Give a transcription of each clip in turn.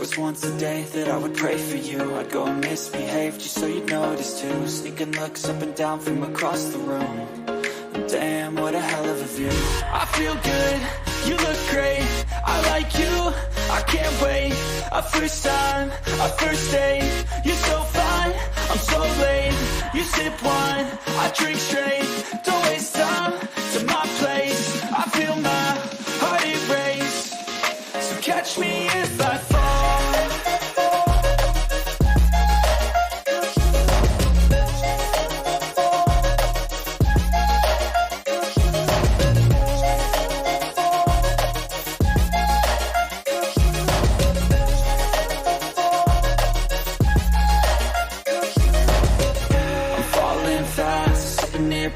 was once a day that I would pray for you. I'd go and misbehave just so you'd notice too. Sneaking looks up and down from across the room. Damn, what a hell of a view. I feel good, you look great, I like you, I can't wait. A first time, a first date, you're so fine, I'm so late. You sip wine, I drink straight, don't waste time to my place. I feel my heart erase, so catch me if I fall.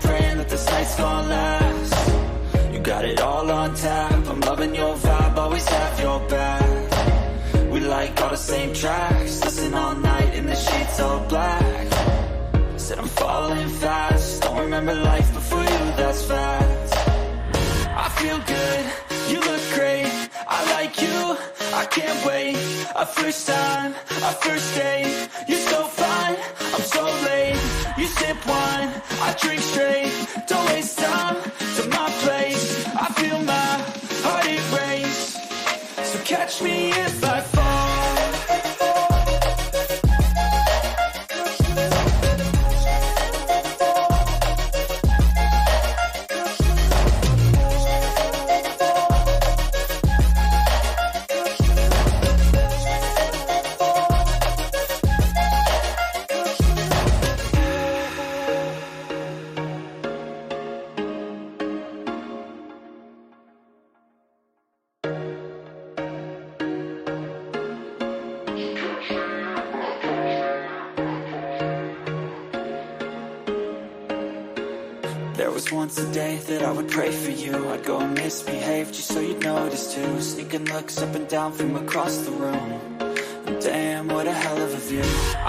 Praying that this night's gonna last. You got it all on tap, I'm loving your vibe, always have your back. We like all the same tracks, listen all night in the sheets all black. Said I'm falling fast, don't remember life before you, that's fact. I feel good, you look great, I like you, I can't wait. A first time, a first date, you're so fine, I'm so late. You sip wine, I drink straight, don't waste time to my place. I feel my heart erase, so catch me if I fall. There was once a day that I would pray for you. I'd go and misbehave just so you'd notice too. Sneaking looks up and down from across the room. Damn, what a hell of a view.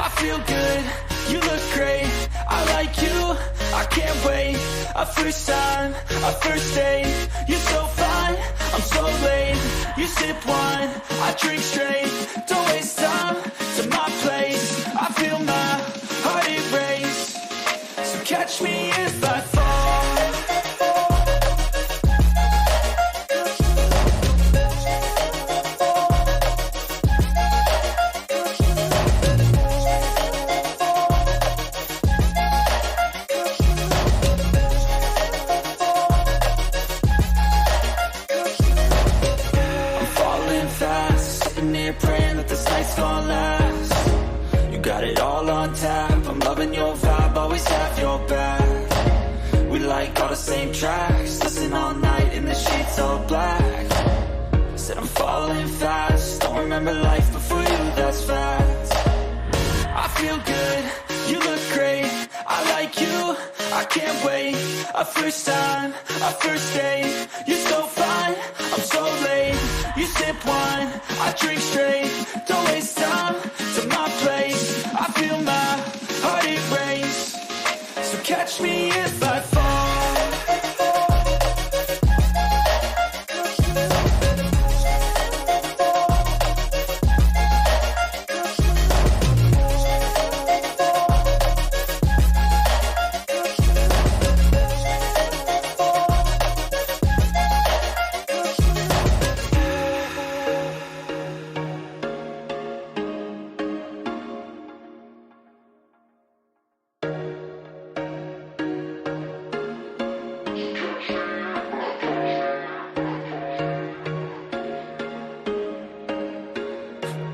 I feel good, you look great, I like you, I can't wait. A first time, a first date, you're so fine, I'm so late. You sip wine, I drink straight, don't waste time to my place. I feel my heart erase, so catch me if I fall. Praying that this night's gonna last. You got it all on tap, I'm loving your vibe, always have your back. We like all the same tracks, listen all night in the sheets all black. Said I'm falling fast, don't remember life before you, that's fact. I feel good, you look great, I like you, I can't wait. A first time, a first date, you're so fine, I'm so late. You sip wine, I drink straight, don't waste time to my place. I feel my heart erase, so catch me if I fall.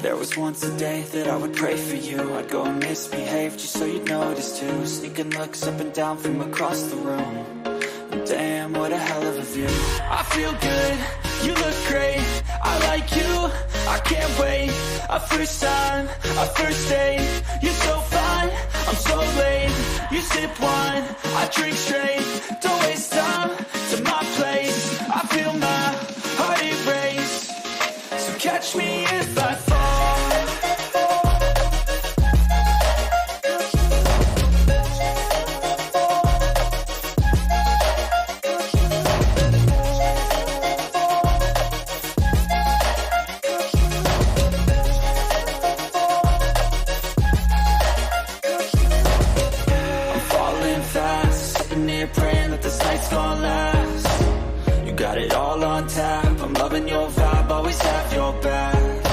There was once a day that I would pray for you. I'd go and misbehave just so you'd notice too. Sneaking looks up and down from across the room. Damn, what a hell of a view. I feel good, you look great, I like you, I can't wait. A first time, a first date, you're so fine, I'm so late. You sip wine, I drink straight, don't waste time to my place. I feel my heart erase, so catch me if I fall. night's gonna last. You got it all on tap, I'm loving your vibe, always have your back.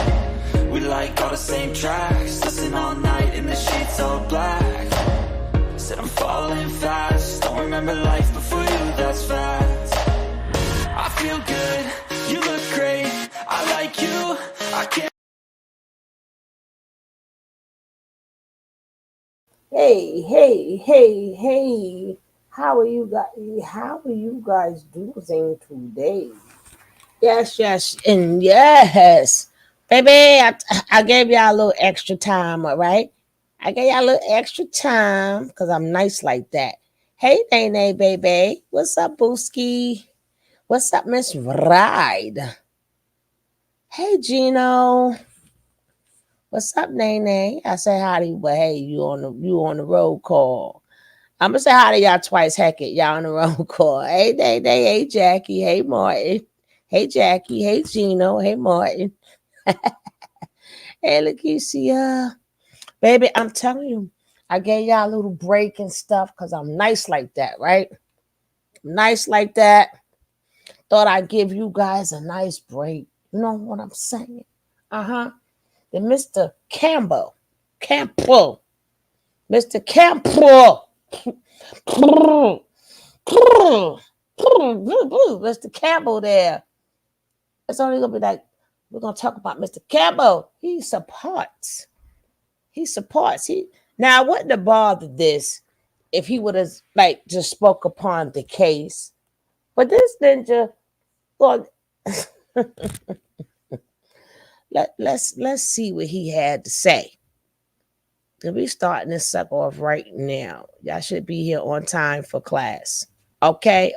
We like all the same tracks, listen all night in the sheets all black. Said I'm falling fast, don't remember life before you, that's facts. I feel good, you look great, I like you, I can't. Hey. How are you guys? How are you guys doing today? Yes, and yes. Baby, I gave y'all a little extra time, all right? I gave y'all a little extra time because I'm nice like that. Hey, Nene, baby. What's up, Booski? What's up, Miss Ride? Hey, Gino. What's up, Nene? I say howdy, but hey, you on the road call. I'm gonna say hi to y'all twice. Heck it, y'all on the road call. Hey, Day, hey Jackie, hey Martin, hey Jackie, hey Gino, hey Martin, hey Lakeisha. Baby, I'm telling you, I gave y'all a little break and stuff because I'm nice like that, right? Nice like that. Thought I'd give you guys a nice break. You know what I'm saying? Uh-huh. Then Mr. Campbell, Mr. Campbell. Mr. Campbell there. It's only gonna be like we're gonna talk about Mr. Campbell. He supports. He supports. He now I wouldn't have bothered this if he would have like just spoke upon the case. But this ninja, well, let's see what he had to say. We starting this sucker off right now. Y'all should be here on time for class. Okay.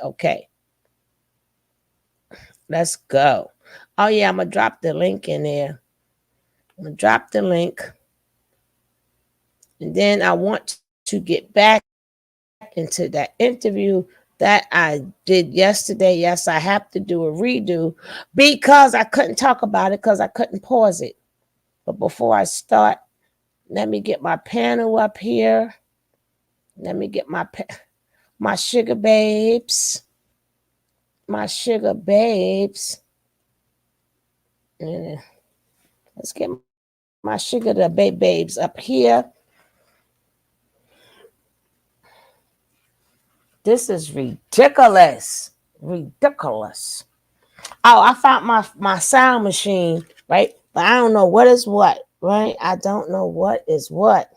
Let's go. Oh yeah, I'm gonna drop the link in there. I'm gonna drop the link. And then I want to get back into that interview that I did yesterday. Yes, I have to do a redo because I couldn't talk about it because I couldn't pause it. But before I start, let me get my panel up here. Let me get my sugar babes. My sugar babes. And let's get my sugar the babes up here. This is ridiculous. Oh, I found my sound machine, right? But I don't know what is what, right? I don't know what is what.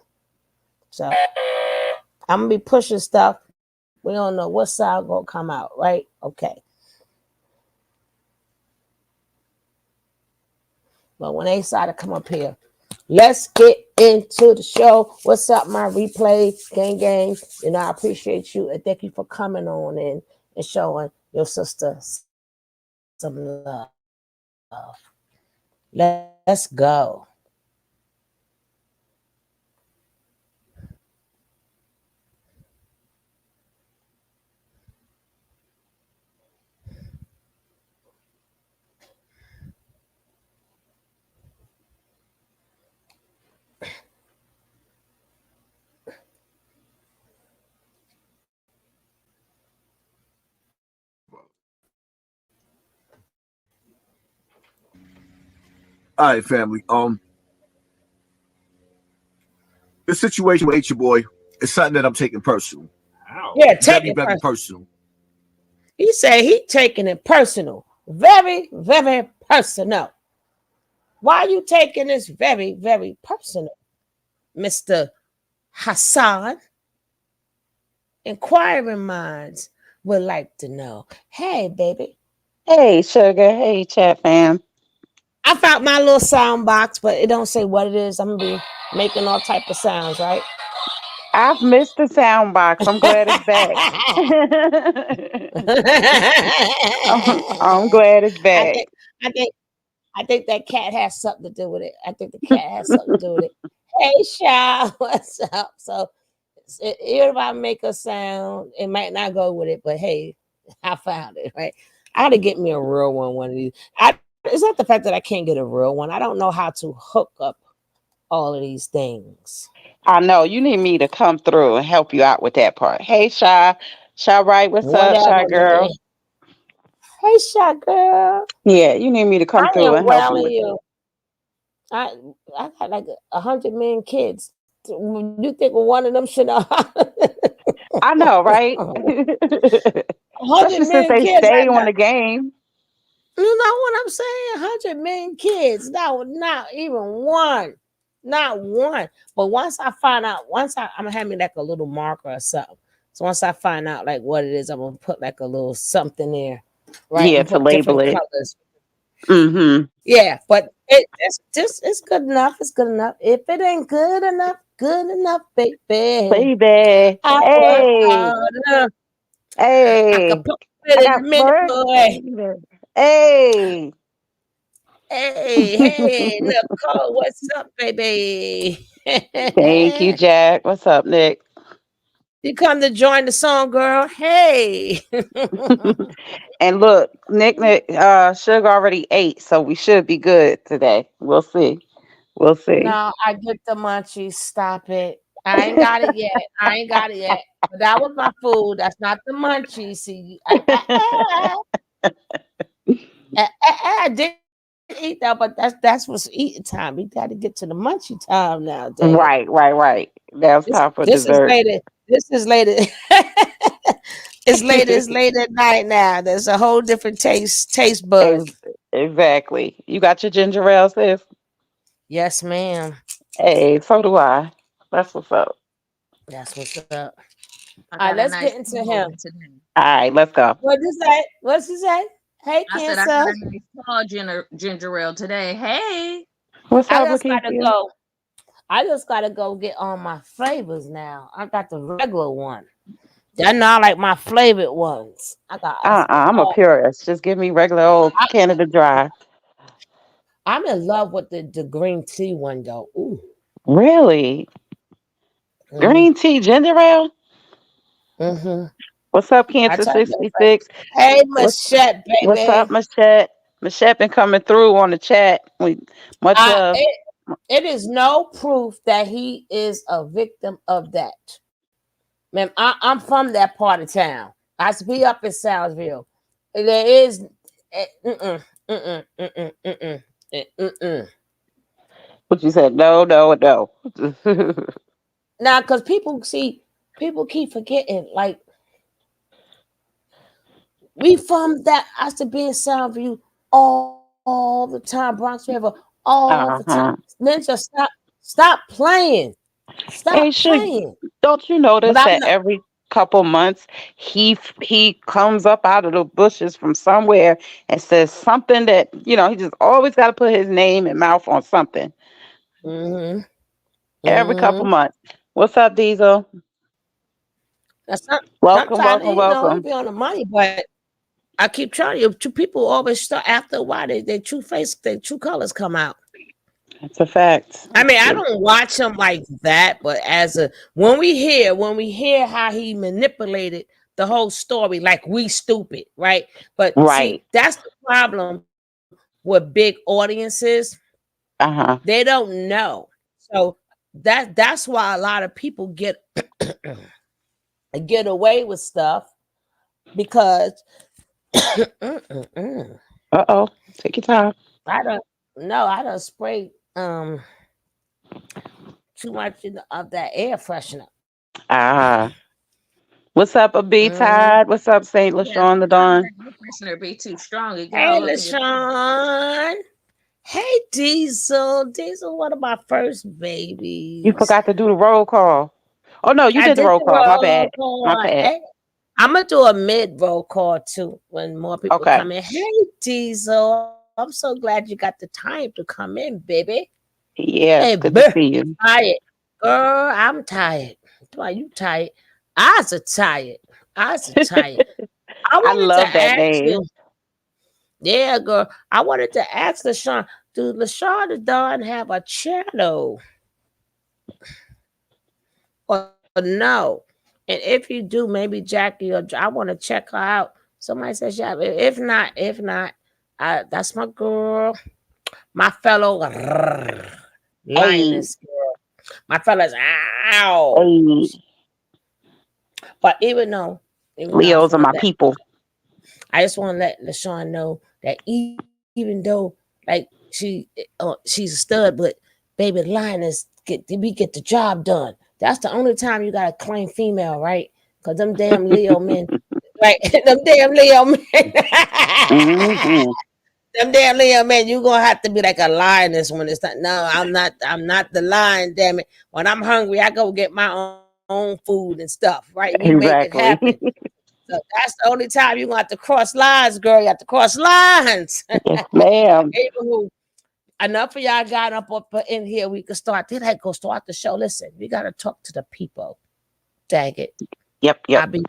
So I'm gonna be pushing stuff. We don't know what sound gonna come out, right? Okay. But when they decide to come up here, let's get into the show. What's up, my replay gang? You know, I appreciate you and thank you for coming on in and showing your sister some love. Let's go. All right, family. The situation with H boy is something that I'm taking personal. Yeah, take Very, it very personal. personal. He said he taking it personal. Very personal. Why are you taking this very personal, Mr. Hassan? Inquiring minds would like to know. Hey, baby. Hey, Sugar. Hey, chat fam. I found my little sound box, but it don't say what it is. I'm gonna be making all type of sounds, right? I've missed the sound box. I'm glad it's back. I'm glad it's I back. think I think I think that cat has something to do with it. I think the cat has something to do with it. Hey, Sha, what's up? So, if I make a sound, it might not go with it, but hey, I found it, right? I had to get me a real one of these. It's not the fact that I can't get a real one. I don't know how to hook up all of these things. I know you need me to come through and help you out with that part. Hey, Shy. Shy right, what's up, Shy Whatever, man. girl? Hey, shot girl. Yeah, you need me to come I through am and help well you in with you. I I got like 100 million kids. You think one of them should know? I know, right? 100 Especially since million they kids. stay on the game. You know what I'm saying? 100 million kids. No, not even one. Not one. But once I find out, I'm gonna have me like a little marker or something. So once I find out like what it is, I'm gonna put like a little something there, right? Yeah, And to put label different it. colors. Mm-hmm. Yeah, but it's just it's good enough. It's good enough. If it ain't good enough, baby. Baby. I work Hey. harder. I could Hey. put it I in a got minute, first. boy. Hey. Hey, Nicole, what's up, baby? Thank you, Jack. What's up, Nick? You come to join the song, girl. Hey. And look, Nick, Sugar already ate, so we should be good today. We'll see. We'll see. No, I get the munchies. Stop it. I ain't got it yet. I ain't got it yet. But that was my food. That's not the munchies. See, I did eat that, but that's what's eating time. We got to get to the munchy time now. Dang it! Right. Now it's time for This is dessert. later. This is later. It's later. It's late at night now. There's a whole different taste bud. Ex- exactly. You got your ginger ale, sis? Yes, ma'am. Hey, so do I. That's what's up. That's what's up. I All right, got a let's nice get into tall him. one today. All right, let's go. What you say? What you say? Hey, I said I got Cancer. a nice tall ginger ale today. Hey, What's I up, just gotta Lakeisha? go. I just gotta go get on my flavors now. I got the regular one. They're not like my flavored ones. I got. It's I'm a called. purist. Just give me regular old Canada Dry. I'm in love with the green tea one though. Ooh. Really? Mm-hmm. Green tea ginger ale? Mm-hmm. What's up, I Cancer tell you, 66? hey, What's Machette, what's up, baby. Machette? Machette been coming through on the chat. Much I love. it is no proof that he is a victim of that. Man, I'm from that part of town. I used to be up in Soundsville. There is mm-mm, mm-mm, mm-mm, mm-mm, mm-mm. What you said? No. Now, because people keep forgetting, like we from that. I used to be in Soundview all the time, Bronx River, all the time. Uh-huh. Ninja, stop playing. Hey, Stop Sugar, playing. don't you But notice I'm that not. every couple months he comes up out of the bushes from somewhere and says something that he just always got to put his name and mouth on something Mm-hmm. every couple Mm-hmm. months. What's up, Diesel? That's not, Welcome, sometimes welcome, it welcome. be on the money, but I keep telling you, two people always start after a while. Their their true colors come out. That's a fact. I mean, I don't watch him like that, but as a when we hear how he manipulated the whole story, like we stupid, right? But Right. see, that's the problem with big audiences. Uh-huh. They don't know, so that's why a lot of people get away with stuff because Uh-oh. Take your time. I don't know. I don't spray too much of that air freshener. Ah. What's up, a B Mm. Tide? What's up, Saint yeah, LaShawn the sometimes Don? that air freshener be too strong. It get Hey, all up in your face. LaShawn. Hey, Diesel. Diesel, one of my first You babies. forgot to do the roll call. Oh no, you I did the did roll the call. My roll bad. My call. bad. Hey, I'm gonna do a mid roll call too when more people Okay. come in. Hey, Diesel. I'm so glad you got the time to come in, baby. Yes, Hey, good to bruh. see you. Tired. Girl, I'm tired. Why you tired? Eyes are tired. Eyes are tired. I I wanted to love that ask name. you. Yeah, girl. I wanted to ask LaShawn, do LaShawn the Don have a channel or no? And if you do, maybe Jackie or I want to check her out. Somebody says, yeah. If not, that's my girl, my fellow Hey, lioness girl, my fellas. Ow. hey. But even though Even though I just Leos are want my to let people. let LaShawn know that even though like she's a stud, but baby, the lioness we get the job done. That's the only time you gotta claim female, right? Because them damn Leo men, right? Them damn Leo men. Hmm. Them damn Leo man, you gonna have to be like a lioness when it's not. No, I'm not. I'm not the lion. Damn it! When I'm hungry, I go get my own food and stuff. Right? We make it happen. Exactly. So that's the only time you gonna have to cross lines, girl. You have to cross lines. Yes, ma'am. People enough of y'all got up in here. We could start. Did I go start the show? Listen, we gotta talk to the people. Dang it! Yep, I yep. be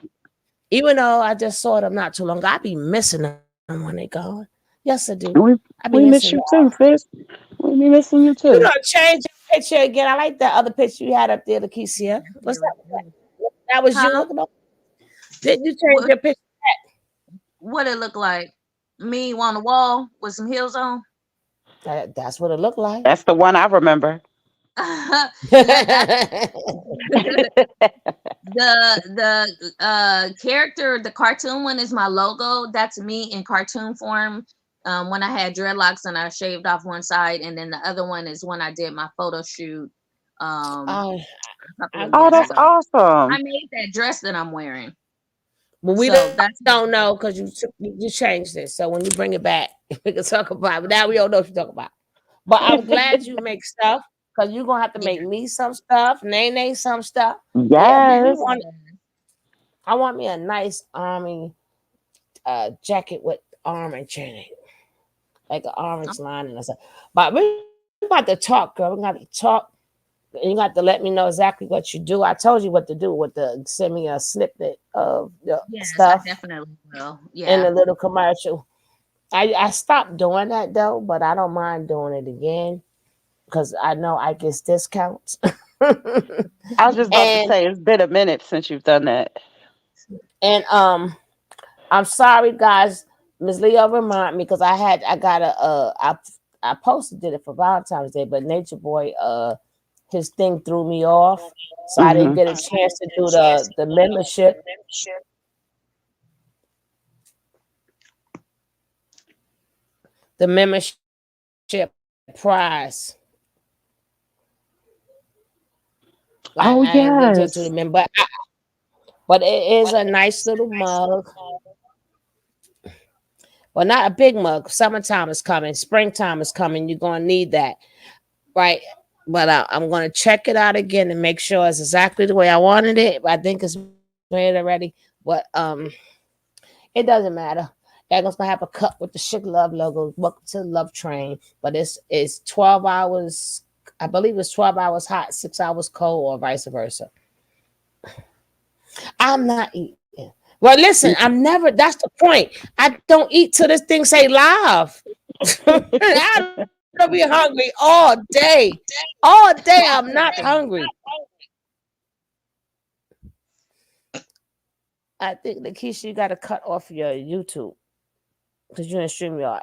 even though I just saw them not too long ago, I be missing them when they gone. Yes, I do. We I be we missing miss you y'all. too, sis. We be missing you You too. don't change your picture again. I like that other picture you had up there, Lakeisha. What's that? That was you Huh? looking up? Didn't you change What your picture? what it look like? Me on the wall with some heels on? That's what it looked like. That's the one I remember. Yeah, that's the character, the cartoon one is my logo. That's me in cartoon form. When I had dreadlocks and I shaved off one side, and then the other one is when I did my photo shoot I a couple I of Oh, years I that's ago. I awesome. made that dress that I'm wearing. but we So that's don't know because you changed it. So when you bring it back, we can talk about it. But now we don't know what you talk about. But I'm glad you make stuff because you're gonna have to yeah, make me some stuff, Nene some stuff. Yeah, we Yes. want. I want me a nice army jacket with orange in it, like an orange lining or something. But we about to talk, girl. We got to talk. You got to let me know exactly what you do. I told you what to do with the send me a snippet of the yes, I stuff definitely will. in Yeah. the little commercial. I stopped doing that though, but I don't mind doing it again because I know I get discounts. I was just about to and say it's been a minute since you've done that. and I'm sorry, guys. Miss Leo remind me because I got a I posted it for Valentine's Day, but Nature Boy his thing threw me off, so I didn't Hmm. get a chance to do the membership. The membership prize. I Oh, didn't get to the yes. member, but it is a nice little mug. Well, not a big mug. Summertime is coming. Springtime is coming. You're gonna need that, right? But I'm gonna check it out again and make sure it's exactly the way I wanted it. I think it's made already, but it doesn't matter. Dagon's gonna have a cup with the Sugar Love logo. Welcome to the Love Train. But it's 12 hours. I believe it's 12 hours hot, 6 hours cold, or vice versa. I'm not eating. Well, listen, I'm never. That's the point. I don't eat till this thing say live. I don't be hungry all day. All day, I'm not hungry. I think Lakeisha, you got to cut off your YouTube because you're in StreamYard.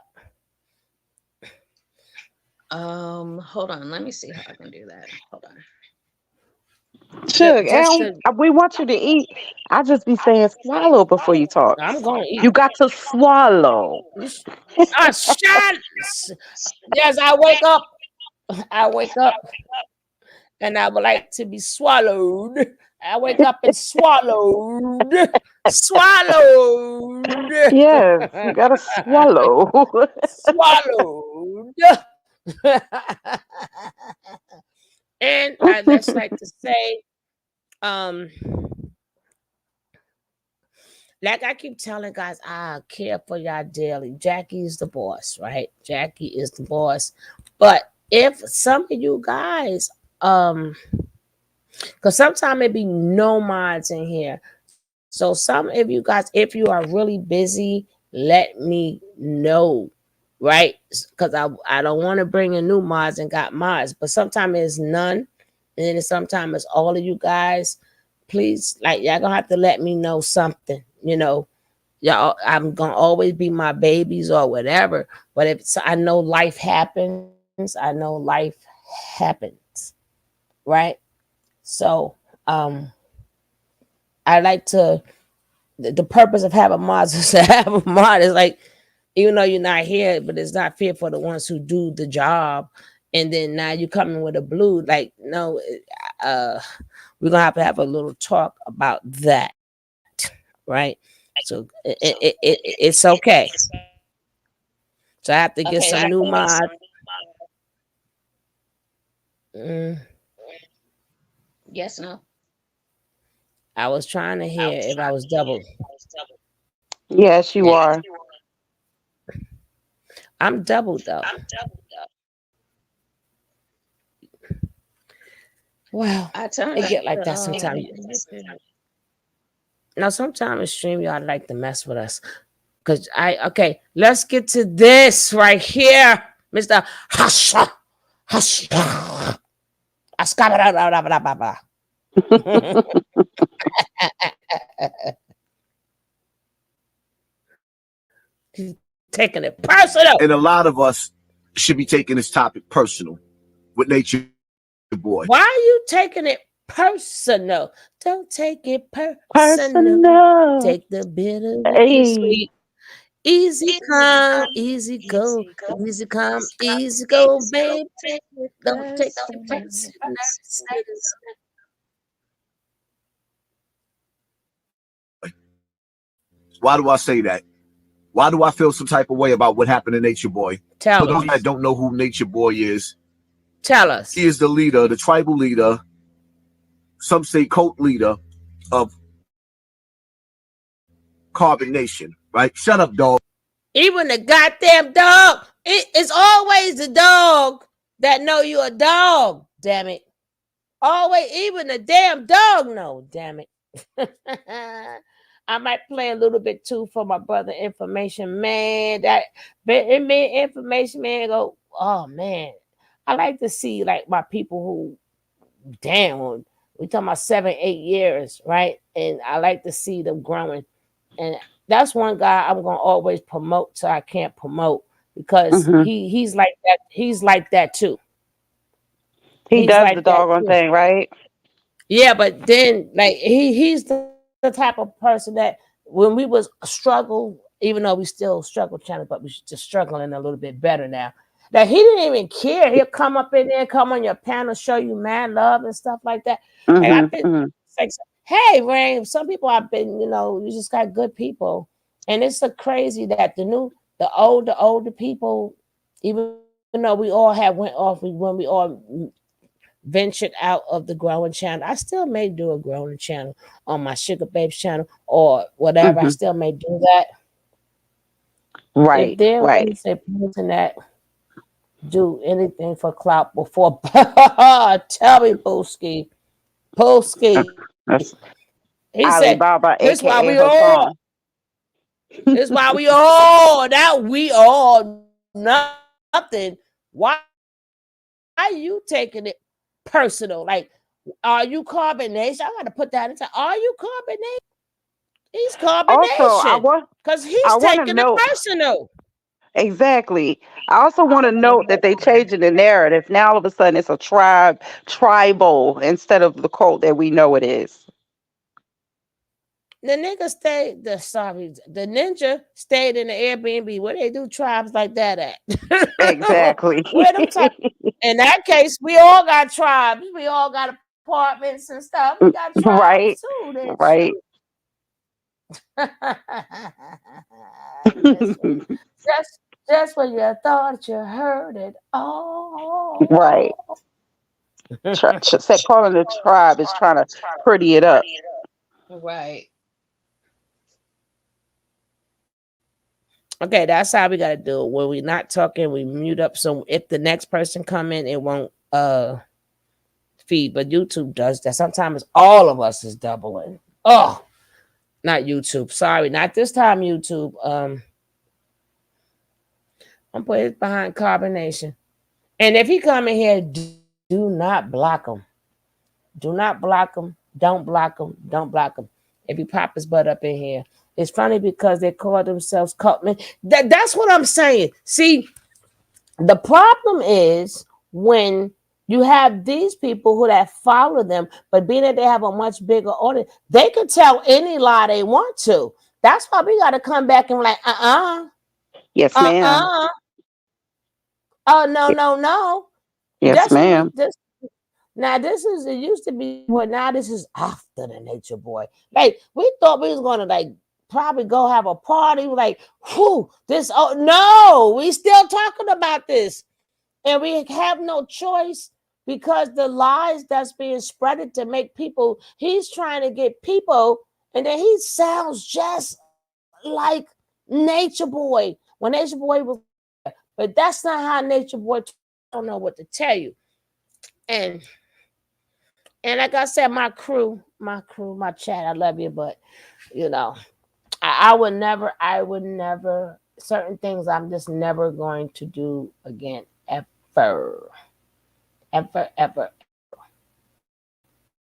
Hold on. Let me see how I can do that. Hold on. Sugar, Just and to, we want you to eat. I just be saying swallow before you talk. I'm gonna eat. You got to swallow. Shut. Yes, I wake up. I wake up and I would like to be swallowed. I wake up and swallowed. Swallowed. Yes, you gotta swallow. Swallowed. And I just like to say, um, like I keep telling guys, I care for y'all daily. Jackie is the boss, right? Jackie is the boss. But if some of you guys, because sometimes it be no mods in here. So some of you guys, if you are really busy, let me know, right? Because I don't want to bring in new mods and got mods, but sometimes it's none, and then sometimes it's all of you guys. Please, like y'all gonna have to let me know something, y'all. I'm gonna always be my babies or whatever. But if I know life happens, I know life happens, right? So I like to the purpose of having mods is to have a mod. It's like, even though you're not here, but it's not fair for the ones who do the job. And then now you coming with a blue, like, no, we're gonna have a little talk about that, right? So it's okay. So I have to get some new mods. Yes, no. I was trying to hear if I was double. Yes, you are. I'm double though. Well, I turn it get like that sometimes. Now, sometimes stream y'all like to mess with us. Cause okay, let's get to this right here, Mr. Hasha. Hasha. He's taking it personal. And a lot of us should be taking this topic personal with Nature Boy. Why are you taking it personal? Don't take it personal. Personal. Take the bitter with the Hey. sweet. Easy come, easy go. Easy come, easy go, baby. Don't take it personal. Why do I say that? Why do I feel some type of way about what happened to Nature Boy? Tell For those us. that don't know who Nature Boy is, Tell us. he is the leader, the tribal leader, some say cult leader of Carbon Nation, right? Shut up, dog. Even the goddamn dog. It's always the dog that know you a dog, damn it. Always, even the damn dog know, damn it. I might play a little bit too for my brother Information Man. That it made Information Man go, oh man. I like to see like my people who, damn, we talking about 7-8 years, right? And I like to see them growing. And that's one guy I'm gonna always promote till I can't promote, because he's like that. He's like that too. He He's does like the that doggone too. thing, right? Yeah, but then like he's the type of person that when we was struggle, even though we still struggle channel, but we're just struggling a little bit better now. That he didn't even care. He'll come up in there, come on your panel, show you mad love and stuff like that. Like I've been like, hey, Rain, some people I've been, you just got good people. And it's so crazy that the older people, even though we all have went off when we all ventured out of the growing channel, I still may do a growing channel on my Sugar Babes channel or whatever. I still may do that. Right. If there Right. was a person that do anything for clout before, tell me, Pooski. That's He said, Alibaba, "This why aka we all. Hassan. This why we all. That we all nothing. Why are you taking it personal? Like, are you carbonation? I gotta put that into. Are you carbonation? He's Also, carbonation because I he's want to taking it note personal. exactly. I also want to note that they changing the narrative. Now all of a sudden it's a tribal instead of the cult that we know it is. The nigga stayed. The ninja stayed in the Airbnb. Where they do tribes like that at? Exactly. Where them type? In that case, we all got tribes. We all got apartments and stuff. We got Right. tribes too. Then Right. just when you thought you heard it all. Right. Said calling the tribe is trying to pretty it up. Right. Okay, that's how we gotta do it. When we're not talking, we mute up. So if the next person come in, it won't feed. But YouTube does that. Sometimes all of us is doubling. Oh, not YouTube. Sorry, not this time, YouTube. I'm putting it behind carbonation. And if he come in here, do not block him. Do not block him. Don't block him. Don't block him. If he pop his butt up in here. It's funny because they call themselves cultmen. That's what I'm saying. See, the problem is when You have these people who that follow them, but being that they have a much bigger audience, they could tell any lie they want to. That's why we got to come back and like, Yes, ma'am. uh, oh no, no, no. Yes, That's what we ma'am. this now. This is it used to be, but now this is after the Nature Boy. Like we thought we was gonna like probably go have a party. Like, whew, this. Oh no, we still talking about this. And we have no choice because the lies that's being spreaded to make people, he's trying to get people, and then he sounds just like Nature Boy when Nature Boy was, but that's not how Nature Boy. I don't know what to tell you. And like I said, my chat, I love you, but you know, I would never, certain things I'm just never going to do again, ever. Ever, ever.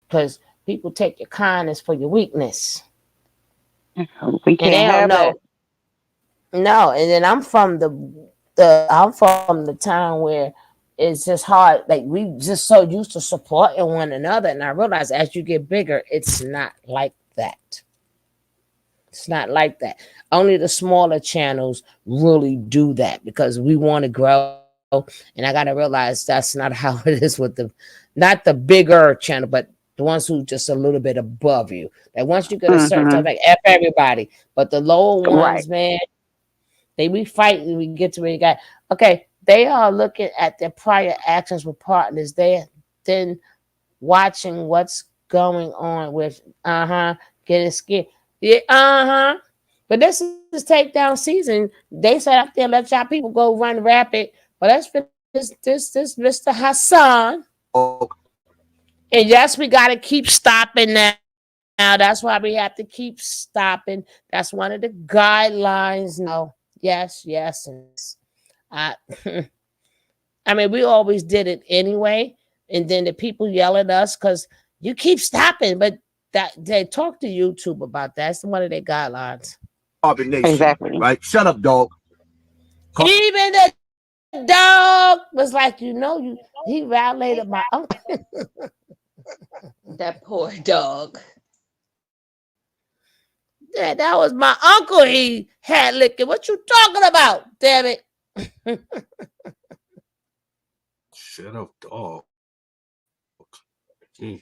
Because people take your kindness for your weakness. We And they can't don't have that. know. No, and then I'm from the town where it's just hard. Like we just so used to supporting one another. And I realize as you get bigger, it's not like that. It's not like that. Only the smaller channels really do that because we want to grow. And I gotta realize that's not how it is with not the bigger channel, but the ones who just a little bit above you. Like once you get a certain Hmm. type, like F everybody. But the lower Right. ones, man, we fight and we get to where you got. Okay, they are looking at their prior actions with partners. They then watching what's going on with getting scared. Yeah, But this is takedown season. They said out there, let y'all people go run rapid. But let's finish this Mr. Hassan. Oh, And yes, we gotta keep stopping now. That's why we have to keep stopping. That's one of the guidelines now. Yes, yes, yes. I I mean, we always did it anyway. And then the people yell at us because you keep stopping, but that they talk to YouTube about that. It's one of their guidelines. Carbon Nation, Exactly. right? Shut up, dog. Even the dog was like, he violated my uncle. That poor dog. Yeah, that was my uncle he had licking. What you talking about? Damn it. Shut up, dog. Mm.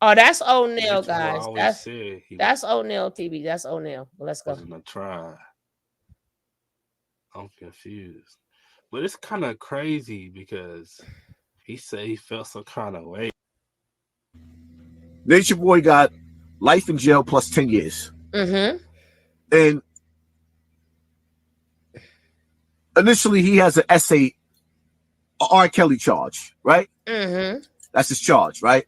Oh, that's O'Neil, Nature Boy guys. always That's said he that's O'Neil TV. That's O'Neil. But let's go. wasn't a tribe. I'm confused. But it's kind of crazy because he said he felt some kind of way. Nature Boy got life in jail plus 10 years. Mm-hmm. And initially, he has an essay, a R. Kelly charge, right? Mm-hmm. That's his charge, right?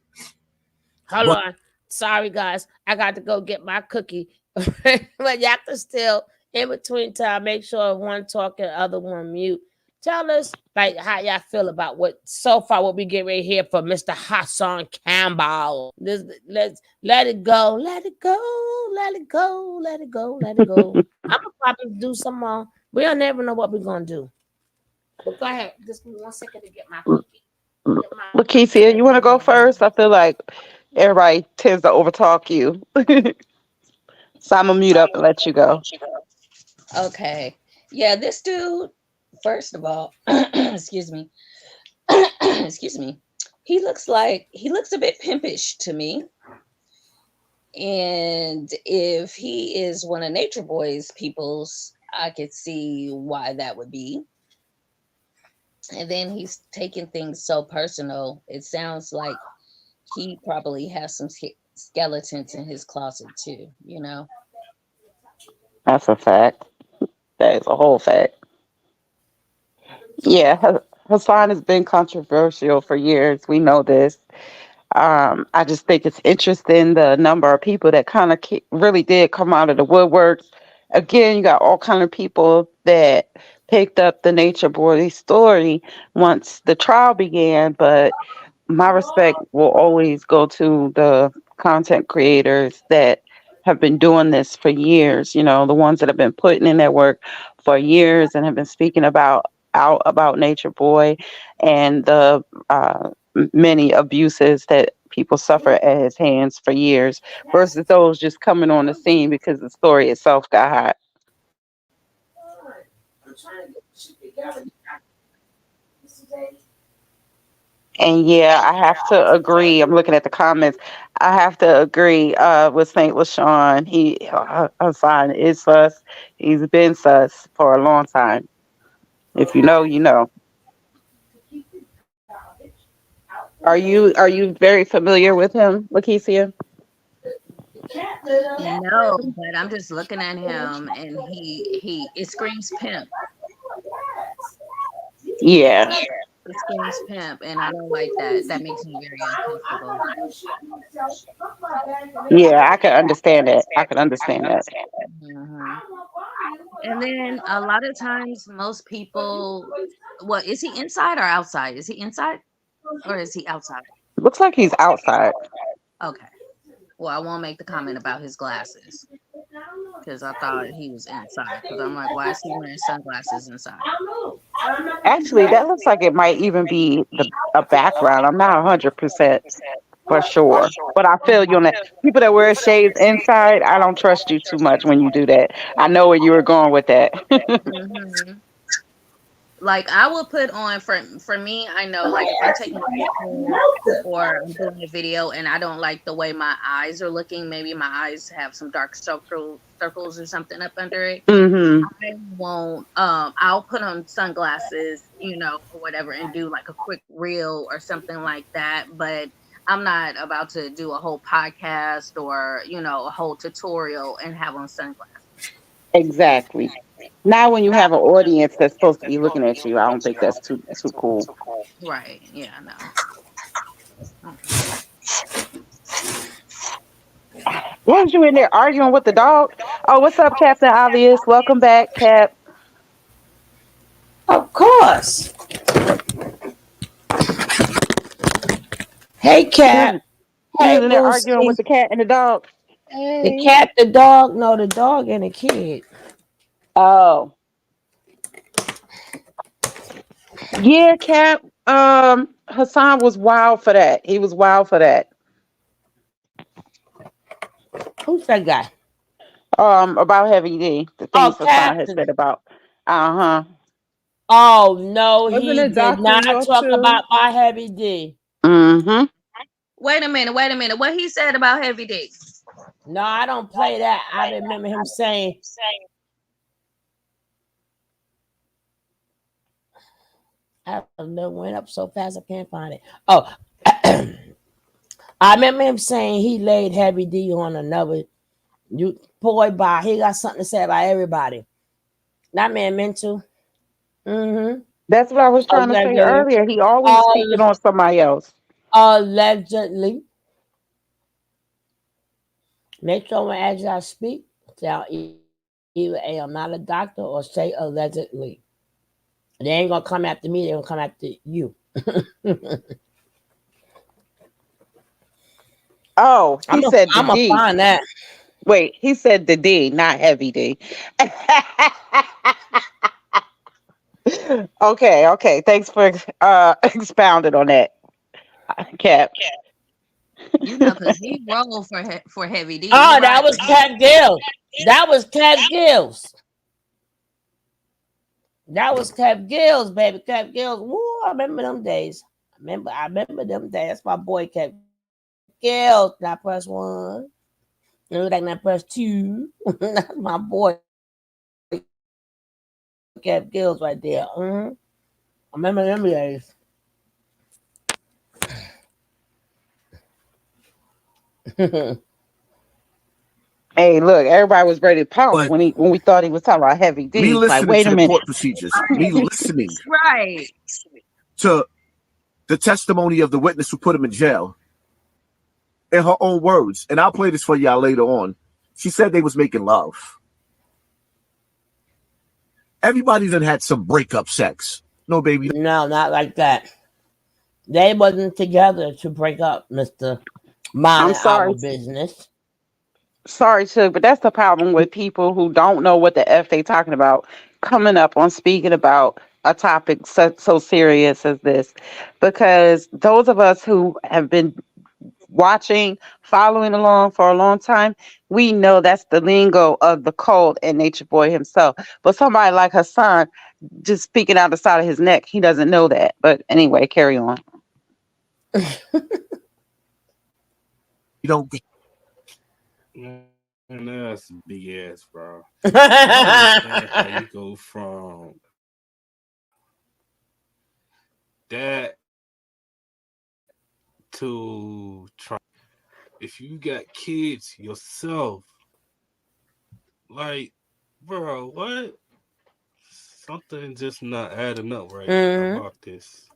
Hold But on. Sorry, guys. I got to go get my cookie. But y'all can still, in between time, make sure one talking, other one mute. Tell us like how y'all feel about what so far what we get right here for Mr. Hassan Campbell. Let's let it go, let it go, let it go, let it go, let it go. I'm gonna probably do some more. We don't never know what we're gonna do. But go ahead. Just give me 1 second to get my cookie. Get my Lakeisha, you want to go first? I feel like everybody tends to overtalk you. So I'm going to mute up and let you go. Okay. Yeah, this dude, first of all, excuse me. Excuse me. He looks a bit pimpish to me. And if he is one of Nature Boy's peoples, I could see why that would be. And then he's taking things so personal. It sounds like he probably has some skeletons in his closet too, you know? That's a fact. That is a whole fact. Yeah, Hassan has been controversial for years. We know this. I just think it's interesting the number of people that kind of really did come out of the woodworks. Again, you got all kind of people that picked up the Nature Boy story once the trial began, but my respect will always go to the content creators that have been doing this for years, the ones that have been putting in their work for years and have been speaking about out about Nature Boy and the many abuses that people suffer at his hands for years, versus those just coming on the scene because the story itself got hot. I'm trying to get shit together. And yeah, I have to agree. I'm looking at the comments. I have to agree with Saint LaShawn. Hassan is sus. He's been sus for a long time. If you know, you know. Are you very familiar with him, Lakeisha? No, but I'm just looking at him, and he it screams pimp. Yeah, It screams pimp, and I don't like that. That makes me very uncomfortable. yeah, I can understand that. I can understand that. Hmm. And then a lot of times, most people, well, is he inside or outside? Is he inside or is he outside? Looks like he's outside. Okay. Well, I won't make the comment about his glasses because I thought he was inside. Because I'm like, why is he wearing sunglasses inside? Actually, that looks like it might even be a background. I'm not 100% for sure, but I feel you on that. People that wear shades inside, I don't trust you too much when you do that. I know where you were going with that. Hmm. Like I will put on for me, I know like if I'm taking a picture or I'm doing a video and I don't like the way my eyes are looking, maybe my eyes have some dark circles or something up under it. Hmm. I won't I'll put on sunglasses, or whatever and do like a quick reel or something like that, but I'm not about to do a whole podcast or, a whole tutorial and have on sunglasses. Exactly. Now, when you have an audience that's supposed to be looking at you, I don't think that's too cool. Right. Yeah, no. Mm-mm. Weren't you in there arguing with the dog? Oh, what's up, Captain Obvious? Welcome back, Cap. Of course. Hey, You was, cat. you Hey, was in there arguing Boosie. with the cat and the dog. The Hey. cat, the dog. No, the dog and the kid. Oh, yeah, Cap. Hassan was wild for that. He was wild for that. Who's that guy? About Heavy D, the Oh, things Hassan has Captain. said about. Uh huh. Oh, no, Wasn't he it did Dr. not York talk too? about my Heavy D. Mm-hmm. Wait a minute, wait a minute. What he said about Heavy D? No, I don't play that. I remember him saying, I don't know, went up so fast I can't find it. Oh, I remember him saying he laid Heavy D on another boy by. He got something to say about everybody. That man meant to. Mm-hmm. That's what I was trying to say Allegedly. earlier. He always speaking All, on somebody else. allegedly. Make sure when as I speak, say either A, I'm not a doctor, or say allegedly. They ain't gonna come after me, they're gonna come after you. Oh, he I'm said the gonna D. find that. Wait, he said the D, not Heavy D. Okay, okay. Thanks for expounding on that, Cap. Because he rolled for Heavy D. He Oh, that ride. was Cat Gill. That was Cat Gills. That was Cap Gills, baby. Cap Gills. Woo, I remember them days. I remember them days. That's my boy Cap Gills. Not press one. You like not press two. That's my boy Cap Gills right there. I remember them days. Hey, look, everybody was ready to pounce But when we thought he was talking about Heavy me D. Like, listening wait to a the minute. court procedures, me listening Right. to the testimony of the witness who put him in jail, in her own words, and I'll play this for y'all later on. She said they was making love. Everybody done had some breakup sex. No, baby. No, not like that. They wasn't together to break up, Mr. I'm Minding our sorry, business. sorry, Chuck, but that's the problem with people who don't know what the F they talking about, coming up on speaking about a topic so serious as this, because those of us who have been watching, following along for a long time, we know that's the lingo of the cult and Nature Boy himself. But somebody like Hassan, just speaking out the side of his neck, he doesn't know that. But anyway, carry on. You don't. Man, that's big ass, bro. I don't understand how you go from that to try. If you got kids yourself, like, bro, what? Something just not adding up right Mm-hmm. about this.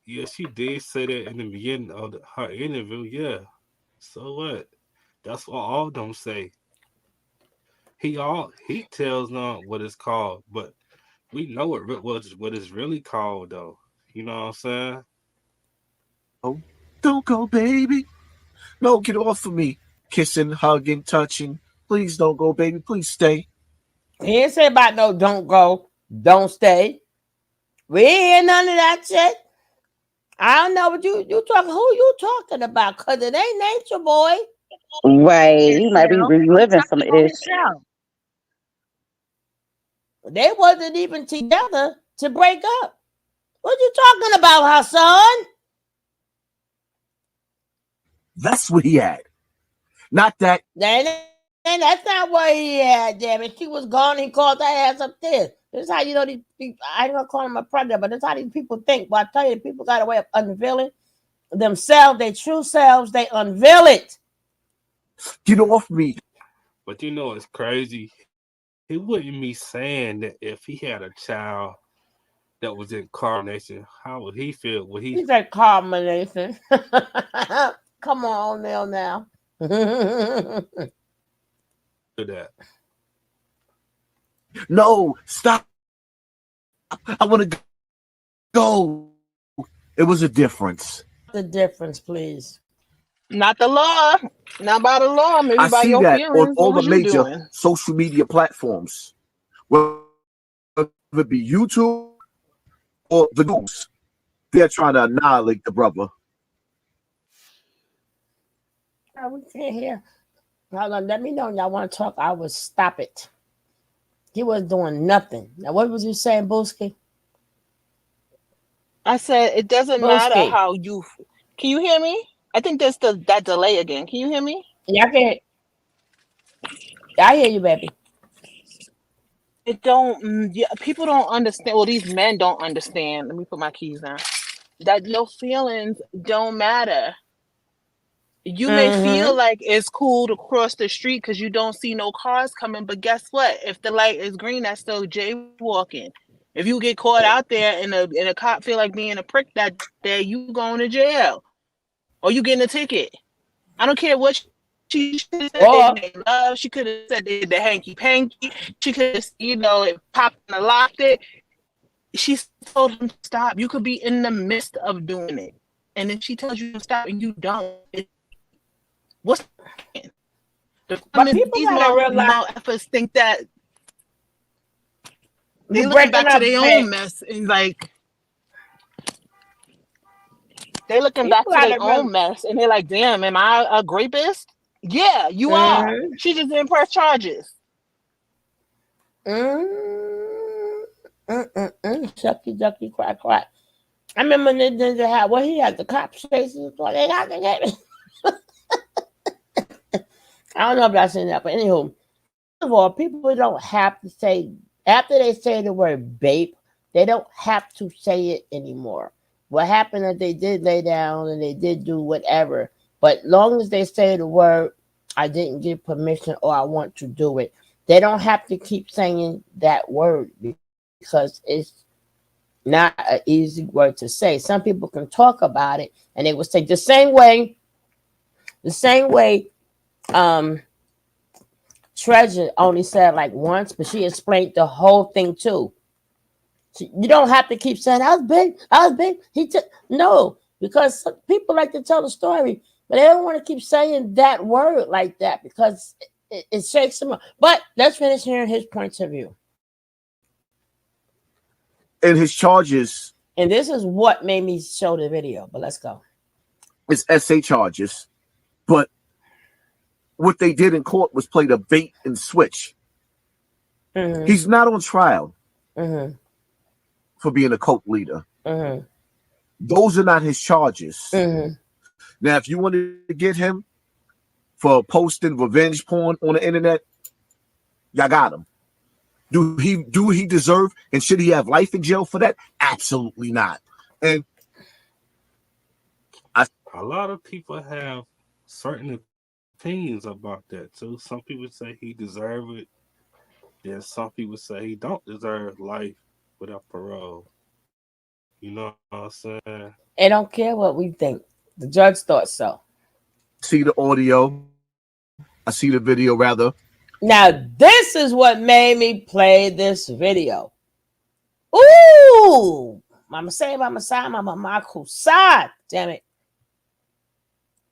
Yeah, she did say that in the beginning of her interview. Yeah. So what? That's what all of them say. He tells them what it's called, but we know what it's really called though. You know what I'm saying? Oh, don't go, baby. No, get off of me. Kissing, hugging, touching. Please don't go, baby. Please stay. He didn't say about no don't go, don't stay. We ain't hear none of that shit. I don't know what you talking. Who you talking about? Cause it ain't Nature Boy. Right. He might be Cambell. He reliving some talking about ish. himself. They wasn't even together to break up. What you talking about, Hassan? That's what he had. Not that. That's not what he had, damn it. She was gone. He called her ass up there. This is how you know these people. I ain't gonna call him a predator, but that's how these people think. But I tell you, people got a way of unveiling themselves, their true selves. They unveil it. Get off me. But you know it's crazy. He wouldn't be saying that if he had a child that was in coronation, how would he feel? Would he He said combination. Come on, now. do that? No, stop. I want to go. It was a difference. The difference, please. Not the law. Not by the law. Maybe I by see your that on feelings. all What the was you major doing? social media platforms, whether it be YouTube or the news. They're trying to annihilate the brother. We can't hear. Hold on, let me know when y'all want to talk. I will stop it. He was doing nothing. Now, what was you saying, Booski? I said it doesn't matter Booski. how you. Can you hear me? I think there's that delay again. Can you hear me? Yeah, I can. I hear you, baby. It don't. Yeah, people don't understand. Well, these men don't understand. Let me put my keys down. That your feelings don't matter. You may feel Mm-hmm. like it's cool to cross the street because you don't see no cars coming, but guess what? If the light is green, that's still jaywalking. If you get caught out there and a cop feel like being a prick that day, you going to jail or you getting a ticket. I don't care what she should have said. They Or made love. She could have said they did the hanky panky. She could have, it popped and locked it. She told him to stop. You could be in the midst of doing it, and if she tells you to stop and you don't, what's the but problem is people these gotta realize efforts think that they you looking breaking back to up, their babe. own mess and like they looking back People to their gotta own realize. mess and they're like, damn, am I a rapist? Yeah, you are. Mm-hmm. She just didn't press charges. Shucky, ducky, quack, quack. I remember when they had what he had the cops chasing. They got to get me. I don't know if that's in that, but anywho, first of all, people don't have to say after they say the word bape, they don't have to say it anymore. What happened is they did lay down and they did do whatever, but long as they say the word, I didn't give permission or I want to do it, they don't have to keep saying that word because it's not an easy word to say. Some people can talk about it and they will say the same way. Um, Treasure only said like once, but she explained the whole thing too. So you don't have to keep saying I was big, I was big. No, because some people like to tell the story, but they don't want to keep saying that word like that because it shakes them up. But let's finish hearing his points of view. And his charges And this is what made me show the video. But let's go. is SA charges. But what they did in court was play the bait and switch. Mm-hmm. He's not on trial Mm-hmm. for being a cult leader. Mm-hmm. Those are not his charges. Mm-hmm. Now, if you wanted to get him for posting revenge porn on the internet, y'all got him. Do he deserve and should he have life in jail for that? Absolutely not. And a lot of people have certain opinions about that too. Some people say he deserves it. Then some people say he don't deserve life without parole. You know what I'm saying? They don't care what we think. The judge thought so. see the audio. I see the video rather. Now, this is what made me play this video. Ooh! Mama say, Mama side, Mama Marco side. Damn it.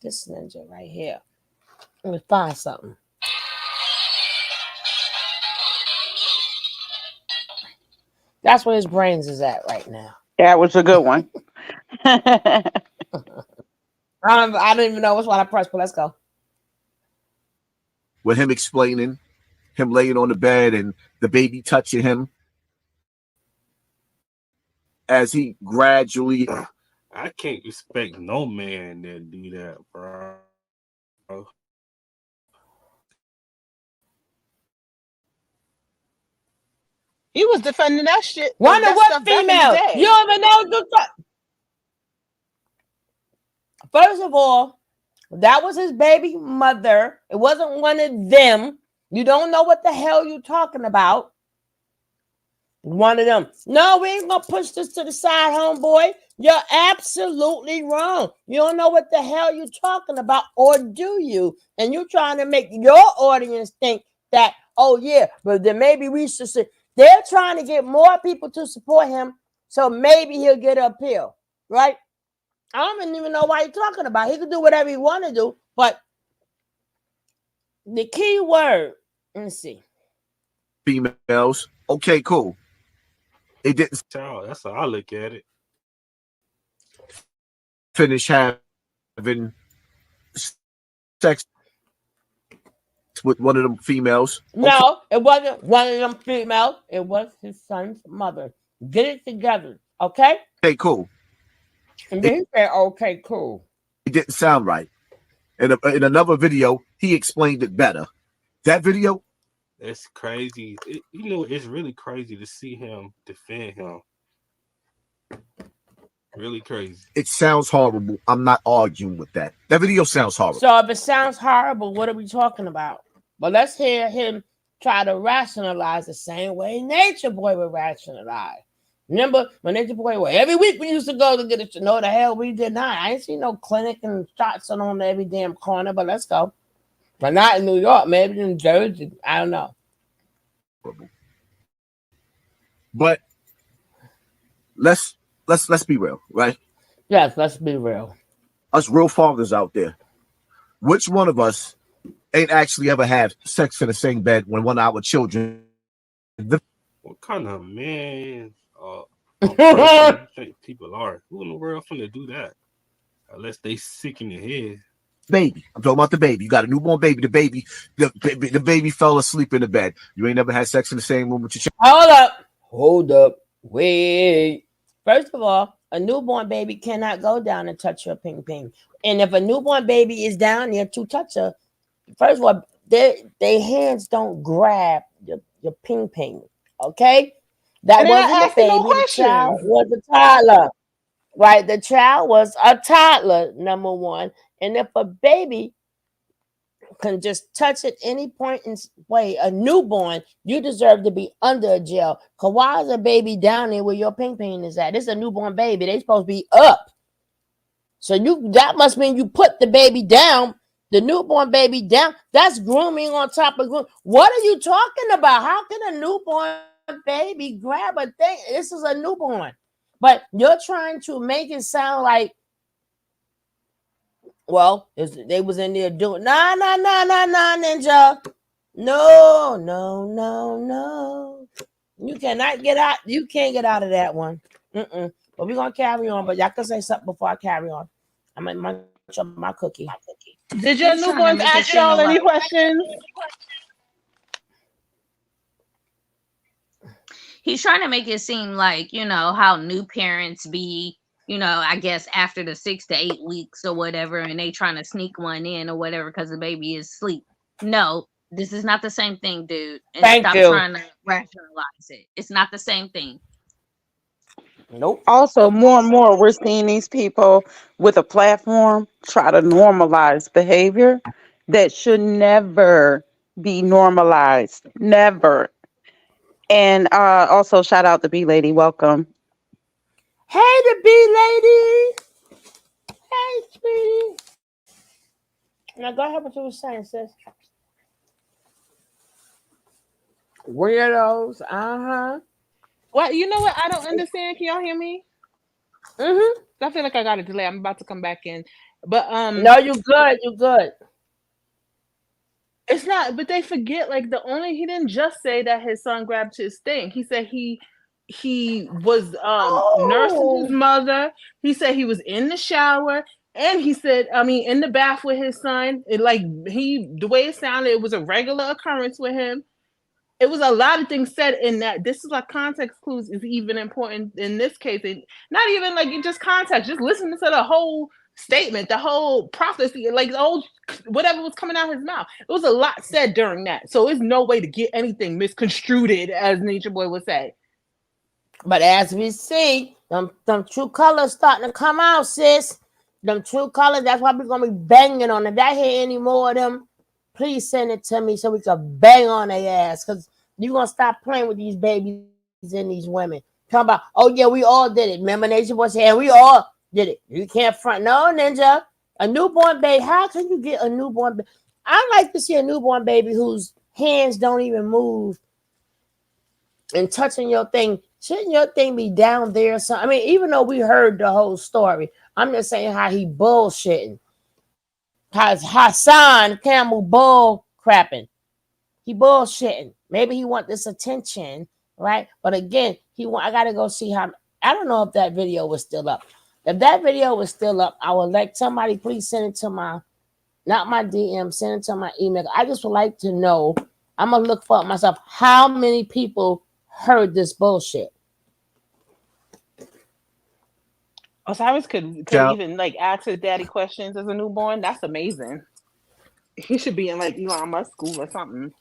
This ninja right here. Let me find something. That's where his brains is at right now. That was a good one. I don't even know which one I pressed, but let's go. With him explaining, him laying on the bed and the baby touching him as he gradually. I can't respect no man that do that, bro. He was defending that shit. Wonder that what stuff back in the female? day. You don't even know. First of all, that was his baby mother. It wasn't one of them. You don't know what the hell you're talking about. One of them. No, we ain't gonna push this to the side, homeboy. You're absolutely wrong. You don't know what the hell you're talking about, or do you? And you're trying to make your audience think that, oh yeah, but then maybe we should say they're trying to get more people to support him, so maybe he'll get an appeal, right? I don't even know why you're talking about. He can do whatever he want to do, but the key word, let me see. Females. Okay, cool. It didn't Child, that's how I look at it. finish having sex with one of them females. No, it wasn't one of them females. It was his son's mother. Get it together, okay? Okay, cool. And then he said, okay, cool. It didn't sound right. In another video, he explained it better. That video, It's crazy. It's really crazy to see him defend him. Really crazy. it sounds horrible. I'm not arguing with that. That video sounds horrible. So if it sounds horrible, what are we talking about? But let's hear him try to rationalize the same way Natureboy would rationalize. Remember when Natureboy, every week we used to go to get it. No, the hell we did not. I ain't seen no clinic and shots on every damn corner, but let's go. But not in New York, maybe in Jersey. I don't know. But let's be real, right? Yes, let's be real. Us real fathers out there. Which one of us ain't actually ever had sex in the same bed when one of our children? What kind of man person you think people are? Who in the world finna do that? Unless they sick in the head. Baby, I'm talking about the baby. You got a newborn baby. The baby fell asleep in the bed. You ain't never had sex in the same room with your child. Hold up, wait. First of all, a newborn baby cannot go down and touch your ping ping. And if a newborn baby is down there to touch her, first of all, their hands don't grab your ping ping. Okay, that wasn't a baby. No the child was a toddler, right? The child was a toddler. Number one, and if a baby can just touch at any point in way, a newborn, you deserve to be under a jail. Cause why is a baby down there where your ping ping is at? This is a newborn baby. They supposed to be up. So that must mean you put the baby down, the newborn baby down. That's grooming on top of grooming. What are you talking about? How can a newborn baby grab a thing? This is a newborn. But you're trying to make it sound like, well, they was in there doing nah, ninja. No. You cannot get out. You can't get out of that one. But we're gonna carry on. But y'all can say something before I carry on. I'm gonna munch up my cookie. Did your He's trying to newborns make it ask y'all seem any like questions? he's trying to make it seem like, you know, how new parents be, you know, I guess after the 6 to 8 weeks or whatever, and they trying to sneak one in or whatever because the baby is asleep. No, this is not the same thing, dude. And Thank stop you. trying to rationalize it. It's not the same thing. Nope. Also, more and more, we're seeing these people with a platform try to normalize behavior that should never be normalized. Never. And also, shout out to B Lady. Welcome. Hey, the bee lady. Hey, sweetie. Now go ahead. What you were saying, sis. Weirdos. What? You know what? I don't understand. Can y'all hear me? I feel like I got a delay. I'm about to come back in, but No, you good. You good. it's not. But they forget. Like he didn't just say that his son grabbed his thing. He said he was nursing his Oh. mother. He said he was in the shower. And he said, I mean, in the bath with his son. The way it sounded, it was a regular occurrence with him. It was a lot of things said in that. This is like context clues is even important in this case. And not even like just context, just listening to the whole statement, the whole prophecy, like the whole whatever was coming out of his mouth. It was a lot said during that. So there's no way to get anything misconstrued, as Natureboy would say. But as we see, them true colors starting to come out, sis. Them true colors, that's why we're gonna be banging on it. If I hear any more of them, please send it to me so we can bang on their ass. Because you're gonna stop playing with these babies and these women. Talking about, oh yeah, we all did it. Remember Nation was saying we all did it. You can't front no ninja. A newborn baby, how can you get a newborn baby? I like to see a newborn baby whose hands don't even move and touching your thing. Shouldn't your thing be down there or something? I mean, even though we heard the whole story, I'm just saying how he bullshitting. How Hassan Campbell bull crapping. He bullshitting. Maybe he want this attention, right? But again, I gotta go see how. I don't know if that video was still up. If that video was still up, I would like somebody please send it to not my DM, send it to my email. I just would like to know. I'm gonna look for it myself. How many people heard this bullshit? Osiris could Yeah. even like ask his daddy questions as a newborn. That's amazing. He should be in like Elon Musk school or something.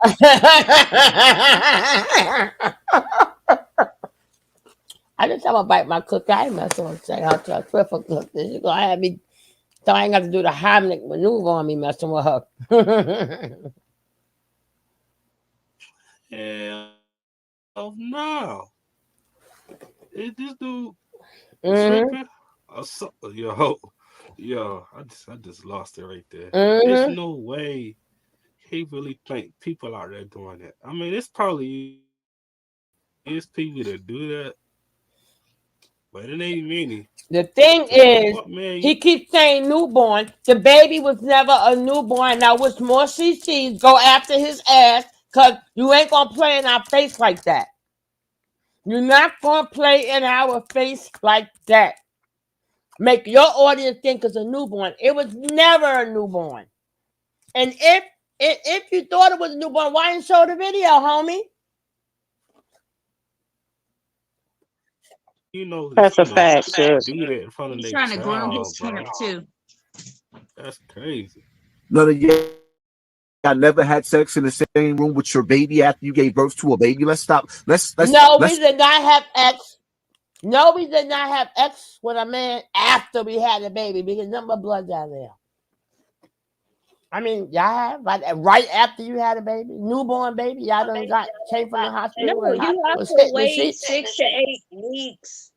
I just have to bite my cookie. I ain't messing with saying how to triple cook this. You're gonna have me so I ain't got to do the Heimlich maneuver on me messing with her. Hell no. Is this dude Mm-hmm. tripping? Yo, I just lost it right there. Mm-hmm. There's no way he really think people out there doing that. I mean, it's probably is people that do that, but it ain't many. The thing is, Man, he keeps saying newborn. The baby was never a newborn. Now, which more CCs go after his ass because you ain't going to play in our face like that. You're not going to play in our face like that. Make your audience think it's a newborn. It was never a newborn. And if you thought it was a newborn, why didn't you show the video, homie? That's a fact, sis. do that in front of He's their trying to groom his child, bro. parent too. That's crazy. None of y'all never had sex in the same room with your baby after you gave birth to a baby. Let's stop. Let's We did not have X. No, we did not have X with a man after we had a baby because number of blood down there. I mean, y'all have right after you had a baby, newborn baby. Y'all done came from the hospital. No, you have to wait 6 to 8 weeks.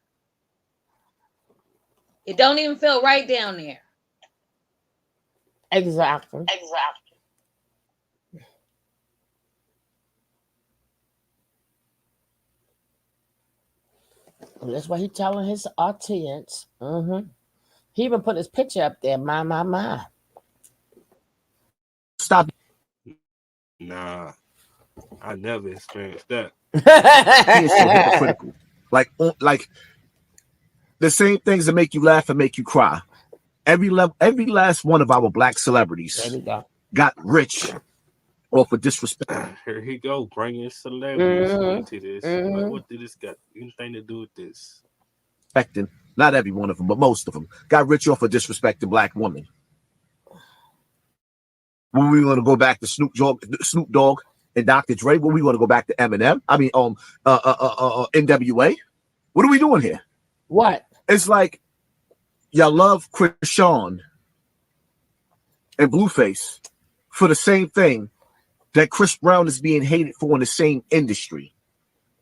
It don't even feel right down there. Exactly. That's what he's telling his audience. Mm-hmm. He even put his picture up there. My. Stop. Nah, I never experienced that. He is so hypocritical. Like the same things that make you laugh and make you cry. Every last one of our black There celebrities we go. got rich off of disrespect. Here he go, bringing celebrities into Mm-hmm. this. Like, Mm-hmm. what did this got anything to do with this? Respecting, not every one of them, but most of them got rich off of disrespecting black women. When we want to go back to Snoop Dogg and Dr. Dre, when we want to go back to Eminem, NWA. What are we doing here? What? It's like y'all love Krishan and Blueface for the same thing that Chris Brown is being hated for in the same industry.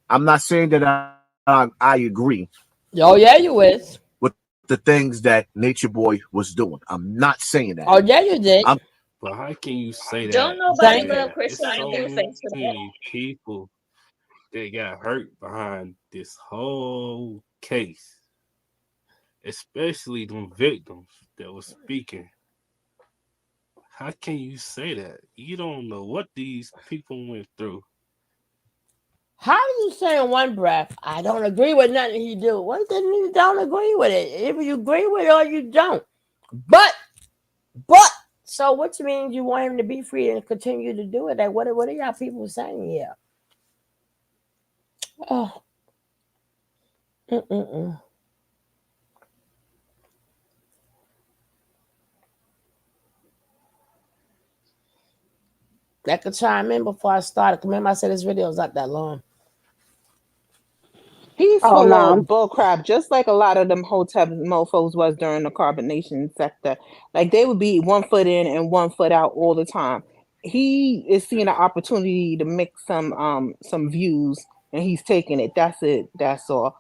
I'm not saying that I agree Oh yeah, you is. with the things that Natureboy was doing. I'm not saying that. Oh yeah, you did. But how can you say Don't that? nobody Thank Saying you. love that Chris it's on so Blueface for that. many people that got hurt behind this whole case, especially them victims that was speaking. How can you say that? You don't know what these people went through. How do you say in one breath, I don't agree with nothing he do? What does it mean you don't agree with it? Either you agree with it or you don't. But, so what you mean you want him to be free and continue to do it? Like, what are y'all people saying here? Oh, mm-mm-mm. I could chime in before I started. Remember, I said this video is not that long. He's Oh full no, of bull crap, just like a lot of them hotel mofos was during the carbonation sector. Like they would be 1 foot in and 1 foot out all the time. He is seeing an opportunity to make some views, and he's taking it. That's it. That's all.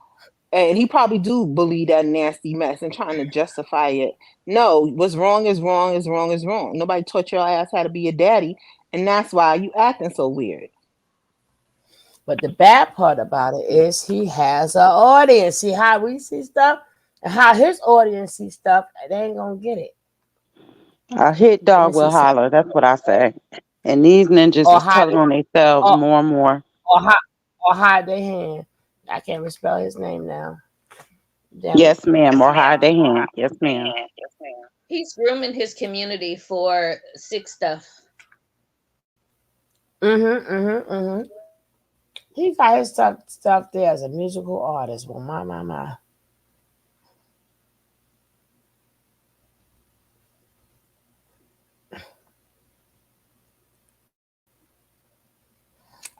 And he probably do believe that nasty mess and trying to justify it. No, what's wrong is wrong is wrong is wrong. Nobody taught your ass how to be a daddy, and that's why you acting so weird. But the bad part about it is he has an audience. See how we see stuff and how his audience sees stuff, they ain't gonna get it. a hit Let me dog see will something. holler. That's what I say. And these ninjas Or is hide telling on themselves or more and more. or hide or hide their hand. I can't even spell his name now. Damn it. Yes, ma'am. Or hide their hand. Yes, ma'am. He's grooming his community for sick stuff. Mm-hmm. He got his stuff there as a musical artist. Well, my.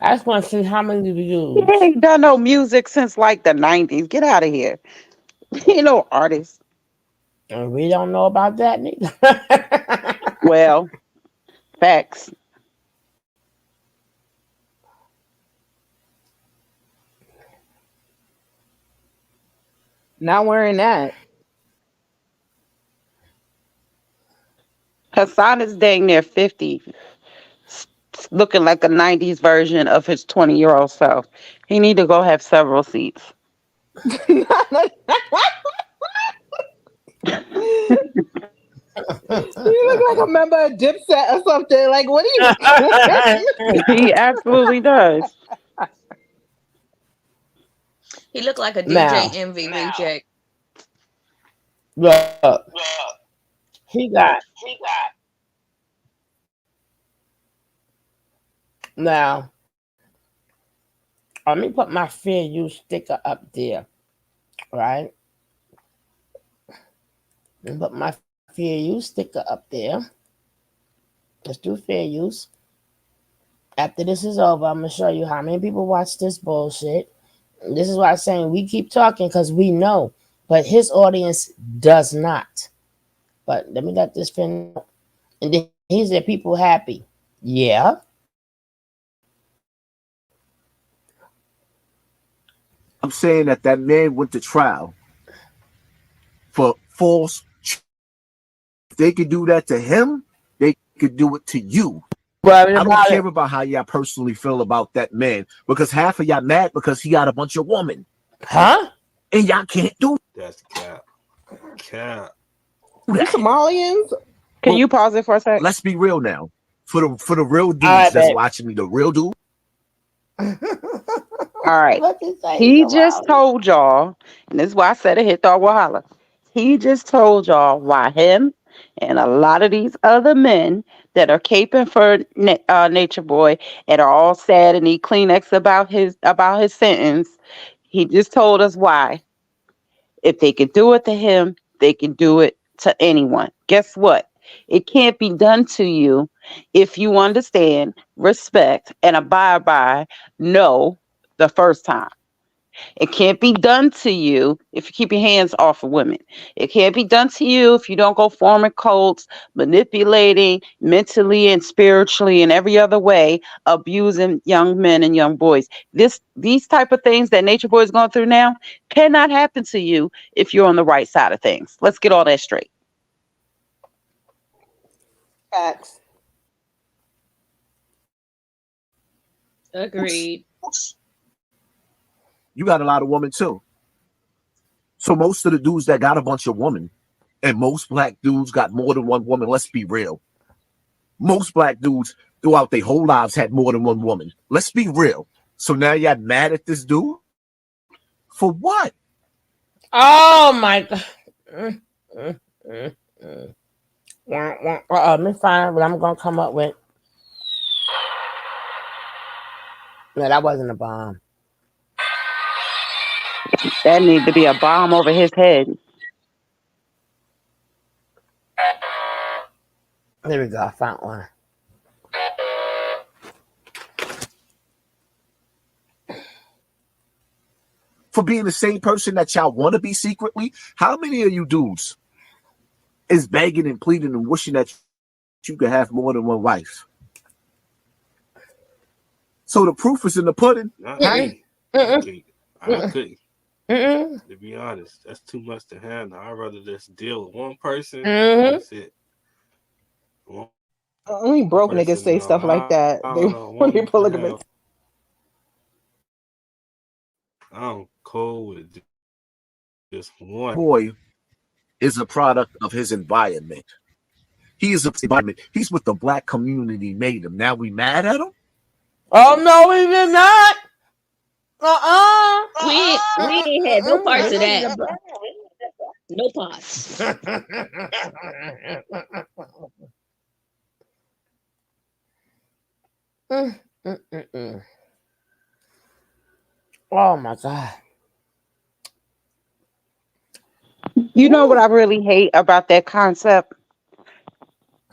I just want to see how many He views. ain't done no music since like the 90s. Get out of here. He ain't no artist. And we don't know about that neither. Well, facts. Not wearing that. Hassan is dang near 50, looking like a 90s version of his 20-year-old self. He need to go have several seats. You look like a member of Dipset or something. Like, what are you doing? He absolutely does. He looked like a Now, DJ Envy reject. look, he got now. Let me put my fair use sticker up there, right? Let me put my fair use sticker up there. Let's do fair use. After this is over, I'm gonna show you how many people watch this bullshit. This is why I'm saying we keep talking because we know, but his audience does not. But let me let this finish. And then he said people happy. Yeah. I'm saying that man went to trial for false. If they could do that to him, they could do it to you. Worried I don't about care it. about how y'all personally feel about that man because half of y'all mad because he got a bunch of women Huh? and y'all can't do That's cap. Cap. You that. Somalians? Can Well, you pause it for a sec? let's be real now. For the real All dudes right, that's babe. watching me, the real dude, All right. What you say? He's He a just wild. told y'all, and this is why I said it hit dog Wahala. He just told y'all why him and a lot of these other men that are caping for Nature Boy and are all sad and need Kleenex about his sentence. He just told us why. If they can do it to him, they can do it to anyone. Guess what? It can't be done to you if you understand, respect, and abide by no the first time. It can't be done to you if you keep your hands off of women. It can't be done to you if you don't go forming cults, manipulating mentally and spiritually and every other way, abusing young men and young boys. These type of things that Nature Boy is going through now cannot happen to you if you're on the right side of things. Let's get all that straight. Facts. Agreed. You got a lot of women too. So most of the dudes that got a bunch of women, and most black dudes got more than one woman. Let's be real. Most black dudes throughout their whole lives had more than one woman. Let's be real. So now y'all mad at this dude? For what? Oh my god. Let me find out what I'm gonna come up with. No, that wasn't a bomb. That need to be a bomb over his head. There we go. I found one. For being the same person that y'all want to be secretly? How many of you dudes is begging and pleading and wishing that you could have more than one wife? So the proof is in the pudding. Not me. I couldn't. To be honest, that's too much to handle. I'd rather just deal with one person. That's it. Only broke niggas say stuff like that. They want to be polygamous. I'm cool with just one. Boy is a product of his environment. He is a environment. He's what the black community made him. Now we mad at him? Oh no, we did not. We ain't had no parts of that. No parts. Oh my god. You know what I really hate about that concept?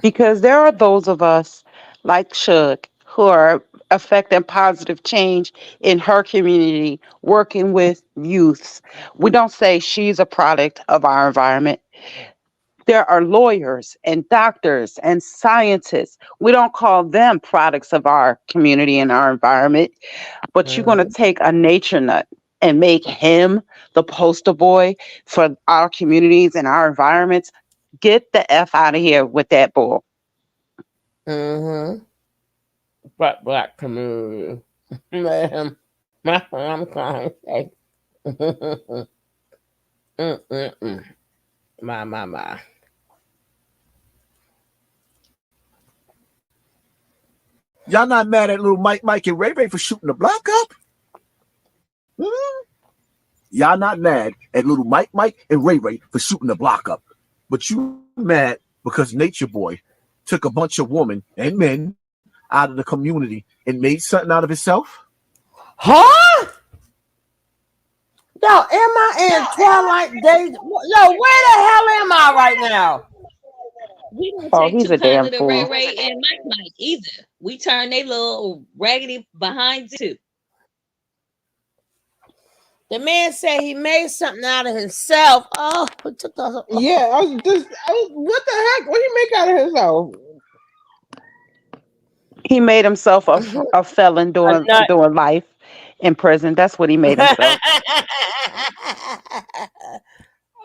Because there are those of us like Shug who are affecting positive change in her community, working with youths. We don't say she's a product of our environment. There are lawyers and doctors and scientists. We don't call them products of our community and our environment, but you're going to take a nature nut and make him the poster boy for our communities and our environments. Get the F out of here with that bull. Black community. Man, I'm trying to say. My. Y'all not mad at little Mike and Ray Ray for shooting the block up? Y'all not mad at little Mike and Ray Ray for shooting the block up. But you mad because Nature Boy took a bunch of women and men out of the community and made something out of himself? Huh? Yo, am I in Twilight Days? Yo, where the hell am I right now? We don't Oh, take he's too a damn kindly to Ray fool. Ray and Mike either. We turn they little raggedy behind too. The man said he made something out of himself. Oh, what the Yeah, what the heck? What do you make out of himself? He made himself a felon doing life in prison. That's what he made himself.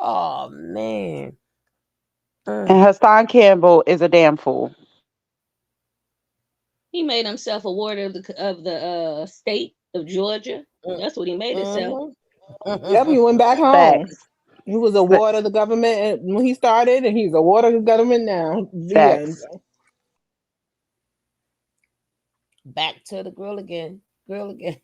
Oh man. And Hassan Campbell is a damn fool. He made himself a ward of the state of Georgia. That's what he made himself. Yep, he went back home. Facts. He was a ward of the government when he started, and he's a ward of the government now. The end. Facts. Back to the grill again. grill again.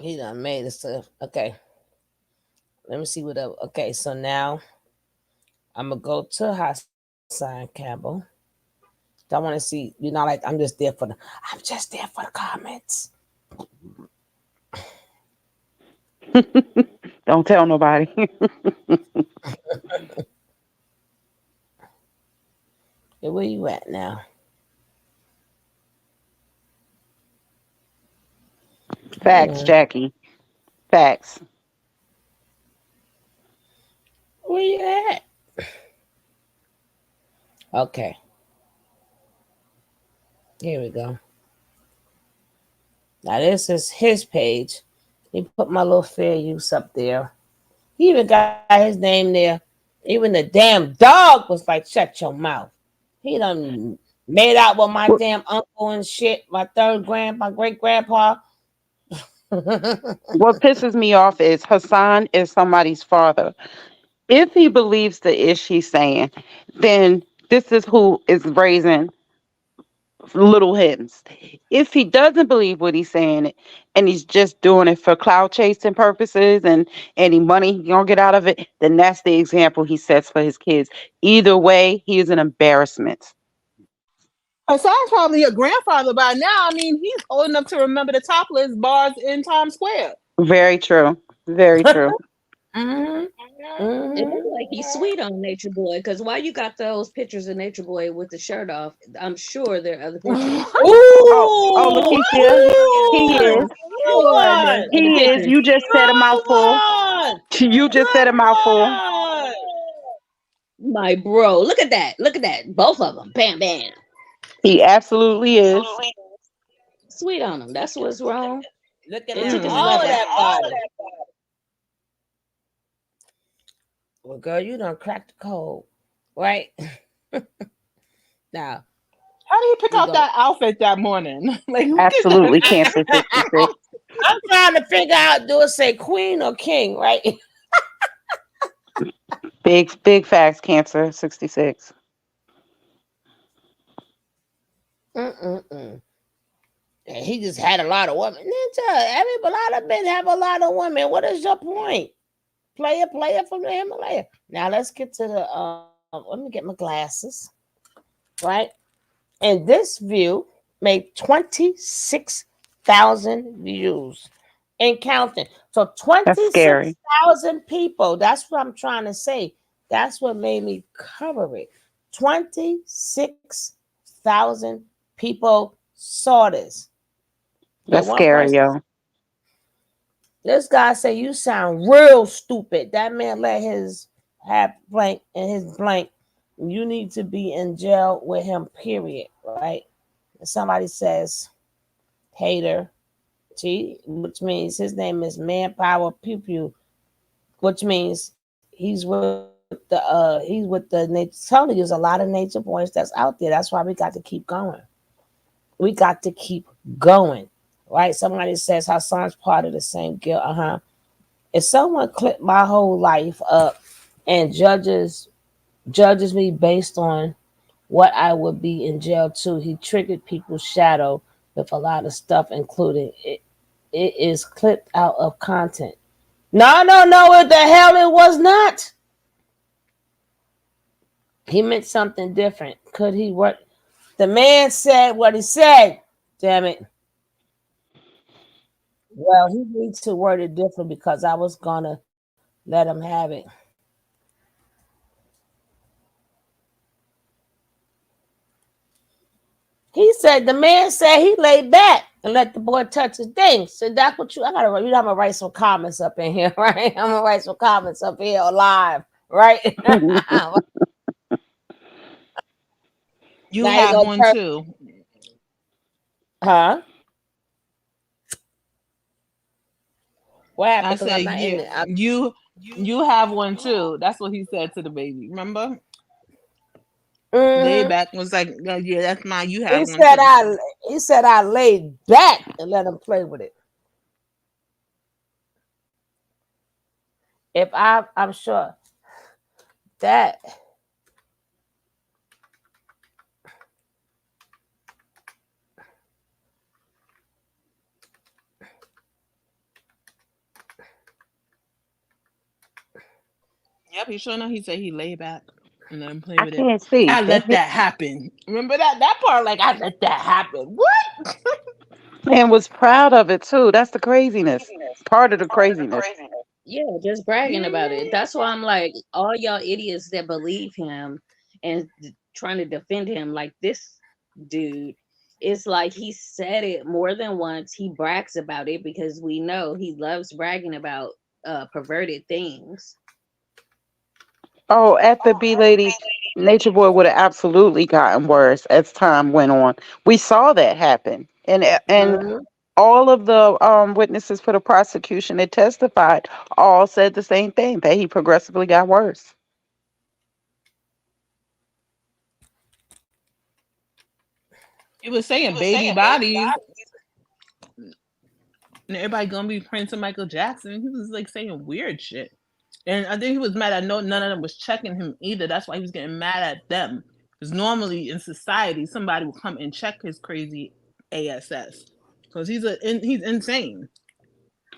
He done made it stuff. Okay. Let me see what else. Okay, so now I'm gonna go to Hassan Campbell. I want to see. You know, like I'm just there for the. I'm just there for the comments. Don't tell nobody. Hey, where you at now? Facts, Hold on. Jackie. Facts. Where you at? Okay, here we go. Now this is his page. He put my little fair use up there. He even got his name there. Even the damn dog was like, "Shut your mouth." He done made out with my What, damn uncle and shit. My great grandpa. what pisses me off is Hassan is somebody's father. If he believes the ish he's saying, then this is who is raising little hymns. If he doesn't believe what he's saying and he's just doing it for cloud chasing purposes and any money he gonna get out of it, then that's the example he sets for his kids. Either way, he is an embarrassment. Hassan's probably your grandfather by now. I mean, he's old enough to remember the topless bars in Times Square. Very true. Very true. hmm It hmm looks like he's sweet on Nature Boy because why you got those pictures of Nature Boy with the shirt off? I'm sure there are other pictures. Oh, Ooh, Lakeisha, he I'm is. sure there's good other He is. pictures. You just said a mouthful. one, You just said a good mouthful. one. My bro, look at that. Look at that. Both of them. Bam, bam. He absolutely is. Sweet on him. That's what's wrong. Look at It that, took his all of mother. that body. Well, girl, you done cracked the code, right? Now How did he pick we out go. that outfit that morning? Like, who did that? Absolutely Cancer 66. I'm trying to figure out, do it say queen or king, right? Big facts, Cancer 66. Mm-mm-mm. And he just had a lot of women. Ninja, a lot of men have a lot of women. What is your point? Player from the Himalaya. Now let's get to the. Let me get my glasses. Right, and this view made 26,000 views and counting. So That's scary. 26,000 people. That's what I'm trying to say. That's what made me cover it. 26,000 people saw this. The That's one scary, person, yo. this guy said, "You sound real stupid." That man let his have blank and his blank. You need to be in jail with him, period. Right? And somebody says, hater, T, which means his name is Manpower Pew Pew, which means he's with the nature. Telling you, there's a lot of nature boys that's out there. That's why we got to keep going. We got to keep going. Right? Somebody says Hassan's part of the same guild. If someone clipped my whole life up and judges me based on what I would be in jail too, he triggered people's shadow with a lot of stuff, including it. It is clipped out of content. No, no, no, what the hell it was not. He meant something different. Could he work? The man said what he said. Damn it. Well, he needs to word it different because I was gonna let him have it. He said the man said he laid back and let the boy touch his thing. So that's what you. I gotta. You know, I'm gonna write some comments up in here, right? I'm gonna write some comments up here live, right? Now You you have go, one too. huh? What I happened? Because said, I'm not in yeah, it. you have one too. That's what he said to the baby. Remember? Mhm. Layback was like, "Oh, yeah, that's mine. You He have one said too." I. He said I laid back and let him play with it. If I'm sure that Yep, he sure enough, he said he lay back and let him play I with it. can't see. I let that happen. Remember that part? Like I let that happen. What? And was proud of it too. That's the craziness. Part of the craziness. Yeah, just bragging about it. Mhm. That's why I'm like, all y'all idiots that believe him and trying to defend him, like this dude, it's like he said it more than once. He brags about it because we know he loves bragging about perverted things. Oh, at the B lady, Nature Boy would have absolutely gotten worse as time went on. We saw that happen, and Mhm. all of the witnesses for the prosecution that testified all said the same thing, that he progressively got worse. He was saying baby bodies and everybody gonna be Prince and Michael Jackson. He was like saying weird shit. And I think he was mad at no none of them was checking him either. That's why he was getting mad at them. Because normally in society, somebody will come and check his crazy ass. Because he's insane.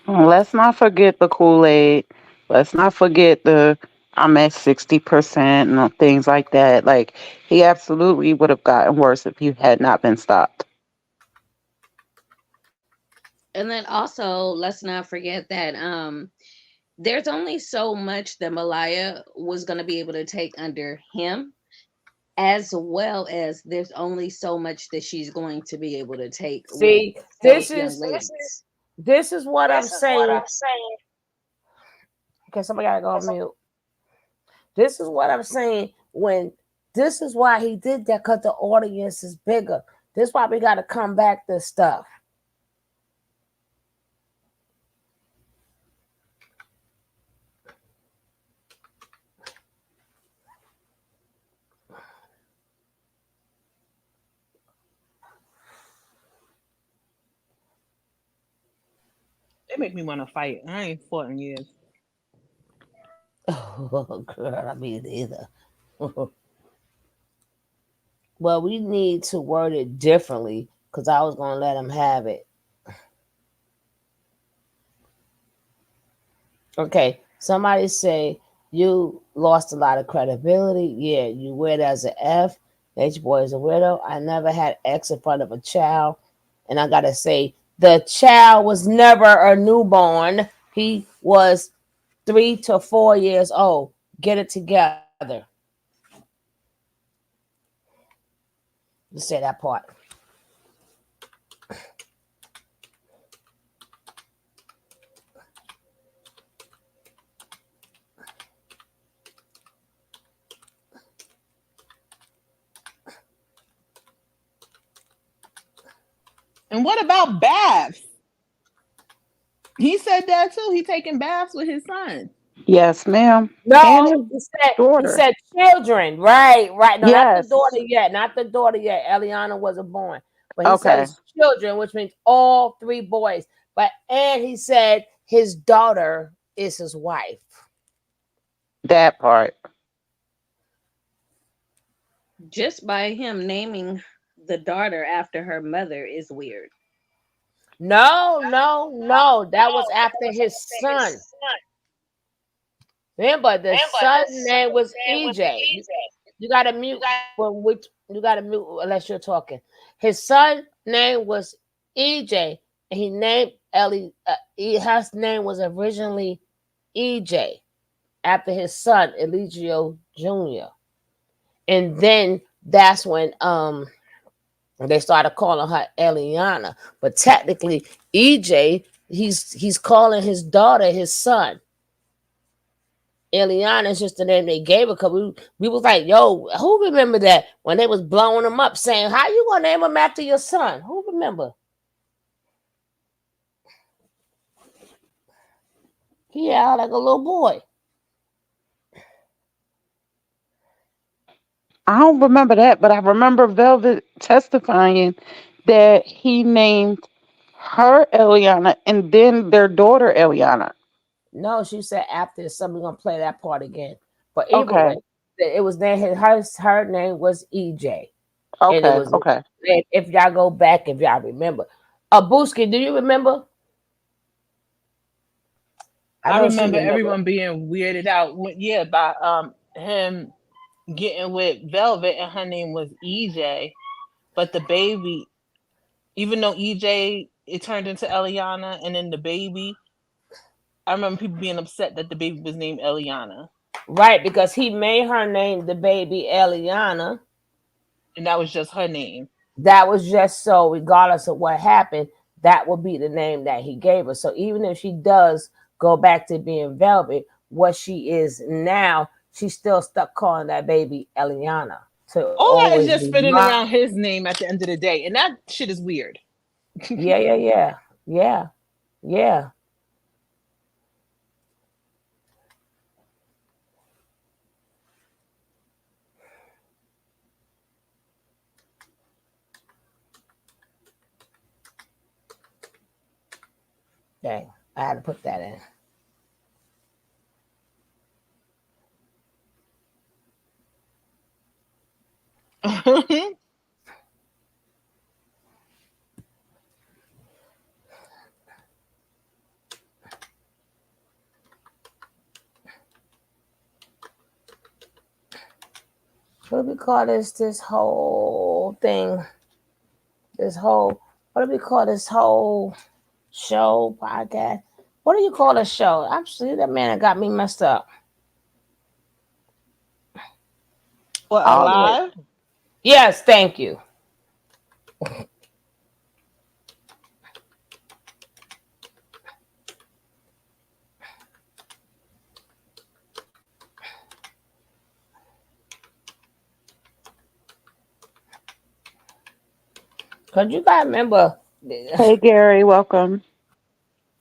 Let's not forget the Kool-Aid. Let's not forget the I'm at 60% and things like that. Like, he absolutely would have gotten worse if he had not been stopped. And then also, let's not forget that there's only so much that Malia was going to be able to take under him, as well as there's only so much that she's going to be able to take with See, those this young is ladies. this is what I'm saying. Okay, somebody gotta go on mute. This is what I'm saying. When this is why he did that, because the audience is bigger. This is why we gotta come back to stuff. They make me want to fight. I ain't fought in years. Oh, girl, I mean either. Well, we need to word it differently because I was gonna let him have it. Okay, somebody say you lost a lot of credibility. Yeah, you weird as an F. Nature Boy is a widow. I never had X in front of a child. And I gotta say, the child was never a newborn. He was 3 to 4 years old. Get it together. Let's say that part. And what about baths? He said that too. He taking baths with his son. Yes, ma'am. And No, his he daughter. said children. Right, right. No, not the Yes. daughter yet. Not the daughter yet. Eliana wasn't born. But he said Okay. his children, which means all three boys. But and he said his daughter is his wife. That part. Just by him naming the daughter after her mother is weird. No, no, no. That was after his son. Remember, the son's name was EJ. You gotta mute when which you gotta mute unless you're talking. His son name was EJ, and he named Ellie. His name was originally EJ after his son Eligio Jr. And then that's when they started calling her Eliana. But technically, EJ he's calling his daughter his son. Eliana is just the name they gave her because we was like, yo, who remember that when they was blowing him up saying, how you gonna name him after your son? Who remember? He out like a little boy. I don't remember that, but I remember Velvet testifying that he named her Eliana and then their daughter Eliana. No, she said after his son, we're gonna play that part again. But either Okay. way, it was her name was EJ. And it Okay. was Okay. if y'all go back, if y'all remember. Booski, do you remember? I I know she remember remember. everyone being weirded out. Yeah, by him getting with Velvet, and her name was EJ. But the baby, even though EJ it turned into Eliana, and then the baby, I remember people being upset that the baby was named Eliana, Right, because he made her name the baby Eliana. and that was just her name. That was just so, regardless of what happened, that would be the name that he gave her. So even if she does go back to being Velvet, what she is now, she's still stuck calling that baby Eliana to All that is always just be fitting mine. around his name at the end of the day, and that shit is weird. Yeah, yeah, yeah, yeah, yeah. Dang, I had to put that in. What do we call this? This whole thing. This whole. What do we call this whole show podcast? What do you call a show? Actually, that man that got me messed up. What, All of it. alive? Yes, thank you. Cause you gotta remember. Hey, Gary, welcome.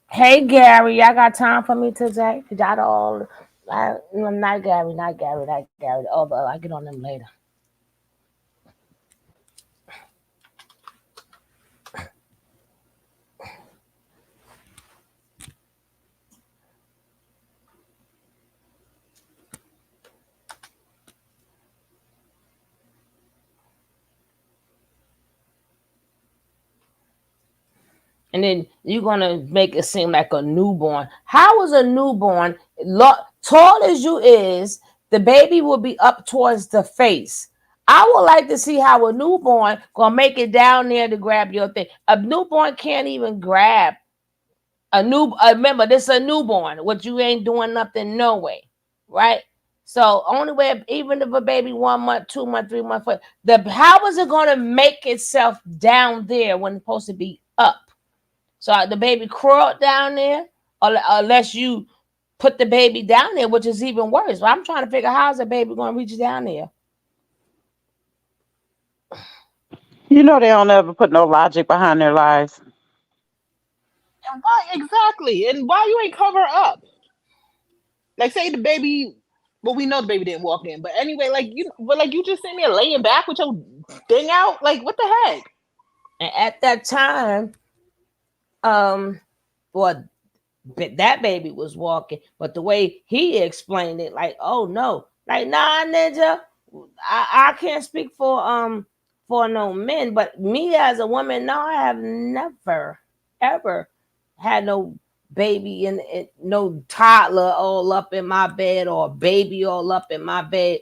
Hey Gary, y'all got time for me today? Y'all all, not Gary, not Gary, not Gary. Although I get on them later. And then you're gonna make it seem like a newborn. How is a newborn tall as you is? The baby will be up towards the face. I would like to see how a newborn gonna make it down there to grab your thing. A newborn can't even grab a new. Remember, this is a newborn. What you ain't doing nothing, no way, right? So only way, even if a baby 1 month, 2 month, 3 month, how is it gonna make itself down there when it's supposed to be up? So the baby crawled down there, or unless you put the baby down there, which is even worse. But I'm trying to figure how's the baby going to reach down there. You know they don't ever put no logic behind their lies. And why exactly? And why you ain't cover up? Like, say the baby. Well, we know the baby didn't walk in, but anyway, like you just sitting there laying back with your thing out. Like, what the heck? And at that time, well, that baby was walking, but the way he explained it, like, oh no, like, nah, ninja, I can't speak for no men, but me as a woman, no, I have never ever had no baby and no toddler all up in my bed or baby all up in my bed.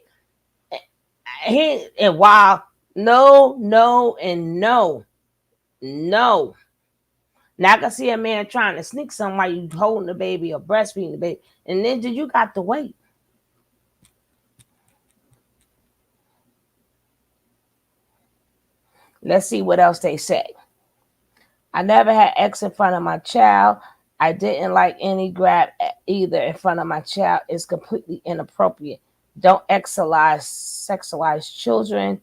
And while no, no, and no, no. Now I can see a man trying to sneak something while you holding the baby or breastfeeding the baby, and then you got to wait. Let's see what else they say. I never had X in front of my child. I didn't like any grab either in front of my child. It's completely inappropriate. Don't sexualize children.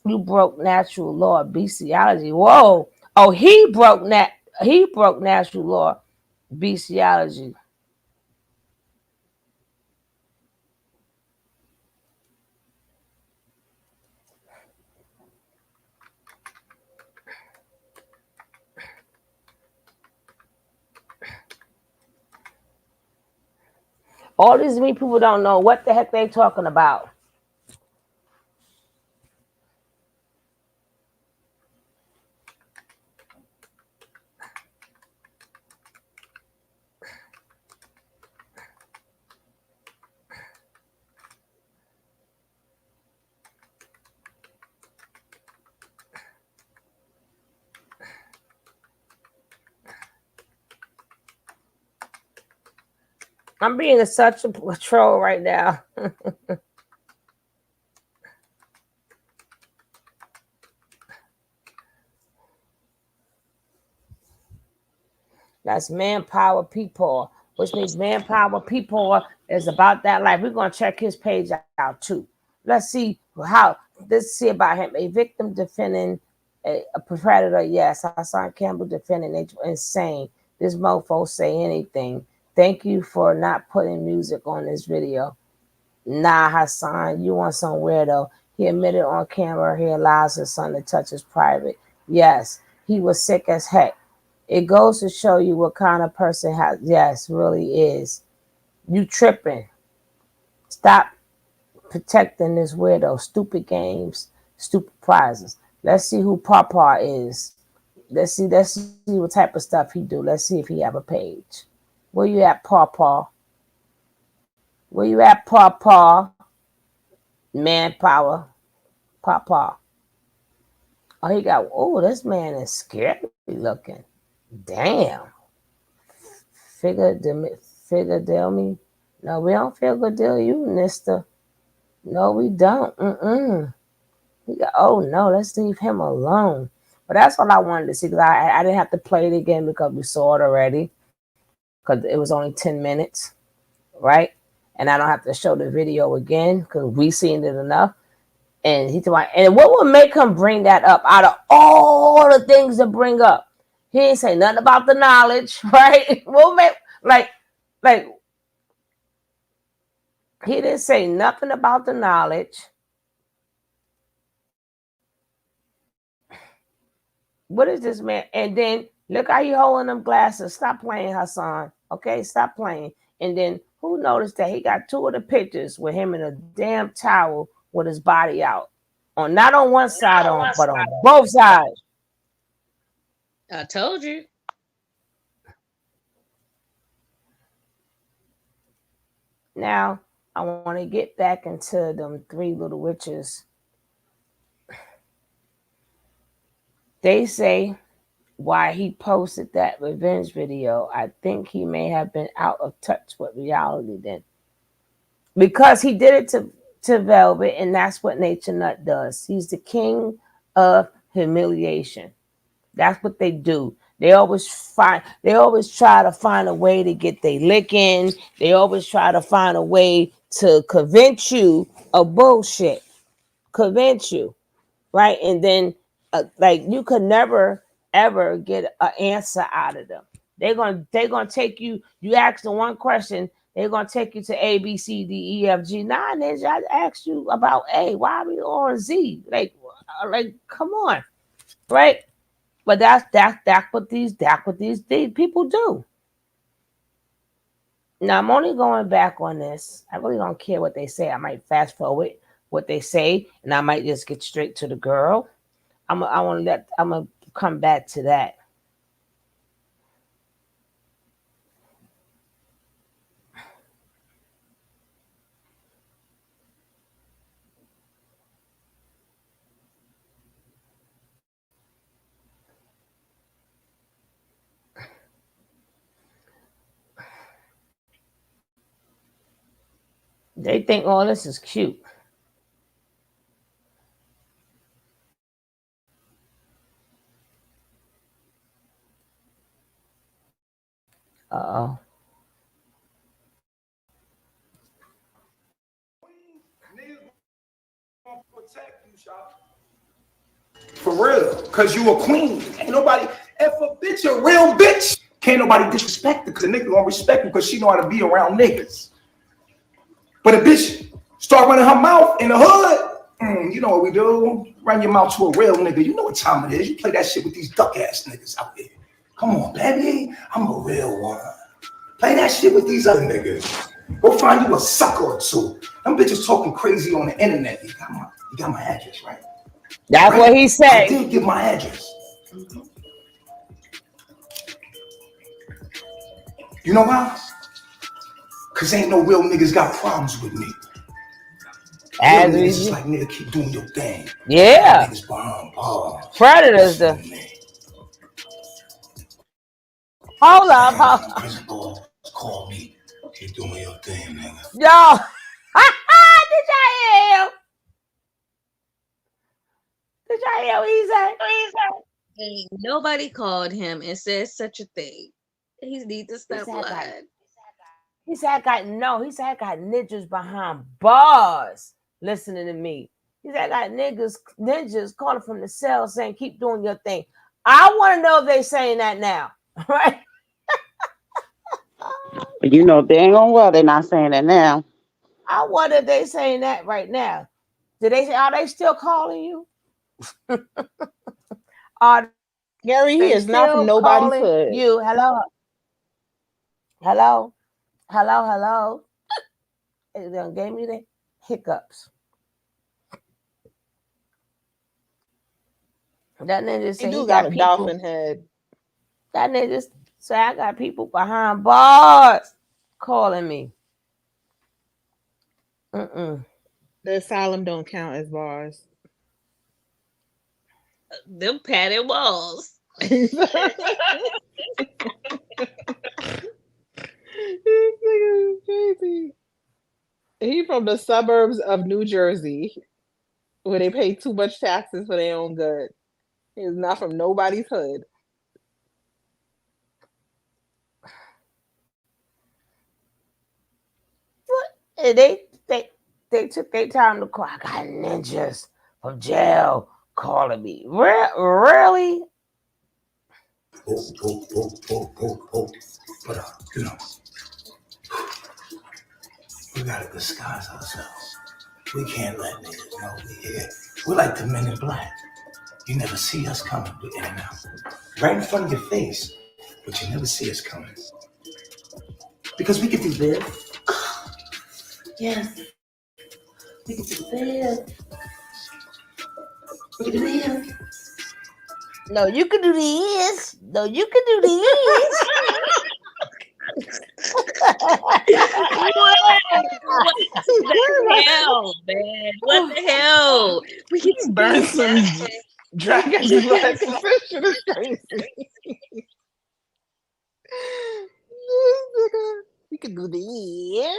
You broke natural law, bestiality. Whoa! Oh, he broke natural law, bestiality. All these people don't know what the heck they talking about. I'm being such a troll right now. That's manpower people, which means manpower people is about that life. We're gonna check his page out too. Let's see how. Let's see about him. A victim defending a predator. Yes, Hassan Campbell defending insane. This mofo say anything. Thank you for not putting music on this video. Nah, Hassan, you want some weirdo. He admitted on camera he allows his son to touch his private. Yes, he was sick as heck. It goes to show you what kind of person has, yes, really is. You tripping. Stop protecting this weirdo. Stupid games, stupid prizes. Let's see who Papa is. Let's see what type of stuff he do. Let's see if he have a page. Where you at, Papa? Where you at, Papa? Manpower. Papa. Oh, he got, oh, this man is scary looking. Damn. Figure deal me. No, we don't feel good deal you, mister. No, we don't. He got, oh no, let's leave him alone. But that's what I wanted to see because I didn't have to play it again because we saw it already. Because it was only 10 minutes, right? And I don't have to show the video again because we seen it enough. And he told, and what would make him bring that up out of all the things to bring up? He ain't say nothing about the knowledge, right? What make like he didn't say nothing about the knowledge. What is this man? And then look how you holding them glasses. Stop playing, Hassan. Okay, stop playing. And then who noticed that he got two of the pictures with him in a damn towel with his body out, on not on one side on, but on both sides. I told you. Now I want to get back into them three little witches. They say why he posted that revenge video. I think he may have been out of touch with reality then, because he did it to Velvet, and that's what Nature Nut does. He's the king of humiliation. That's what they do. They always try to find a way to get their lick in. They always try to find a way to convince you of bullshit. Convince you, right? And then, like, you could never ever get an answer out of them. They're gonna take you. You ask them one question, they're gonna take you to A, B, C, D, E, F, G. Nah, ninja, I asked you about A. Why are we on Z? Like, come on, right? But that's what these people do. Now I'm only going back on this. I really don't care what they say. I might fast forward what they say, and I might just get straight to the girl. I'm gonna come back to that. They think all this is cute. Uh-oh. For real, cause you a queen. Ain't nobody, if a bitch a real bitch, can't nobody disrespect her, cause a nigga gonna respect her because she know how to be around niggas. But a bitch start running her mouth in the hood, you know what we do? Run your mouth to a real nigga. You know what time it is. You play that shit with these duck ass niggas out there. Come on, baby, I'm a real one. Play that shit with these other niggas. Go find you a sucker or two. Them bitches talking crazy on the internet. You got my address, right? That's right? What he said. I did give my address. You know why? Cause ain't no real niggas got problems with me. Real niggas is like, nigga, keep doing your thing. Yeah. Niggas behind bars. Predators. Hold up. Principal called me. Keep doing your thing, nigga. Yo, did y'all hear him? Did y'all hear what he said? Ain't nobody called him and said such a thing. He needs to stop lying. He said, I got ninjas behind bars listening to me. He said, I got ninjas calling from the cell saying, keep doing your thing. I want to know if they saying that now, right? You know dang on well they're not saying that now. I wonder if they saying that right now. Are they still calling you? Are Gary, he they is not from still nobody's calling hood. you? Hello. It done gave me the hiccups. That nigga He said do he got got a people. dolphin head. That nigga say I got people behind bars calling me. The asylum don't count as bars. Them padded walls. This nigga is crazy. He from the suburbs of New Jersey, where they pay too much taxes for their own good. He's not from nobody's hood. And they took their time to call. I got ninjas from jail calling me. Really? But you know, we gotta disguise ourselves. We can't let niggas know we here. We're like the Men in Black. You never see us coming. We're in and out, right in front of your face, but you never see us coming because we can do this. Yes, we can do this. We can do this. No, you can do this. No, you can do this. What the hell, man? What the hell? We can burn some dragon's blood. This shit is crazy. We can do this.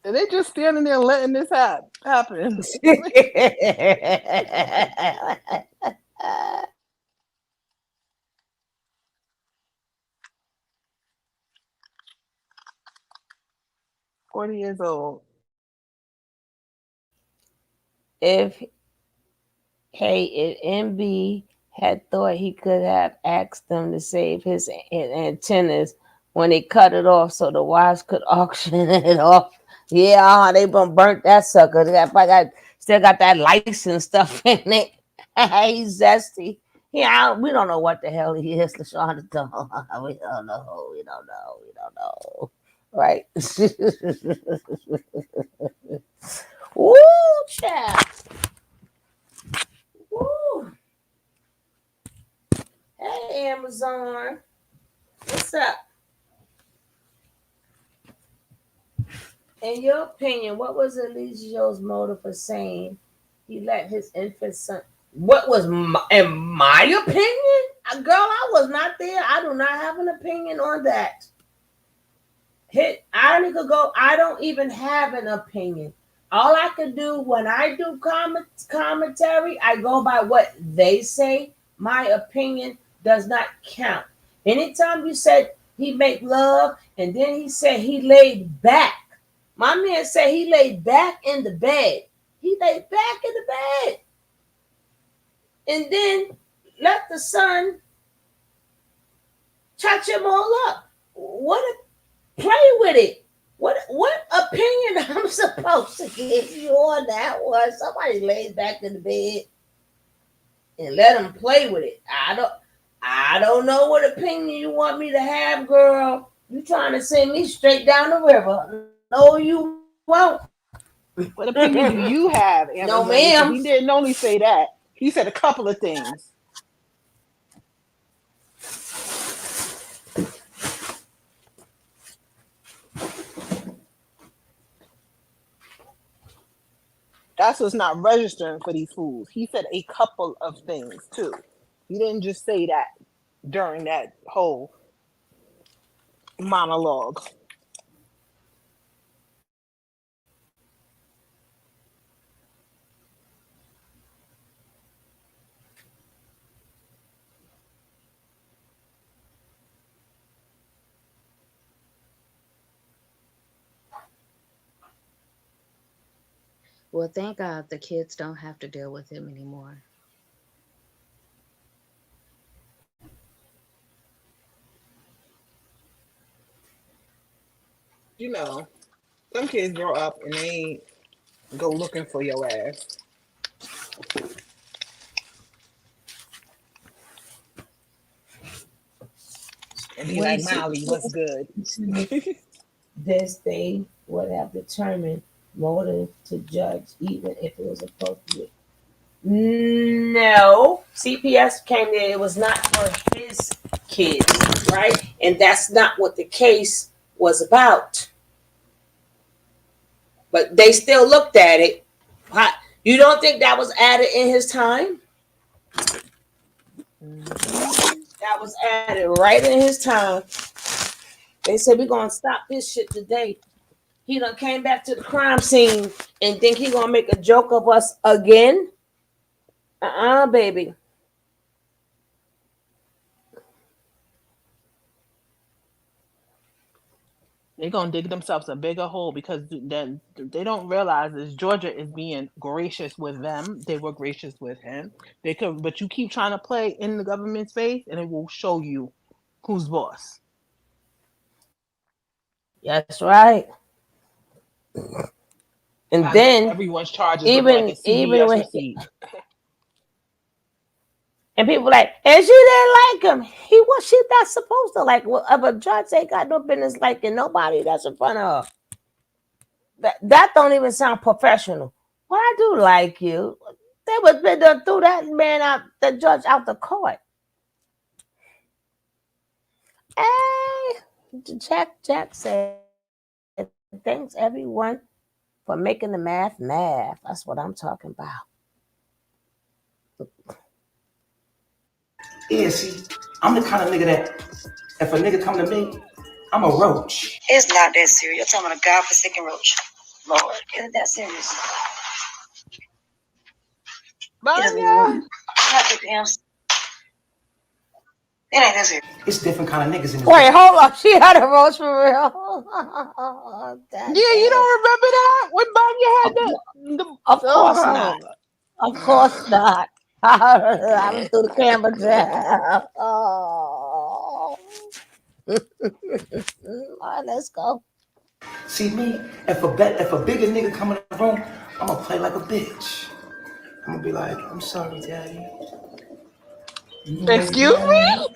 And they just standing there letting this happen. $40 old. if MB had thought he could have asked them to save his antennas when they cut it off so the wives could auction it off. Yeah, they burnt that sucker. Still got that license stuff in it. He's zesty. Yeah, we don't know what the hell he is, LaShawn. We don't know. Right? Woo, child. Woo. Hey, Amazon. What's up? In your opinion, what was Eligio's motive for saying he let his infant son? What was in my opinion? Girl, I was not there. I do not have an opinion on that. I don't even have an opinion. All I can do when I do commentary, I go by what they say. My opinion does not count. Anytime you said he make love and then he said he laid back. My man said he laid back in the bed. He laid back in the bed. And then let the son touch him all up. Play with it. What opinion I'm supposed to give you on that one? Somebody lays back in the bed and let him play with it. I don't know what opinion you want me to have, girl. You trying to send me straight down the river? No, you won't. What opinion do you have, Amazon? No, ma'am. He didn't only say that. He said a couple of things. That's what's not registering for these fools. He said a couple of things too. He didn't just say that during that whole monologue. Well, thank God the kids don't have to deal with him anymore. You know, some kids grow up and they go looking for your ass and be Well, you like, see, Molly, what's good? this they would have determined motive to judge, even if it was appropriate. No, CPS came there. It was not for his kids, right? And that's not what the case was about. But they still looked at it. You don't think that was added in his time? That was added right in his time. They said, we're going to stop this shit today. He done came back to the crime scene and think he going to make a joke of us again? Baby. They're gonna dig themselves a bigger hole because then they don't realize is Georgia is being gracious with them. They were gracious with him. They could, but you keep trying to play in the government's face, and it will show you who's boss. That's right. And How then everyone's charges look like a even CVS when receipt. and people like, and she didn't like him. He was she not supposed to like well, if a judge ain't got no business liking nobody that's in front of her. That don't even sound professional. Well, I do like you. They done threw that man out, the judge out the court. Hey, Jack said, thanks everyone for making the math. That's what I'm talking about. Yeah, see, I'm the kind of nigga that if a nigga come to me, I'm a roach. It's not that serious. You're talking about a godforsaken roach. Lord, isn't that serious? It doesn't even work. Malia, Happy pimps. It ain't that serious. It's different kind of niggas in this. Wait, hold on. She had a roast for real. yeah, you don't remember that when Malia had the Of course not. Of course not. I was through the camera jam. Oh. All right, let's go. See me, if a bigger nigga come in the room, I'm gonna play like a bitch. I'm gonna be like, I'm sorry, daddy. Excuse me?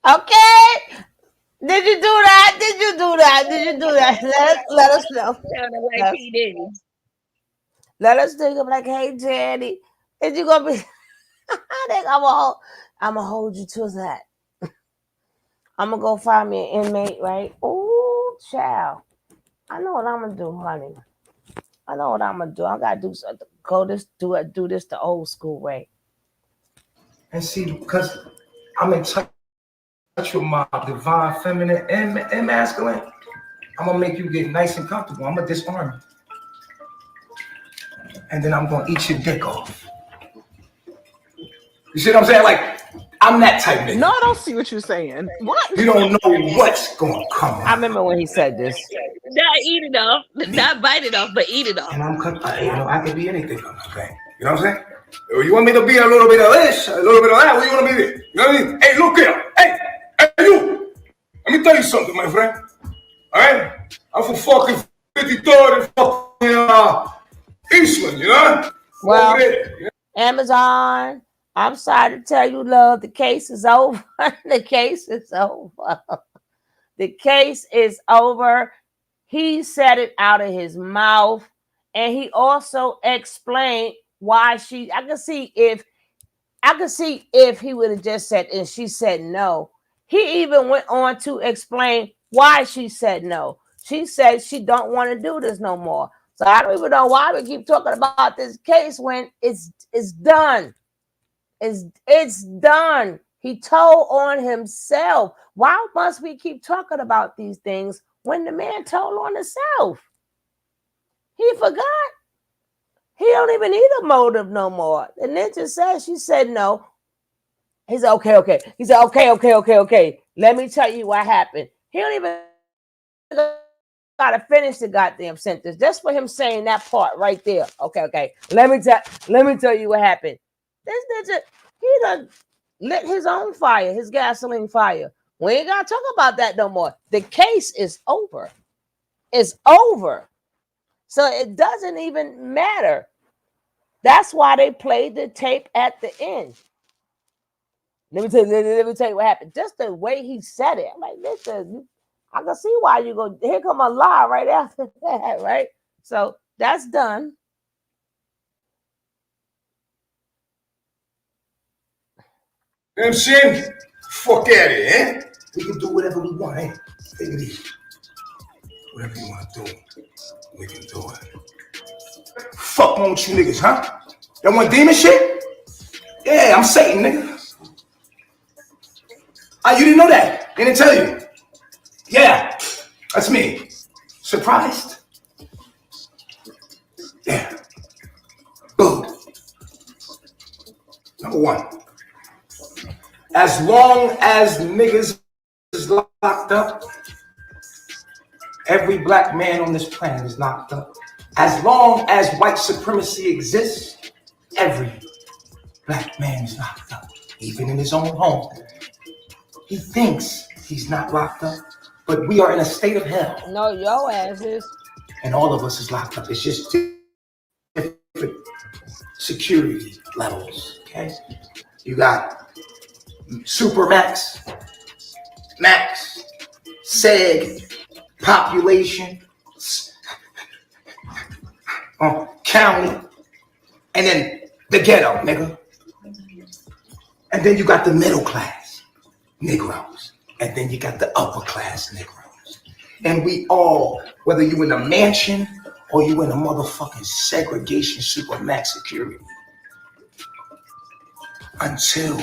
Okay. Did you do that? Did you do that? Let us know. Sounded like P. Diddy. Let us think of like, hey, Daddy, is you gonna be? I think I'm gonna hold you to that. I'm gonna go find me an inmate, right? Oh, child. I know what I'm gonna do, honey. I know what I'm gonna do. I gotta do something. Do this the old school way. And see, because I'm in touch with my divine feminine and masculine, I'm gonna make you get nice and comfortable. I'm gonna disarm you. And then I'm gonna eat your dick off. You see what I'm saying? Like, I'm that type nigga. No, I don't see what you're saying. What? You don't know what's gonna come out. I remember when he said this. Not eat it off, not bite it off, but eat it off. And I can be anything on this thing. You know what I'm saying? You want me to be a little bit of this, a little bit of that? What do you want to be? You know what I mean? Hey, look here. Hey, you. Let me tell you something, my friend. All right? I'm from fucking 53rd and fucking Eastland, you know? Well, there, you know? Amazon, I'm sorry to tell you, love, the case is over. The case is over. The case is over. He said it out of his mouth. And he also explained why I could see if he would have just said, and she said no. He even went on to explain why she said no. She said she don't want to do this no more. So I don't even know why we keep talking about this case when it's done. It's done. He told on himself. Why must we keep talking about these things when the man told on himself? He forgot. He don't even need a motive no more. The ninja said, she said no. He said, okay. He said, okay. Let me tell you what happened. He don't even gotta finish the goddamn sentence just for him saying that part right there. Okay. Let me tell you what happened. This ninja, he done lit his own fire, his gasoline fire. We ain't gotta talk about that no more. The case is over. It's over. So it doesn't even matter. That's why they played the tape at the end. Let me tell you what happened. Just the way he said it. I'm like, listen, I can see why you go. Here come a lie right after that, right? So that's done. You know what I'm saying? Fuck out of here, eh? We can do whatever we want, eh? Take it easy. Whatever you want to do, we can do it. Fuck wrong with you niggas, huh? Y'all want demon shit? Yeah, I'm Satan, nigga. You didn't know that? They didn't tell you? Yeah, that's me. Surprised? Yeah. Boom. Number one. As long as niggas is locked up, every black man on this planet is locked up. As long as white supremacy exists, every black man is locked up, even in his own home. He thinks he's not locked up, but we are in a state of hell. No, your ass is. And all of us is locked up. It's just different security levels, okay? You got Super Max, Max, Seg, population, county, and then the ghetto, nigga. And then you got the middle class Negroes. And then you got the upper class Negroes. And we all, whether you in a mansion or you in a motherfucking segregation supermax security, until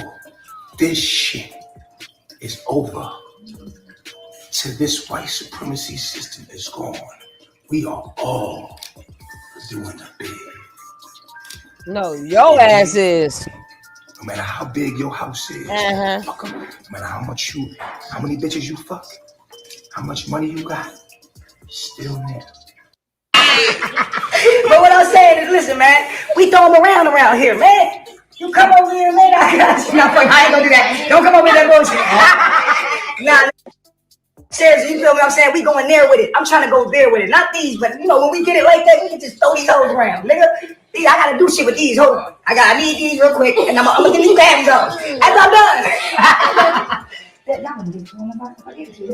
this shit is over, till this white supremacy system is gone, we are all doing the big. No, your ass is. No matter how big your house is, fuck 'em. No matter how many bitches you fuck, how much money you got, still there. But what I'm saying is, listen, man, we throw them around here, man. You come over here, man. I ain't gonna do that. Don't come over with that bullshit. Nah, seriously, you feel what I'm saying? We going there with it. I'm trying to go there with it. Not these, but you know, when we get it like that, we can just throw these hoes around, nigga. These, I gotta do shit with these. Hold on. I need these real quick, and I'm gonna get these batteries off. As I'm done. Y'all wouldn't give it to him if I gave it to you.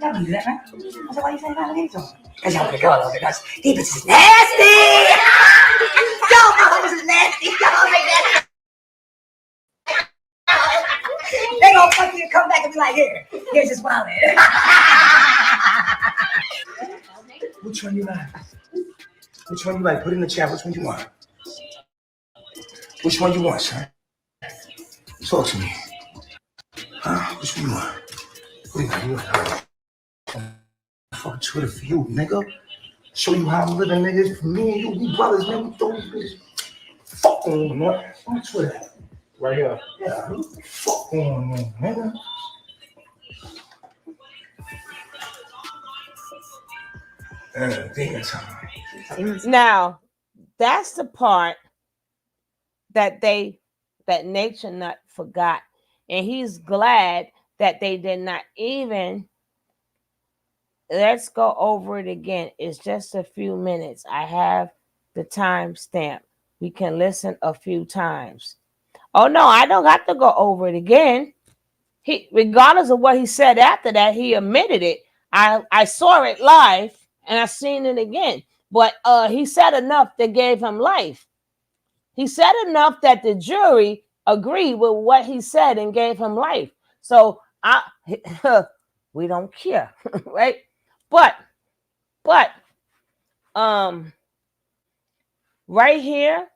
Y'all wouldn't do that, man. I said, why you saying I gave it to him? Because y'all would go, because these bitches is nasty. Y'all motherfuckers is nasty. Y'all like that. They gonna fuck you and come back and be like, here's this wallet. Which one you like? Which one you like? Put it in the chat. Which one you want? Which one you want, son? Talk to me. Huh? Which one you want? What do you want? Fuck Twitter for you, nigga. Show you how I'm living, nigga. For me and you, we brothers, man. We throw these bitches. Fuck on, man. On Twitter. Right here. Yeah. Fuck on, man, nigga. Now, that's the part that Nature Nut forgot. And he's glad that they did not even. Let's go over it again. It's just a few minutes. I have the time stamp. We can listen a few times. Oh no, I don't have to go over it again. He, regardless of what he said after that, he admitted it. I saw it live and I seen it again. But he said enough that gave him life. He said enough that the jury agreed with what he said and gave him life. So we don't care, right? But Right here,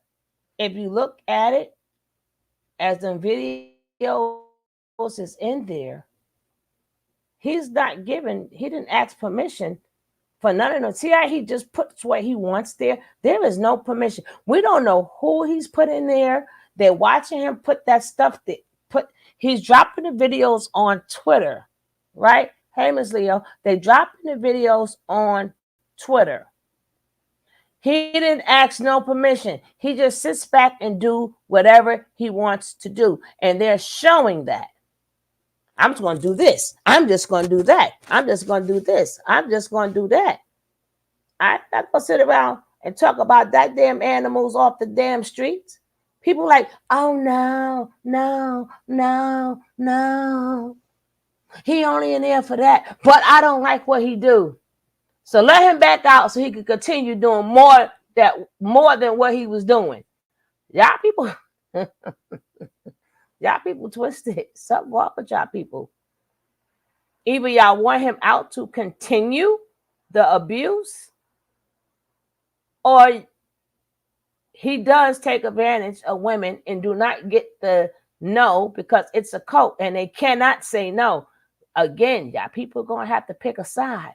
if you look at it, as the videos is in there, he didn't ask permission for none of them. See how he just puts what he wants there? There is no permission. We don't know who he's put in there. They're watching him put that stuff that he's dropping the videos on Twitter, right? Hey, Miss Leo, they dropping the videos on Twitter. He didn't ask no permission. He just sits back and do whatever he wants to do. And they're showing that. I'm just going to do this. I'm just going to do that. I'm just going to do this. I'm just going to do that. I'm not going to sit around and talk about that damn animals off the damn streets. People like, oh, no, no, no, no. He only in there for that. But I don't like what he do. So let him back out so he can continue doing more than what he was doing. Y'all people, y'all people twisted. Something wrong with y'all people. Either y'all want him out to continue the abuse, or he does take advantage of women and do not get the no because it's a cult and they cannot say no. Again, y'all people going to have to pick a side.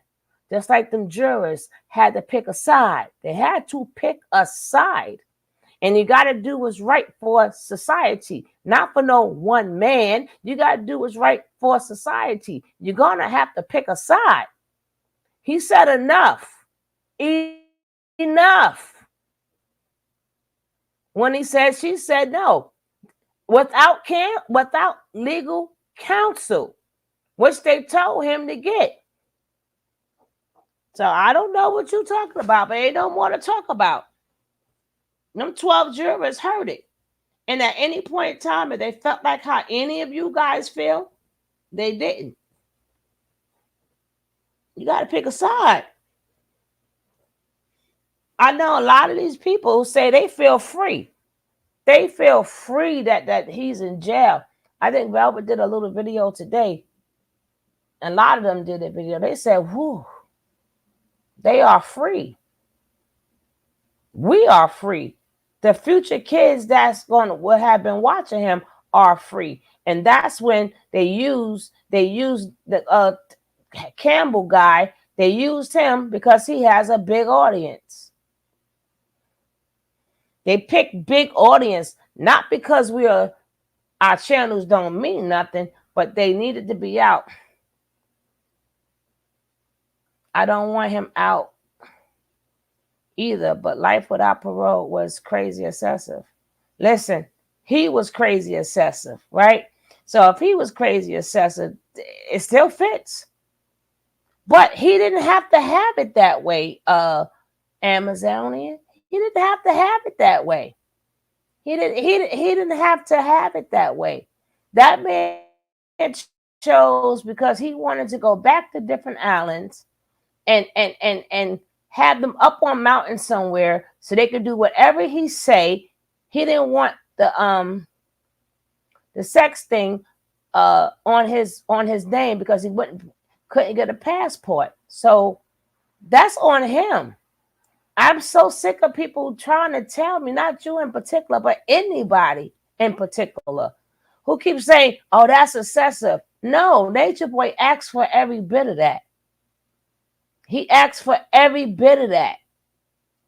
Just like them jurors had to pick a side. They had to pick a side. And you got to do what's right for society, not for no one man. You got to do what's right for society. You're going to have to pick a side. He said enough. Enough. When he said, she said no. Without legal counsel, which they told him to get. So I don't know what you're talking about, but they don't want to talk about. Them 12 jurors heard it. And at any point in time, if they felt like how any of you guys feel, they didn't. You got to pick a side. I know a lot of these people say they feel free. They feel free that he's in jail. I think Velvet did a little video today. A lot of them did a video. They said, whoo, they are free. We are free. The future kids will have been watching him are free. And that's when they used the Cambell guy. They used him because he has a big audience. They pick big audience, not because our channels don't mean nothing, but they needed to be out. I don't want him out either, but life without parole was crazy excessive. Listen, he was crazy excessive, right? So if he was crazy excessive, it still fits. But he didn't have to have it that way, Amazonian. He didn't have to have it that way. He didn't have to have it that way. That man chose because he wanted to go back to different islands and have them up on mountain somewhere so they could do whatever he say. He didn't want the sex thing on his name because he couldn't get a passport. So that's on him. I'm so sick of people trying to tell me, not you in particular, but anybody in particular, who keeps saying, oh, that's excessive. No, Natureboy asked for every bit of that. He asked for every bit of that.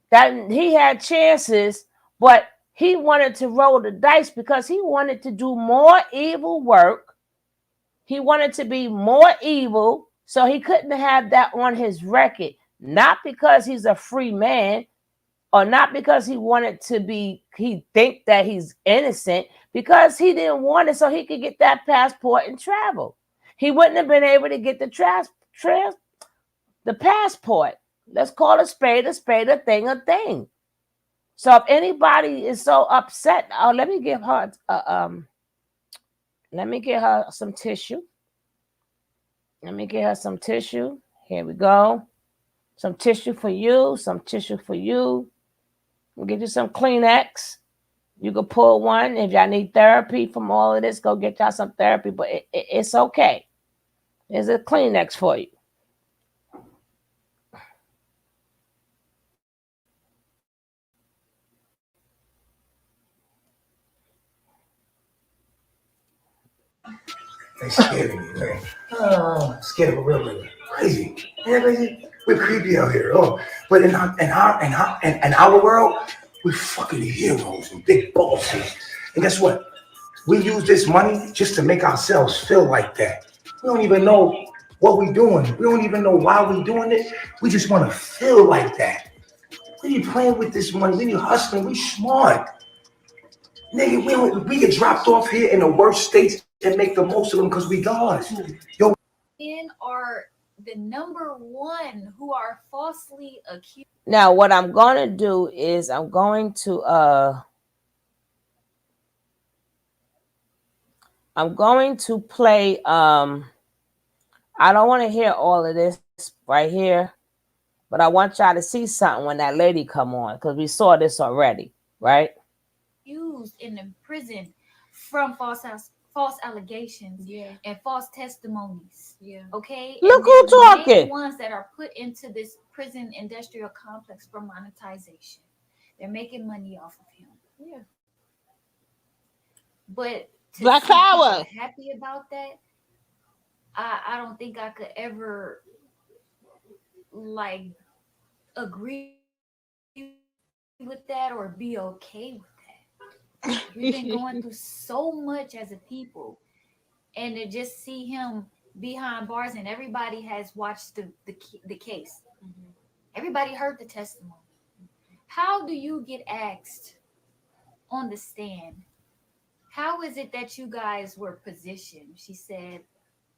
That he had chances, but he wanted to roll the dice because he wanted to do more evil work. He wanted to be more evil, so he couldn't have that on his record. Not because he's a free man, or not because he wanted to be, he think that he's innocent, because he didn't want it so he could get that passport and travel. He wouldn't have been able to get the passport. Let's call a spade, a thing, a thing. So if anybody is so upset, let me give her some tissue. Let me get her some tissue. Here we go. Some tissue for you. Some tissue for you. We'll get you some Kleenex. You can pull one. If y'all need therapy from all of this, go get y'all some therapy. But it's okay. There's a Kleenex for you. They scared of me, man. Scared of a real nigga. Crazy. Yeah, crazy. We're creepy out here. Oh, but in our world, we're fucking heroes and big bosses. And guess what? We use this money just to make ourselves feel like that. We don't even know what we're doing. We don't even know why we're doing it. We just want to feel like that. We be playing with this money. We be hustling. We smart. Nigga, we get dropped off here in the worst states and make the most of them because we gods. Yo. Men are the number one who are falsely accused. Now, what I'm going to do is I'm going to play I don't want to hear all of this right here, but I want y'all to see something when that lady come on, because we saw this already, right? Used in the prison from false allegations and false testimonies. Okay. Look who talking. Ones that are put into this prison industrial complex for monetization. They're making money off of him. Yeah. But Black Power. Happy about that. I don't think I could ever like agree with that or be okay with that. We've been going through so much as a people, and to just see him behind bars, and everybody has watched the case. Mm-hmm. Everybody heard the testimony. How do you get asked on the stand? How is it that you guys were positioned? She said,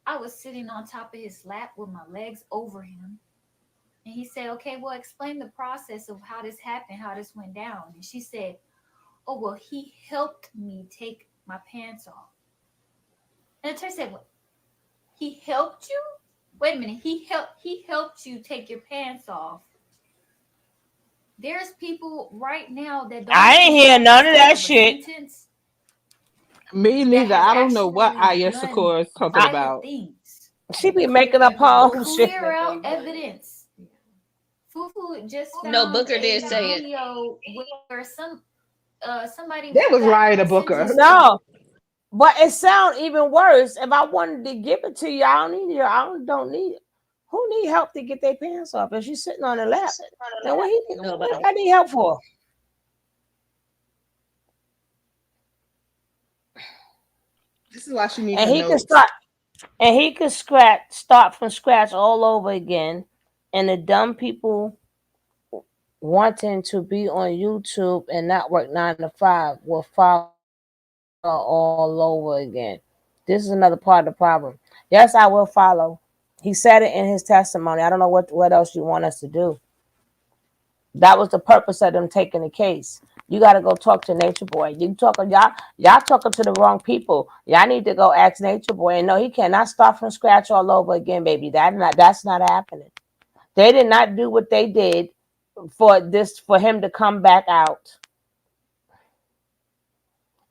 I was sitting on top of his lap with my legs over him. And he said, okay, well, explain the process of how this happened, how this went down. And she said, oh, well, he helped me take my pants off. And the attorney said, what? He helped you? Wait a minute. He helped you take your pants off. There's people right now that don't. I ain't hear none of that shit. Me neither. I don't know what Aya Shakur is talking about. She be making up her own shit. Clear out evidence. Fufu just found no, Booker did say it. Where somebody that was lying to Booker. No, but it sounds even worse. If I wanted to give it to you, I don't need it. Don't need it. Who need help to get their pants off? If she's sitting on the lap, then what I need help for? This is why she needs. And he can start from scratch all over again. And the dumb people wanting to be on YouTube and not work 9 to 5 will follow all over again. This is another part of the problem. Yes, I will follow. He said it in his testimony. I don't know what else you want us to do. That was the purpose of them taking the case. You got to go talk to Natureboy. Y'all talking to the wrong people. Y'all need to go ask Natureboy. And no, he cannot start from scratch all over again, baby. That's not happening. They did not do what they did for him to come back out.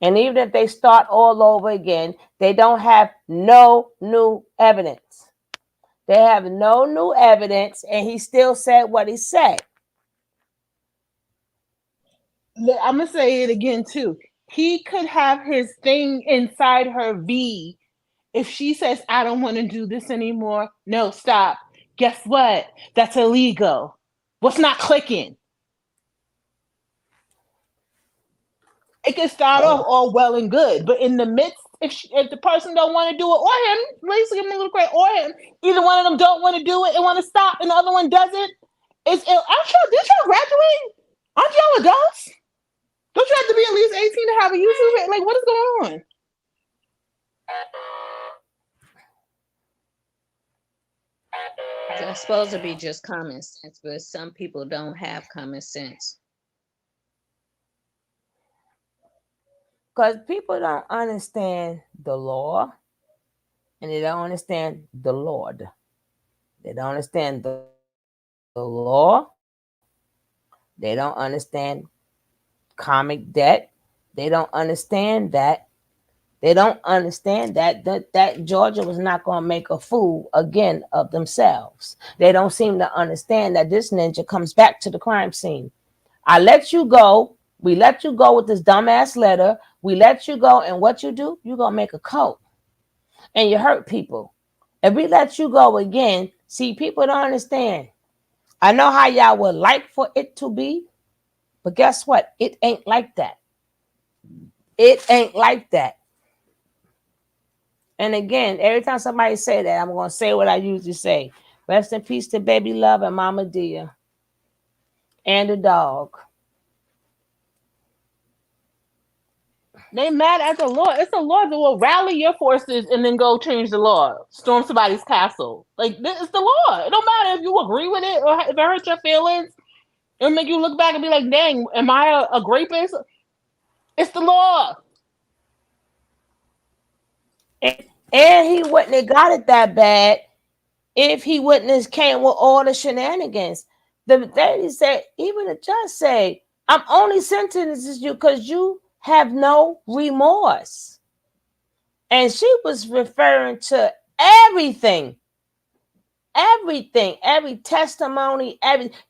And even if they start all over again, they don't have no new evidence. They have no new evidence, and he still said what he said. I'm gonna say it again too. He could have his thing inside her V. If she says, I don't want to do this anymore. No, stop. Guess what? That's illegal. What's not clicking? It can start off all well and good, but in the midst, if the person don't want to do it, or him, basically a little crazy, or him, either one of them don't want to do it and want to stop, and the other one doesn't. Did y'all graduate? Aren't y'all adults? Don't you have to be at least 18 to have a YouTube? Like, what is going on? It's supposed to be just common sense, but some people don't have common sense. Because people don't understand the law, and they don't understand the Lord. They don't understand the law. They don't understand karmic debt. They don't understand that. They don't understand that Georgia was not going to make a fool again of themselves. They don't seem to understand that this ninja comes back to the crime scene. I let you go. We let you go with this dumbass letter. We let you go, and what you do? You're going to make a cult. and you hurt people. If we let you go again, see, people don't understand. I know how y'all would like for it to be, but guess what? It ain't like that. It ain't like that. And again, every time somebody say that, I'm going to say what I usually say. Rest in peace to Baby Love and Mama Dia and the dog. They mad at the law. It's a law that will rally your forces and then go change the law, storm somebody's castle. Like, this is the law. It don't matter if you agree with it or if it hurts your feelings. It'll make you look back and be like, dang, am I a rapist? It's the law. And he wouldn't have got it that bad if he wouldn't have came with all the shenanigans. The lady said, even the judge said, I'm only sentencing you because you have no remorse. And she was referring to everything, every testimony,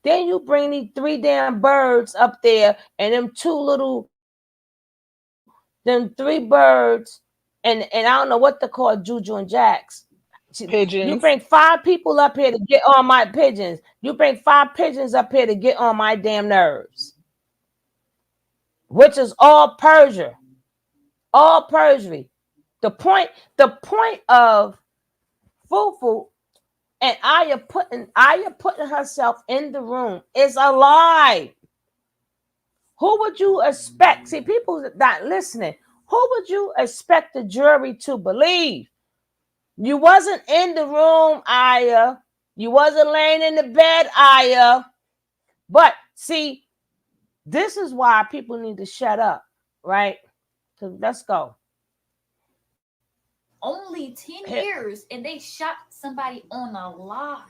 then you bring these 3 damn birds up there and them 3 birds, and I don't know what they call Juju and Jax. Pigeons. You bring 5 people up here to get on my pigeons. You bring 5 pigeons up here to get on my damn nerves. Which is all perjury. All perjury. The point of Fufu and Aya putting herself in the room is a lie. Who would you expect? See, people not listening. Who would you expect the jury to believe? You wasn't in the room, Aya. You wasn't laying in the bed, Aya. But see, this is why people need to shut up, right? So let's go. Only 10 years, and they shot somebody on a live.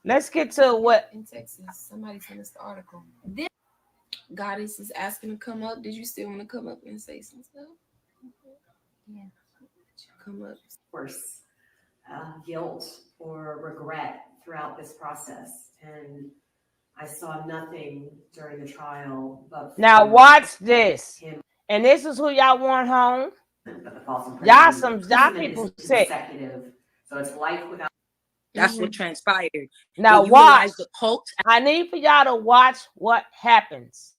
Let's get to what in Texas. Somebody sent us the article. Goddess is asking to come up. Did you still want to come up and say some stuff? Yeah. Come up. Of course, guilt or regret throughout this process, and I saw nothing during the trial. But now watch this, and this is who y'all want home. Y'all people sick. So it's life without. That's what transpired. Now watch. The cult. I need for y'all to watch what happens.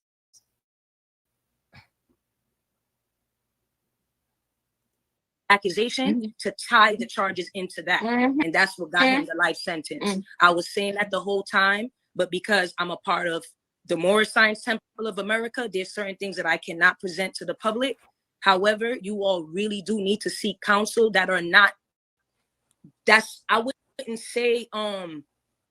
Accusation to tie the charges into that, and that's what got him the life sentence. I was saying that the whole time, but because I'm a part of the Moorish Science Temple of America, there's certain things that I cannot present to the public. However, you all really do need to seek counsel that are not. I wouldn't say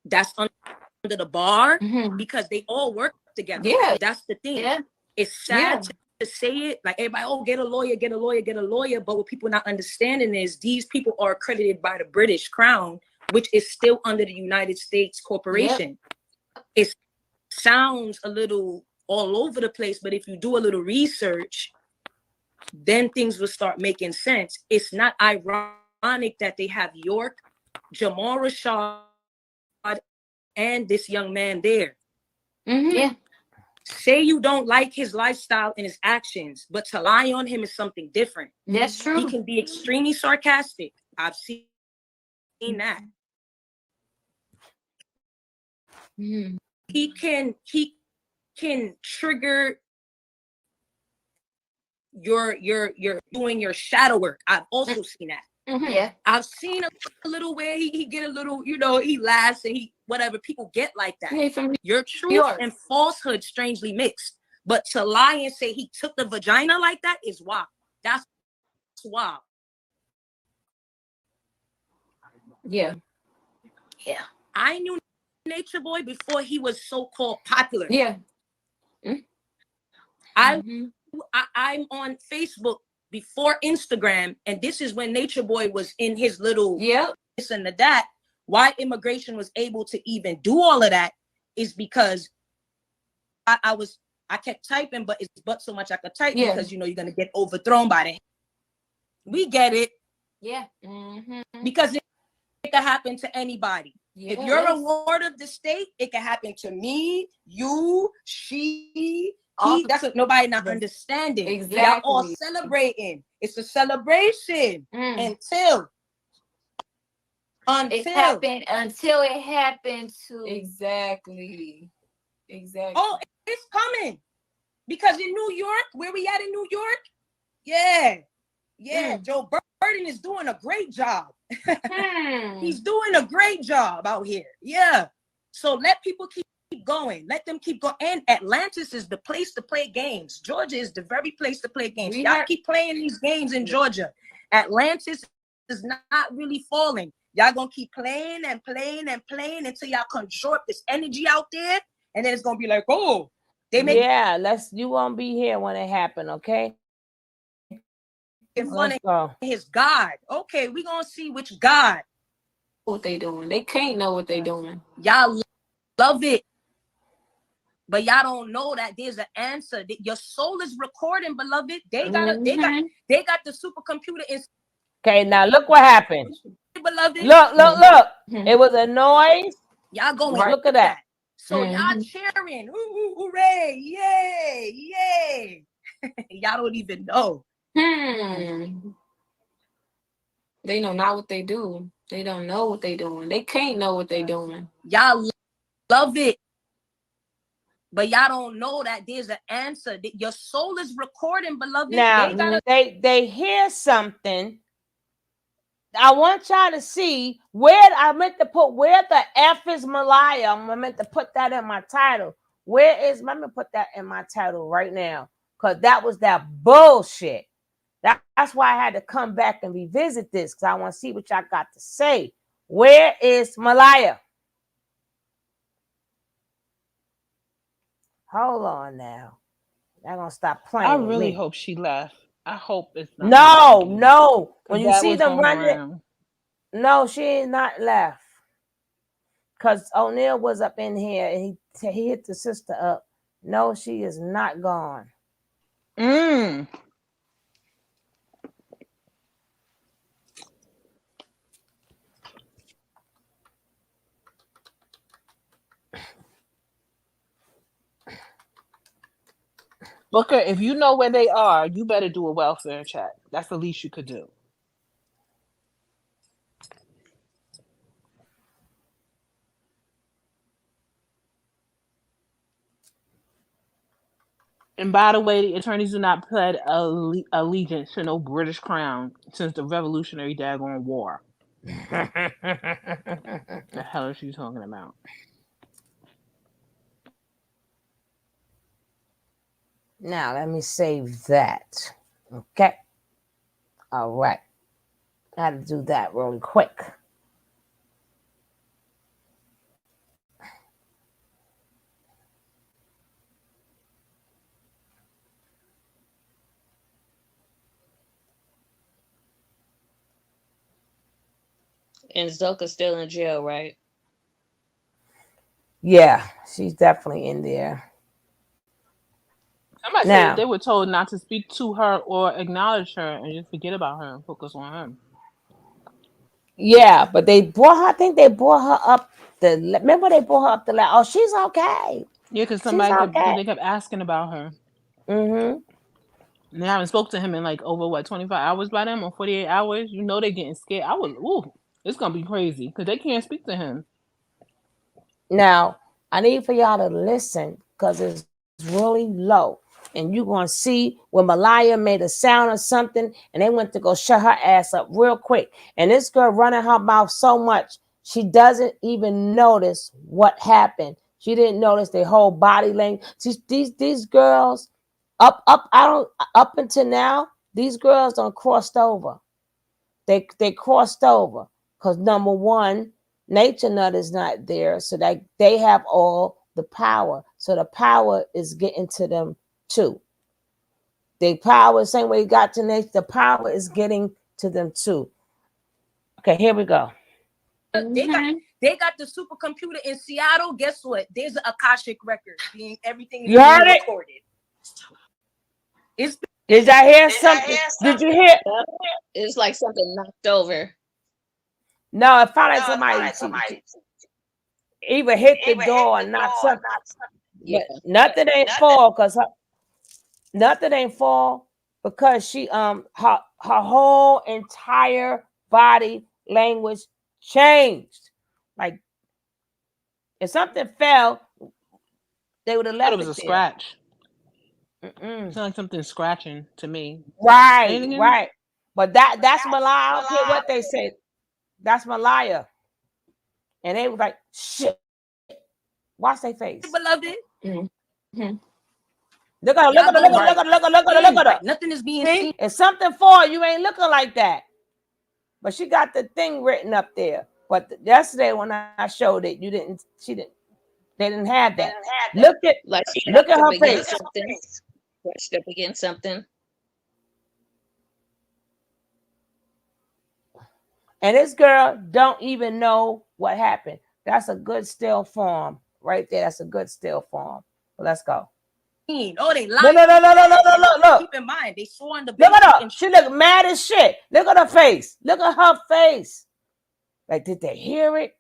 that's under the bar because they all work together. Yeah, that's the thing. Yeah. It's sad to say it, like everybody, oh, get a lawyer. But what people not understanding is these people are accredited by the British Crown, which is still under the United States corporation. It sounds a little all over the place, but if you do a little research, then things will start making sense. It's not ironic that they have York, Jamal Rashad, and this young man there. Yeah. Say you don't like his lifestyle and his actions, but to lie on him is something different. That's true. He can be extremely sarcastic. I've seen that. He can trigger your doing your shadow work. I've also seen that. Yeah. I've seen a little where he get a little, he laughs and he whatever. People get like that. Your truth and falsehood strangely mixed. But to lie and say he took the vagina like that is wild. That's wild. Yeah. Yeah. I knew Natureboy before he was so-called popular. Yeah. I'm on Facebook before Instagram, and this is when Natureboy was in his little this and that. Why immigration was able to even do all of that is because I kept typing, but it's but so much I could type because you're gonna get overthrown by them. We get it. Yeah. Because it could happen to anybody. If you're a ward of the state, it can happen to me, you, she. That's what nobody not understanding. Exactly. Y'all all celebrating. It's a celebration until It happened until it happened to Exactly. Oh, it's coming. Because in New York, where we at in New York? Yeah. Joe Burden is doing a great job. He's doing a great job out here. Yeah. So let people keep going. Let them keep going. And Atlantis is the place to play games. Georgia is the very place to play games. Y'all keep playing these games in Georgia. Atlantis is not really falling. Y'all gonna keep playing and playing and playing until y'all conjure up this energy out there, and then it's gonna be like, oh, you won't be here when it happened, okay? In front of his God. Okay, we gonna see which God. What they doing? They can't know what they doing. Y'all love it, but y'all don't know that there's an answer. Your soul is recording, beloved. They got the supercomputer in. Okay, now look what happened. Beloved. Look. It was a noise. Y'all going look at that. So y'all cheering. Ooh, hooray, yay. Y'all don't even know. They know not what they do. They don't know what they doing. They can't know what they doing. Y'all love it, but y'all don't know that there's an answer. Your soul is recording, beloved. Now they hear something. I want y'all to see where I meant to put where the F is Malia. I meant to put that in my title. Let me put that in my title right now, because that was that bullshit. That's why I had to come back and revisit this, because I want to see what y'all got to say. Where is Malia? Hold on now. Y'all gonna stop playing. I really hope she left. I hope it's not. No. When you see them running, around. No, she ain't not left. Because O'Neal was up in here and he hit the sister up. No, she is not gone. Booker, if you know where they are, you better do a welfare check. That's the least you could do. And by the way, the attorneys do not pledge allegiance to no British crown since the Revolutionary Daggone War. The hell is she talking about? Now, let me save that. Okay. All right. I had to do that really quick. And Zoka's still in jail, right? Yeah, she's definitely in there. Somebody said they were told not to speak to her or acknowledge her and just forget about her and focus on him. Yeah, but they brought her. I think they brought her up. Remember they brought her up the. Oh, she's okay. Yeah, because they kept asking about her. And they haven't spoke to him in like over 25 hours by them or 48 hours. You know they're getting scared. It's gonna be crazy because they can't speak to him. Now I need for y'all to listen because it's really low. And you're going to see when Malia made a sound or something and they went to go shut her ass up real quick. And this girl running her mouth so much, she doesn't even notice what happened. She didn't notice their whole body language. These girls, up until now, these girls done crossed over. They crossed over because number one, Nature Nut is not there. So they have all the power. So the power is getting to them too. The power, same way it got to nature, the power is getting to them too. Okay, here we go. They got the supercomputer in Seattle. Guess what? There's an Akashic record being everything is being recorded. Did I hear something? Did you hear? It's like something knocked over. No, it felt like somebody either hit the door or knocked something. Yeah. Nothing ain't fall because nothing ain't fall because she her whole entire body language changed. Like if something fell, they would have I thought left it was it a there. scratch. Mm-mm. It's like something scratching to me. Say it Right, again. right. But that's Malia. I don't care what they say. That's Malia. And they was like, shit. Watch their face. Beloved. Look at her, look at her, look at her, look at her, look at her, look at her, look at her. Like nothing is being See? seen. If something fall, you ain't looking like that. But she got the thing written up there. But yesterday when I showed it, they didn't have that. Look at Like she look at brushed up her against face. something. Brushed up against something. And this girl don't even know what happened. That's a good still form right there. That's a good still form. But let's go. Oh, they Look, lied. look. Keep in mind, they swore on the Look at her. and She look mad as shit. Look at her face. Look at her face. Like, did they hear it?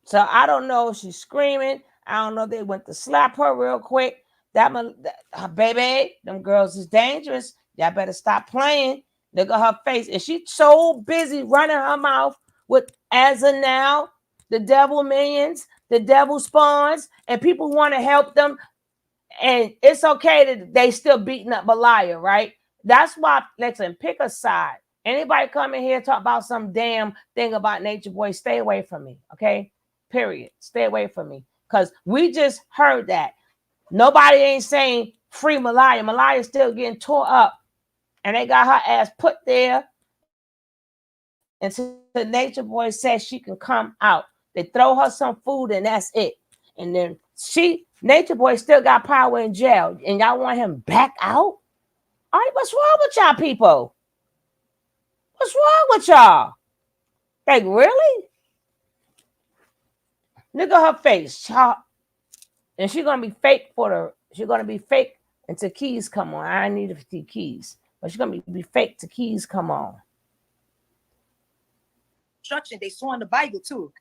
So I don't know if she's screaming. I don't know if they went to slap her real quick. Her baby, them girls is dangerous. Y'all better stop playing. Look at her face. And she's so busy running her mouth with, as of now, the devil minions, the devil spawns, and people want to help them. And it's okay that they still beating up Malia, right? That's why, listen, pick a side. Anybody come in here talk about some damn thing about Nature Boy, stay away from me, okay? Period. Stay away from me. Because we just heard that. Nobody ain't saying free Malia. Malia's still getting tore up. And they got her ass put there until the Nature Boy says she can come out. They throw her some food and that's it. And then Nature Boy still got power in jail. And y'all want him back out? All right, what's wrong with y'all people? What's wrong with y'all? Like, really? Look at her face. And she's gonna be fake she's gonna be fake until Keys come on. I need to see Keys. But she's gonna be fake till Keys come on. instruction. They swore on the Bible too.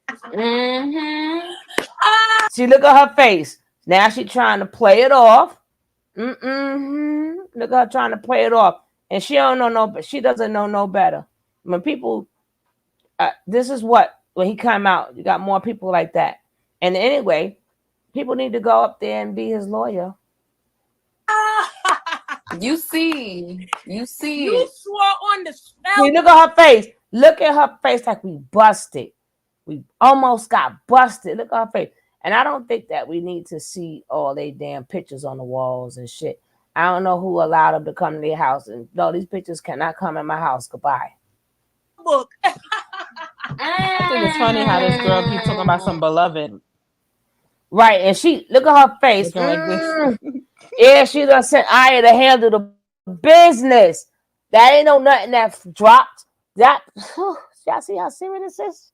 See, look at her face. Now she's trying to play it off. Look at her trying to play it off. And she don't know but she doesn't know no better. When people this is when he come out, you got more people like that. And anyway, people need to go up there and be his lawyer. You see. You swore on the spell. See, look at her face. Look at her face like we busted. We almost got busted. Look at her face. And I don't think that we need to see all they damn pictures on the walls and shit. I don't know who allowed them to come to their house. And no, these pictures cannot come in my house. Goodbye. Book. I think it's funny how this girl keeps talking about some beloved. Right, and she look at her face. Looking like this. Yeah, she done sent Aya to handle the business. That ain't no nothing that dropped. That y'all see how serious this is?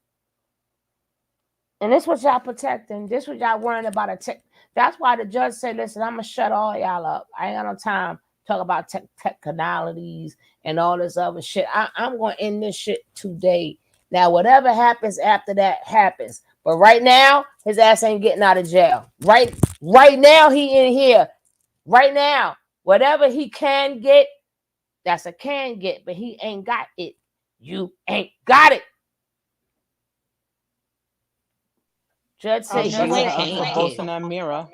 And this what y'all protecting. This what y'all worrying about. That's why the judge said, listen, I'm gonna shut all y'all up. I ain't got no time to talk about technicalities and all this other shit. I'm gonna end this shit today. Now, whatever happens after that happens. But right now, his ass ain't getting out of jail. Right now, he in here. Right now, whatever he can get, that's a can get, but he ain't got it. You ain't got it. Judge said She was posting that mirror.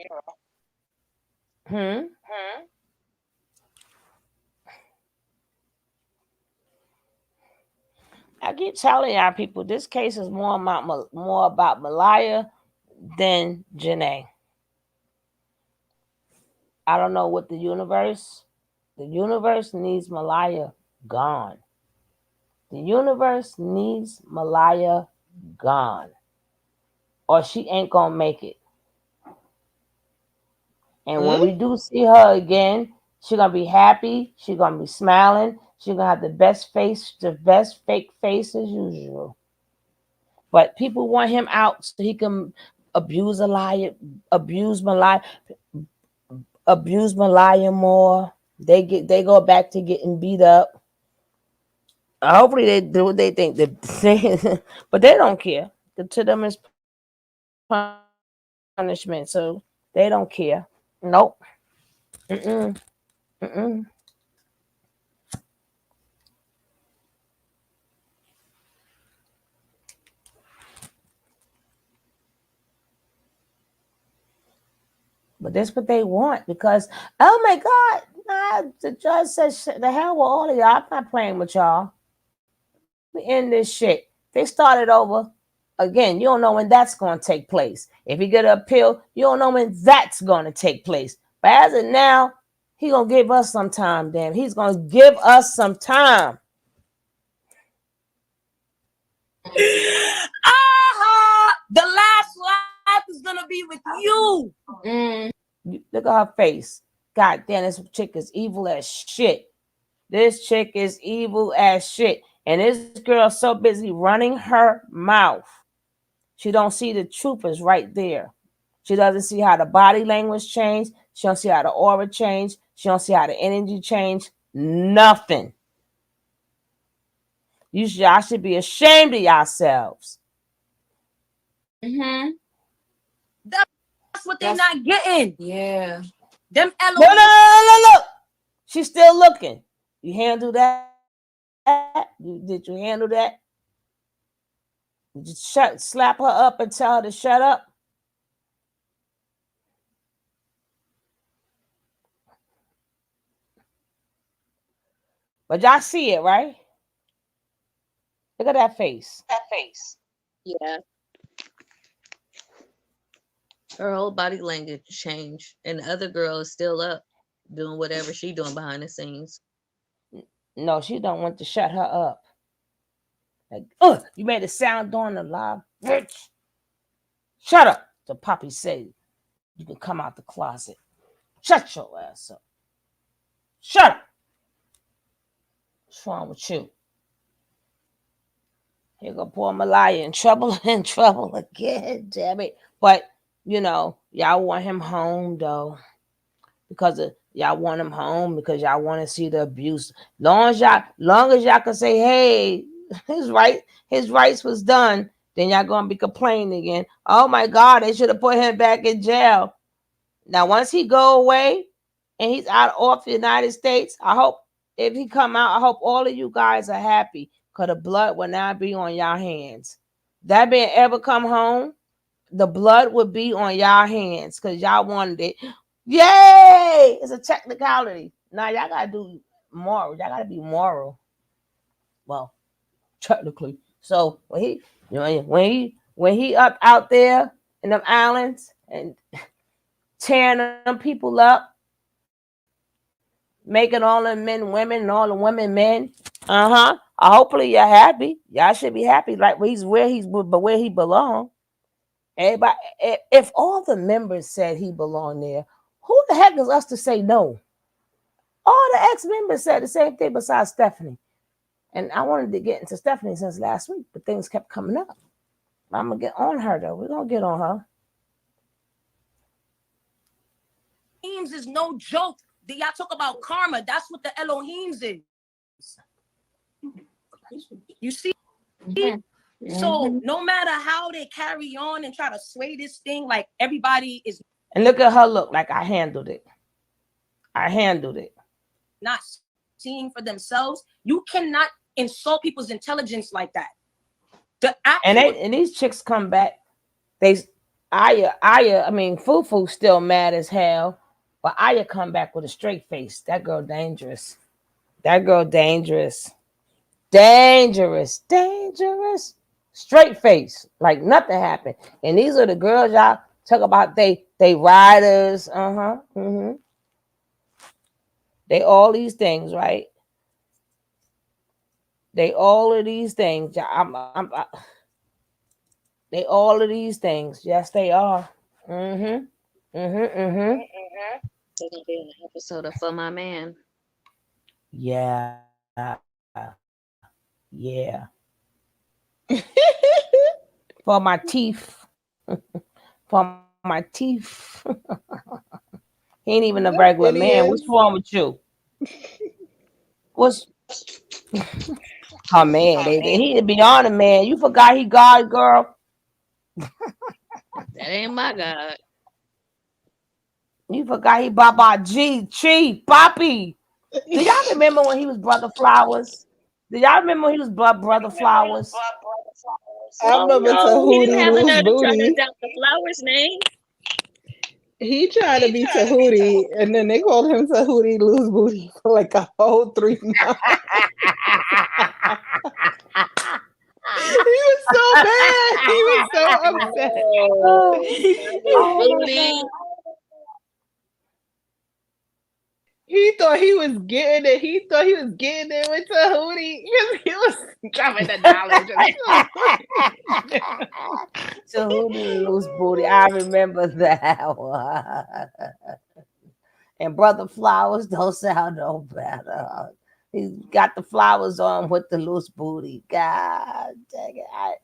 I keep telling y'all people, this case is more about Malia than Janae. I don't know what the universe needs Malia gone. The universe needs Malia gone. Or she ain't gonna make it. And when we do see her again, she's gonna be happy, she's gonna be smiling, she's gonna have the best fake face as usual. But people want him out so he can abuse Malia more. They go back to getting beat up. Hopefully they do what they think. But they don't care. To them is punishment, so they don't care. Nope. But that's what they want because, oh my God, nah, the judge says, the hell with all of y'all. I'm not playing with y'all. We end this shit. They started over. Again, you don't know when that's going to take place. If you get an appeal, you don't know when that's going to take place. But as of now, he going to give us some time, damn. He's going to give us some time. The last laugh is going to be with you. Look at her face. God damn, this chick is evil as shit. This chick is evil as shit. And this girl's so busy running her mouth. She don't see the truth is right there. She doesn't see how the body language changed. She don't see how the aura changed. She don't see how the energy changed. Nothing. Y'all should be ashamed of yourselves. That's what they're not getting. Yeah. Them Look. She's still looking. You handle that? Did you handle that? Did you slap her up and tell her to shut up? But y'all see it, right? Look at that face. Yeah. Her whole body language changed, and the other girl is still up doing whatever she doing behind the scenes. No, she don't want to shut her up. Like, you made a sound during the live. Bitch. Shut up. So Poppy said, you can come out the closet. Shut your ass up. Shut up. What's wrong with you? Here go poor Malia in trouble again. Damn it. But, y'all want him home, though. Because y'all want him home because y'all want to see the abuse. Long as y'all can say, hey, his rights was done, then y'all gonna be complaining again. Oh my God, they should have put him back in jail. Now, once he go away and he's out off the United States, I hope if he come out, I hope all of you guys are happy because the blood will not be on y'all hands. That man ever come home, the blood would be on y'all hands because y'all wanted it. Yay! It's a technicality. Now y'all gotta do moral. Y'all gotta be moral. Well, technically. So when he up out there in them islands and tearing them people up, making all the men women and all the women men. Hopefully you're happy. Y'all should be happy. Like where he belong. Everybody, if all the members said he belonged there, who the heck is us to say no? All the ex-members said the same thing besides Stephanie. And I wanted to get into Stephanie since last week, but things kept coming up. I'm going to get on her, though. We're going to get on her. Elohim's is no joke. Y'all talk about karma. That's what the Elohim's is. You see? So no matter how they carry on and try to sway this thing, like everybody is. And look at her look like I handled it. Not seeing for themselves. You cannot insult people's intelligence like that. And these chicks come back. Fufu still mad as hell, but Aya come back with a straight face. That girl dangerous. Dangerous. Straight face, like nothing happened. And these are the girls y'all talk about. They riders. They all these things, right? They all of these things. They all of these things. Yes, they are. They're gonna be in an episode of For My Man. Yeah. For my teeth. He ain't even a regular man. What's wrong with you? What's oh man? He beyond a man. You forgot he God, girl. That ain't my God. You forgot he Baba G Chi Poppy. Do y'all remember when he was Brother Flowers? Do y'all remember when he was Brother Flowers? I remember he didn't Tahuti have the Loose nerve to try to Booty. adopt the Flowers name. He tried to be Tahuti, and then they called him Tahuti Loose Booty for like a whole 3 months. He was so mad. He was so upset. Booty. He thought he was getting it. He thought he was getting it with Tahuti. He was dropping the knowledge. Tahuti Loose Booty. I remember that one. And Brother Flowers don't sound no better. He got the flowers on with the loose booty. God dang it.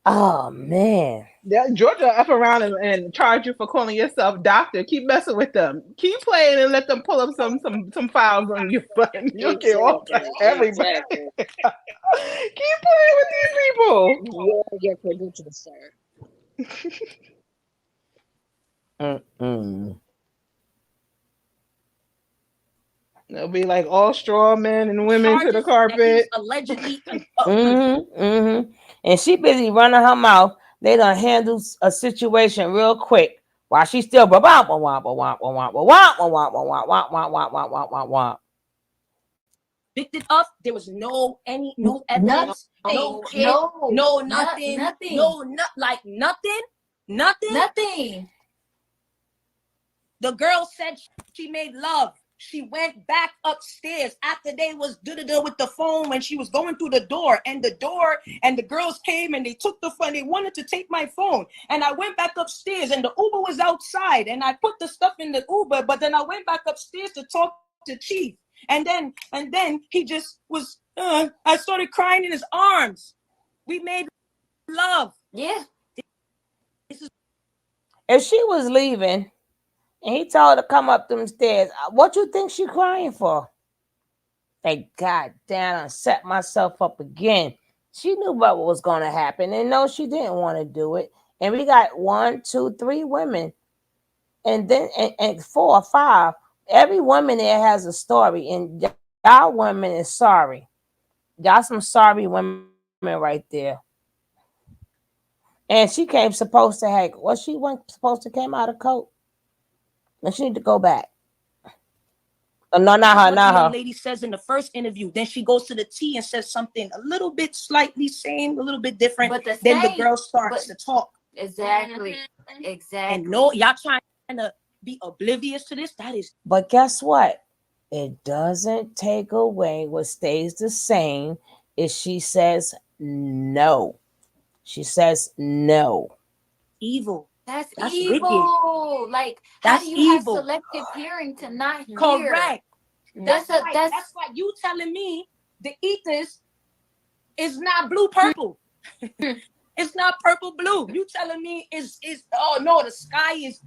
Oh man. Yeah, Georgia up around and charge you for calling yourself doctor. Keep messing with them. Keep playing and let them pull up some files on you, but you'll get off everybody. Exactly. Keep playing with these people. Yeah, your producer, sir. They'll be like all straw men and women to the carpet. Allegedly. And she busy running her mouth. They done handle a situation real quick while she still picked it up. There was no evidence, no nothing. The girl said she made love. She went back upstairs after they was with the phone when she was going through the door, and the girls came and they took the phone. They wanted to take my phone, and I went back upstairs, and the Uber was outside, and I put the stuff in the Uber, but then I went back upstairs to talk to Chief, and then he just was. I started crying in his arms. We made love. Yeah. If she was leaving and he told her to come up them stairs, what you think she crying for? Thank God damn, I set myself up again. She knew about what was going to happen, and no, she didn't want to do it. And we got 1, 2, 3 women, and then and 4 or 5. Every woman there has a story, and y'all women is sorry. Y'all some sorry women right there. And she came supposed to have what she wasn't supposed to came out of coat. And she need to go back. No, not her, not her. The lady says in the first interview. Then she goes to the T and says something a little bit slightly same, a little bit different. But then the girl starts to talk. Exactly. Exactly. And no, y'all trying to be oblivious to this. That is. But guess what? It doesn't take away what stays the same is she says no. She says no. Evil. That's evil. Wicked. Like, how do you have selective hearing to not hear? Correct. That's why you telling me the ethers is not blue purple. It's not purple blue. You telling me is oh no, the sky is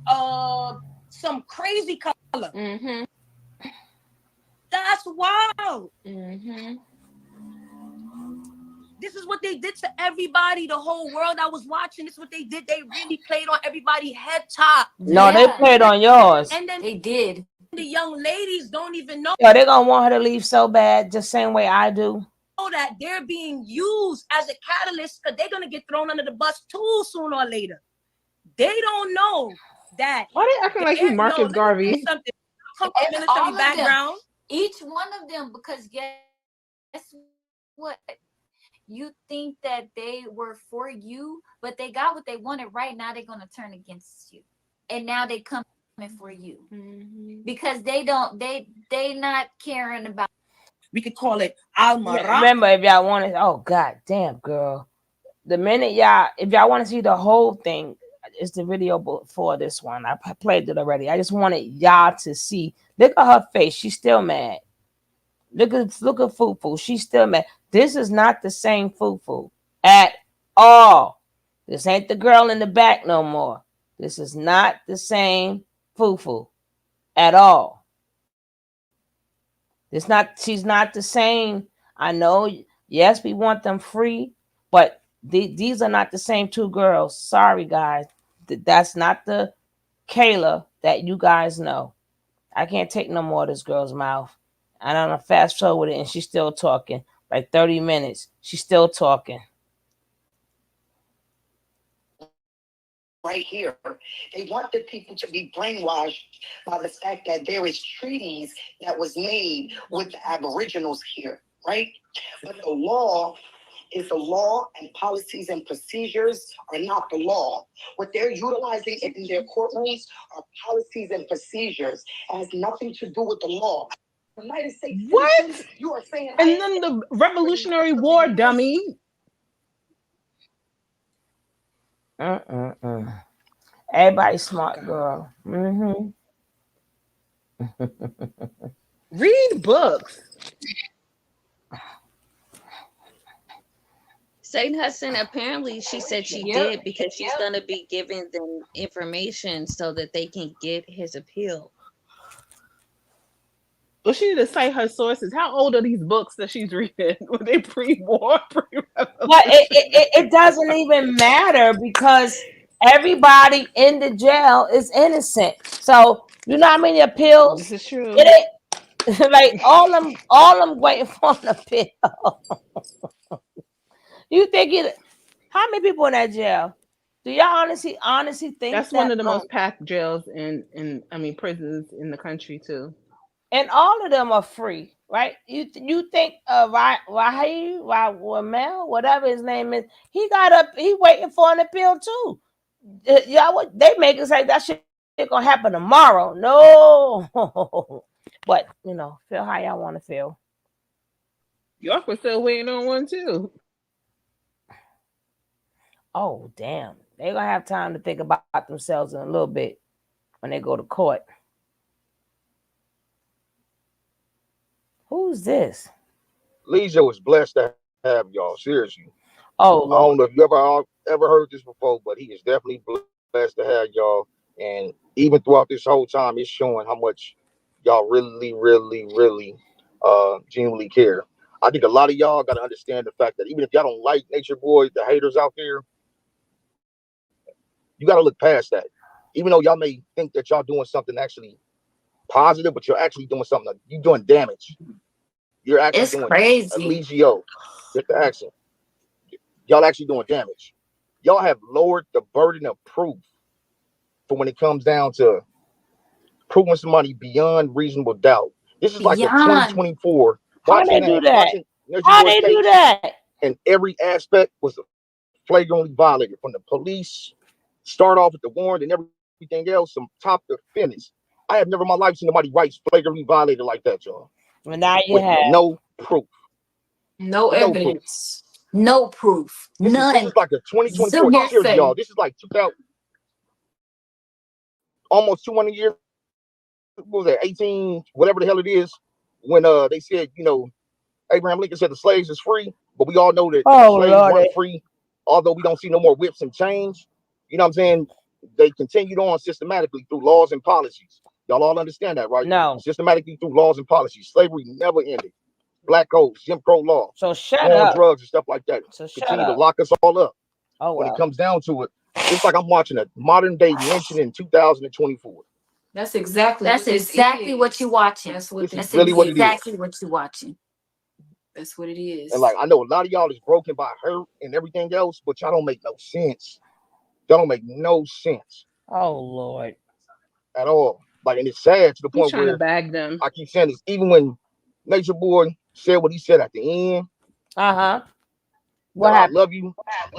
some crazy color. Mm-hmm. That's wild. Mm-hmm. This is what they did to everybody, the whole world I was watching. This is what they did. They really played on everybody's head top. No, they played on yours. And then they did. The young ladies don't even know. Yo, they're going to want her to leave so bad, just same way I do. That they're being used as a catalyst because they're going to get thrown under the bus too sooner or later. They don't know that. Why they acting like you Marcus Garvey? Come from military background. Each one of them, because guess what? You think that they were for you, but they got what they wanted. Right now, they're going to turn against you, and now they coming for you because they not caring about. We could call it Almara. Remember, if y'all want to, oh god damn, girl, the minute if y'all want to see the whole thing, it's the video for this one. I played it already. I just wanted y'all to see. Look at her face. She's still mad. Look at Fufu. She's still mad. This is not the same Fufu at all. This ain't the girl in the back no more. This is not the same Fufu at all. She's not the same. I know, yes, we want them free, but these are not the same 2 girls. Sorry, guys. That's not the Kayla that you guys know. I can't take no more of this girl's mouth. And I'm gonna fast forward it, and she's still talking. Like 30 minutes. She's still talking. right here. They want the people to be brainwashed by the fact that there is treaties that was made with the Aboriginals here, right? But the law is the law, and policies and procedures are not the law. What they're utilizing in their courtrooms are policies and procedures. It has nothing to do with the law. United States citizens, you are saying, and then the Revolutionary War, dummy. Everybody smart, girl. Read books. Saint Hudson, apparently she said she did because she's going to be giving them information so that they can get his appeal. Well, she need to cite her sources. How old are these books that she's reading? Were they pre-war, pre-revolution? But it doesn't even matter because everybody in the jail is innocent. So you know how many appeals? This is true. It ain't like all them waiting for an appeal. You think it? How many people in that jail? Do y'all honestly think that's one of the most packed jails in prisons in the country too? And all of them are free, right? You think Ramel, whatever his name is, he waiting for an appeal too. Y'all, they make it like that shit gonna happen tomorrow. No, but feel how y'all want to feel. York was still waiting on one too. Oh damn, they're gonna have time to think about themselves in a little bit when they go to court. Who's this? Leisure was blessed to have y'all. Seriously. Oh, Lord. I don't know if you ever heard this before, but he is definitely blessed to have y'all. And even throughout this whole time, it's showing how much y'all really, really, really genuinely care. I think a lot of y'all got to understand the fact that even if y'all don't like Natureboy, the haters out there, you got to look past that. Even though y'all may think that y'all doing something actually positive, but you're actually doing something. You're doing damage. You're actually doing crazy. Eligio, get the accent. Y'all actually doing damage. Y'all have lowered the burden of proof for when it comes down to proving somebody beyond reasonable doubt. This is like a 2024. How they do that? How they do that? And every aspect was flagrantly violated, from the police, start off with the warrant and everything else, from top to finish. I have never in my life seen nobody rights flagrantly violated like that, y'all. Well, now you with have no proof. No evidence. No proof. None. This is like a 2024 series, y'all. This is like 2000, almost 200 years. What was that? 18, whatever the hell it is. When they said, Abraham Lincoln said the slaves is free, but we all know that slaves weren't free. Although we don't see no more whips and chains. You know what I'm saying? They continued on systematically through laws and policies. Y'all all understand that, right? No. Systematically through laws and policies. Slavery never ended. Black codes, Jim Crow law. So shut up. up. Drugs and stuff like that. So shut continue up. to lock us all up. Oh, when it comes down to it, it's like I'm watching a modern day lynching in 2024. That's exactly what you're watching. That's really what it is. Exactly what you're watching. That's what it is. And like I know a lot of y'all is broken by hurt and everything else, but y'all don't make no sense. Y'all don't make no sense. Oh Lord. At all. Like, and it's sad to the point trying where to bag them. I keep saying this, even when Natureboy said what he said at the end. What happened? I love you.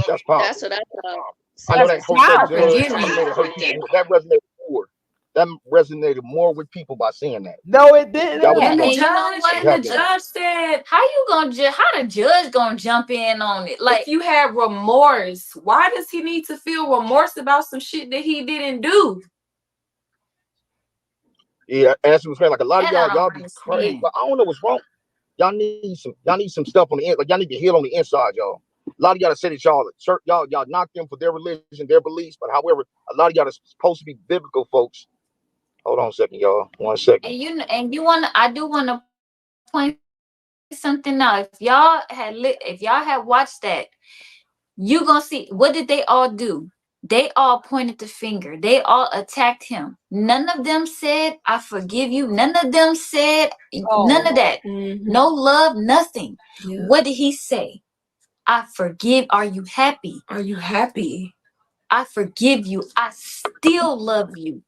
That's powerful. That's what I thought. I know that hurt that judge. That resonated more. That resonated more with people by saying that. No, it didn't. And the judge said, "How the judge gonna jump in on it? Like, if you have remorse, why does he need to feel remorse about some shit that he didn't do?" Yeah, as he was saying, like a lot of y'all be crazy. But I don't know what's wrong. Y'all need some stuff on the end. Like y'all need to heal on the inside, y'all. A lot of y'all say that y'all knock them for their religion, their beliefs, but however, a lot of y'all are supposed to be biblical folks. Hold on a second, y'all. 1 second. I do want to point something out. If y'all had watched that, you gonna see what did they all do? They all pointed the finger. They all attacked him. None of them said, "I forgive you." None of them said none of that. Mm-hmm. No love, nothing. Yeah. What did he say? "I forgive. Are you happy? Are you happy?" I forgive you. I still love you.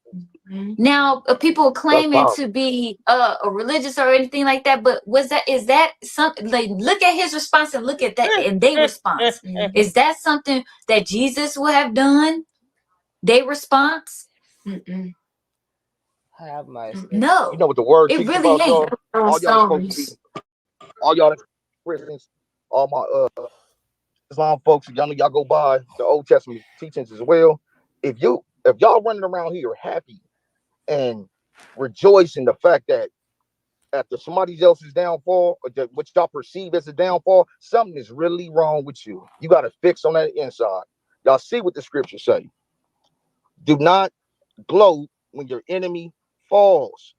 Now, people claiming to be religious or anything like that, but is that something like look at his response and look at that and their response? Is that something that Jesus would have done? Their response? Have mercy. No. You know what the word It teach really about ain't. y'all? All y'all supposed to be, all y'all Christians, all my Islam folks, y'all know y'all go by the Old Testament teachings as well. If y'all running around here happy and rejoice in the fact that after somebody else's downfall, or what y'all perceive as a downfall, something is really wrong with you. You got to fix on that inside. Y'all see what the scriptures say. Do not gloat when your enemy falls.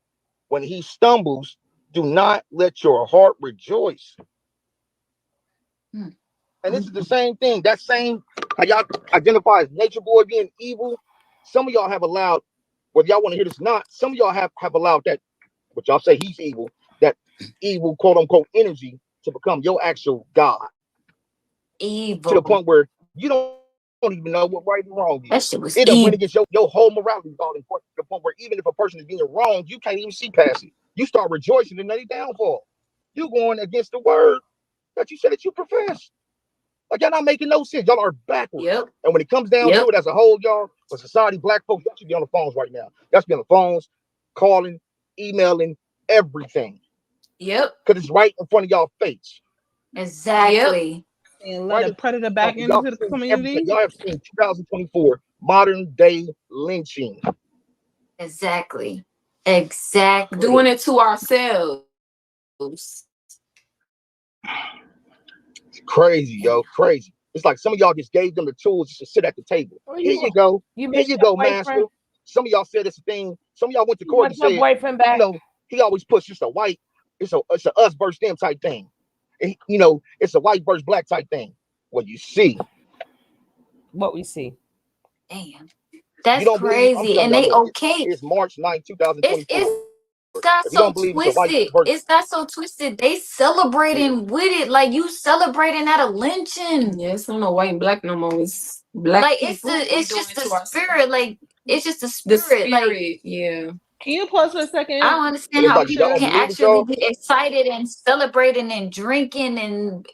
When he stumbles, do not let your heart rejoice. And this is the same thing. That same, how y'all identify as Natureboy being evil. Some of y'all have allowed, whether y'all want to hear this or not, some of y'all have allowed that, what y'all say he's evil, that evil quote unquote energy to become your actual God. Evil. To the point where you don't even know what right and wrong is. That shit was it evil. went against your whole morality all important, to the point where even if a person is being wronged, you can't even see past it. You start rejoicing in their downfall. You're going against the word that you said that you profess. Like, y'all not making no sense. Y'all are backwards. Yep. And when it comes down to it as a whole, y'all, for society, black folks, y'all should be on the phones right now. Y'all should be on the phones, calling, emailing, everything. Yep. Because it's right in front of y'all face. Exactly. And let a predator back into the community. Y'all have seen 2024 modern day lynching. Exactly. Exactly. Doing it to ourselves. Crazy, yo, crazy. It's like some of y'all just gave them the tools just to sit at the table. Here you go. Here you go, master. Some of y'all said it's a thing. Some of y'all went to court and said, boyfriend back? you know, he always puts just a white, it's a us versus them type thing. And, you know, it's a white versus black type thing. Well, you see. What we see. Damn. That's crazy. And they okay. It's March 9th, 2024. It's got so twisted. It's got so twisted. They celebrating with it. Like you celebrating at a lynching. Yeah, it's not white and black no more. It's black. Like it's just the spirit. Like it's just the spirit. Like yeah. Can you pause for a second? I don't understand how people can actually be excited and celebrating and drinking and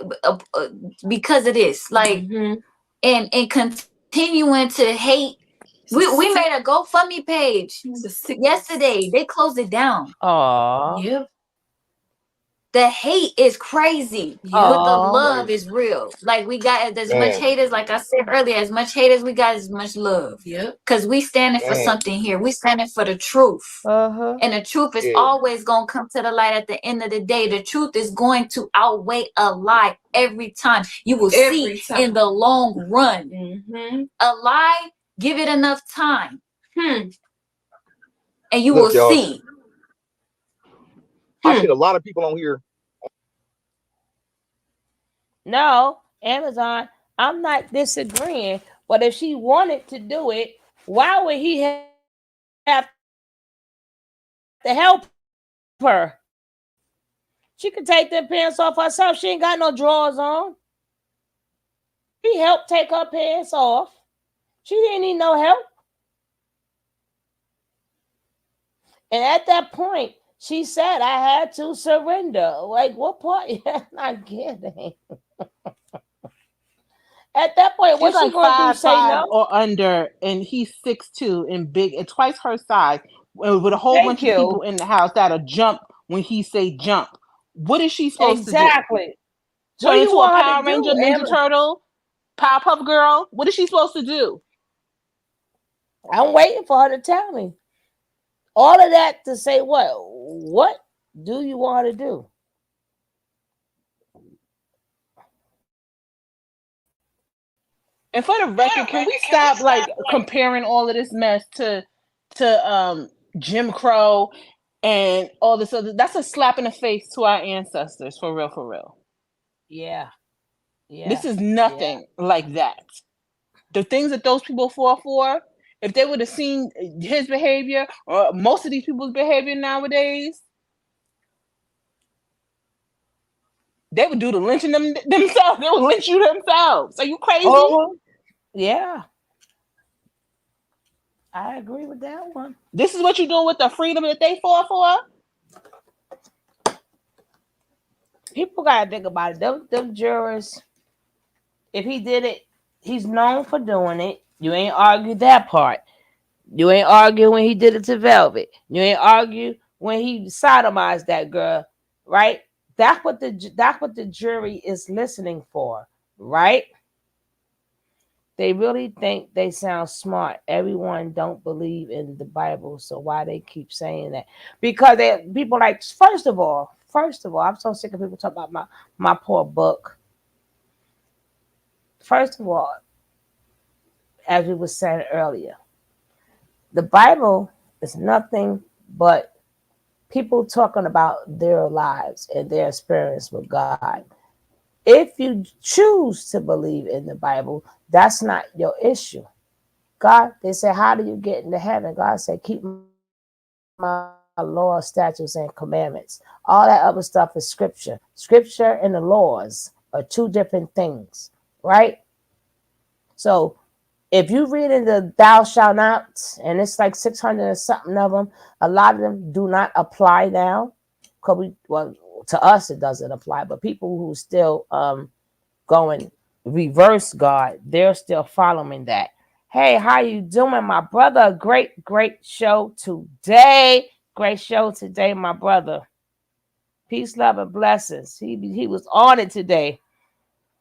because of this. Like and continuing to hate. We made a GoFundMe page yesterday. They closed it down. Aww. Yep. The hate is crazy, but the love is real. Like we got as much haters, like I said earlier, as much haters, we got as much love. Yep. Because we standing for something here. We standing for the truth. And the truth is always going to come to the light at the end of the day. The truth is going to outweigh a lie every time. You will see in the long run. A lie, give it enough time. And you will see. I seen a lot of people on here. No, Amazon, I'm not disagreeing, but if she wanted to do it, why would he have to help her? She could take them pants off herself. She ain't got no drawers on. He helped take her pants off. She didn't need no help. And at that point, she said, I had to surrender. Like, what part? I'm not getting. At that point, what's she going to do? Say no? Or under, and he's 6'2" and big, and twice her size, with a whole bunch of people in the house that'll jump when he say jump. What is she supposed to do? Exactly. Turn into a Power Ranger, Ninja Turtle, Powerpuff Girl? What is she supposed to do? I'm waiting for her to tell me. All of that to say what? What do you want her to do? And for the record, can we stop like comparing all of this mess to Jim Crow and all this other? That's a slap in the face to our ancestors, for real, for real. Yeah. This is nothing like that. The things that those people fought for, if they would have seen his behavior or most of these people's behavior nowadays, they would do the lynching themselves. They would lynch you themselves. Are you crazy? Yeah. I agree with that one. This is what you're doing with the freedom that they fought for. People gotta think about it. Them jurors, if he did it, he's known for doing it. You ain't argue that part. You ain't argue when he did it to Velvet. You ain't argue when he sodomized that girl, right? That's what the jury is listening for, right? They really think they sound smart. Everyone don't believe in the Bible, so why they keep saying that? Because people like first of all, I'm so sick of people talking about my poor book. First of all, as we were saying earlier, the Bible is nothing but people talking about their lives and their experience with God. If you choose to believe in the Bible, that's not your issue. God, they say, how do you get into heaven? God said, keep my laws, statutes, and commandments. All that other stuff is scripture. Scripture and the laws are two different things, right? So if you read in the thou shalt not, and it's like 600 and something of them, a lot of them do not apply now. Well, to us it doesn't apply, but people who still going reverse God, they're still following that. Hey, how you doing, my brother? Great show today. Great show today, my brother. Peace, love, and blessings. He was on it today.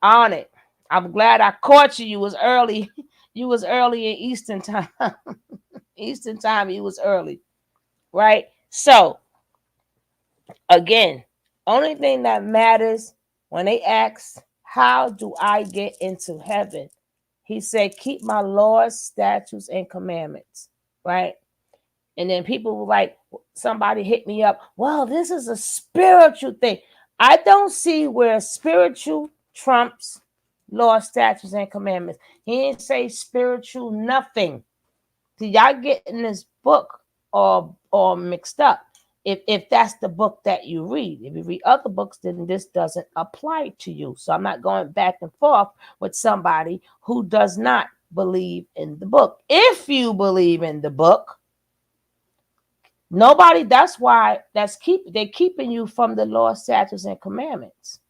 On it. I'm glad I caught you. You was early. You was early in Eastern time. Eastern time, you was early. Right? So, again, only thing that matters when they ask, how do I get into heaven? He said, keep my laws, statutes, and commandments. Right? And then people were like, somebody hit me up. Well, this is a spiritual thing. I don't see where spiritual trumps law, statutes, and commandments. He didn't say spiritual nothing. See, y'all getting this book all mixed up. If that's the book that you read. If you read other books, then this doesn't apply to you. So I'm not going back and forth with somebody who does not believe in the book. If you believe in the book, nobody, that's why they're keeping you from the law, statutes, and commandments.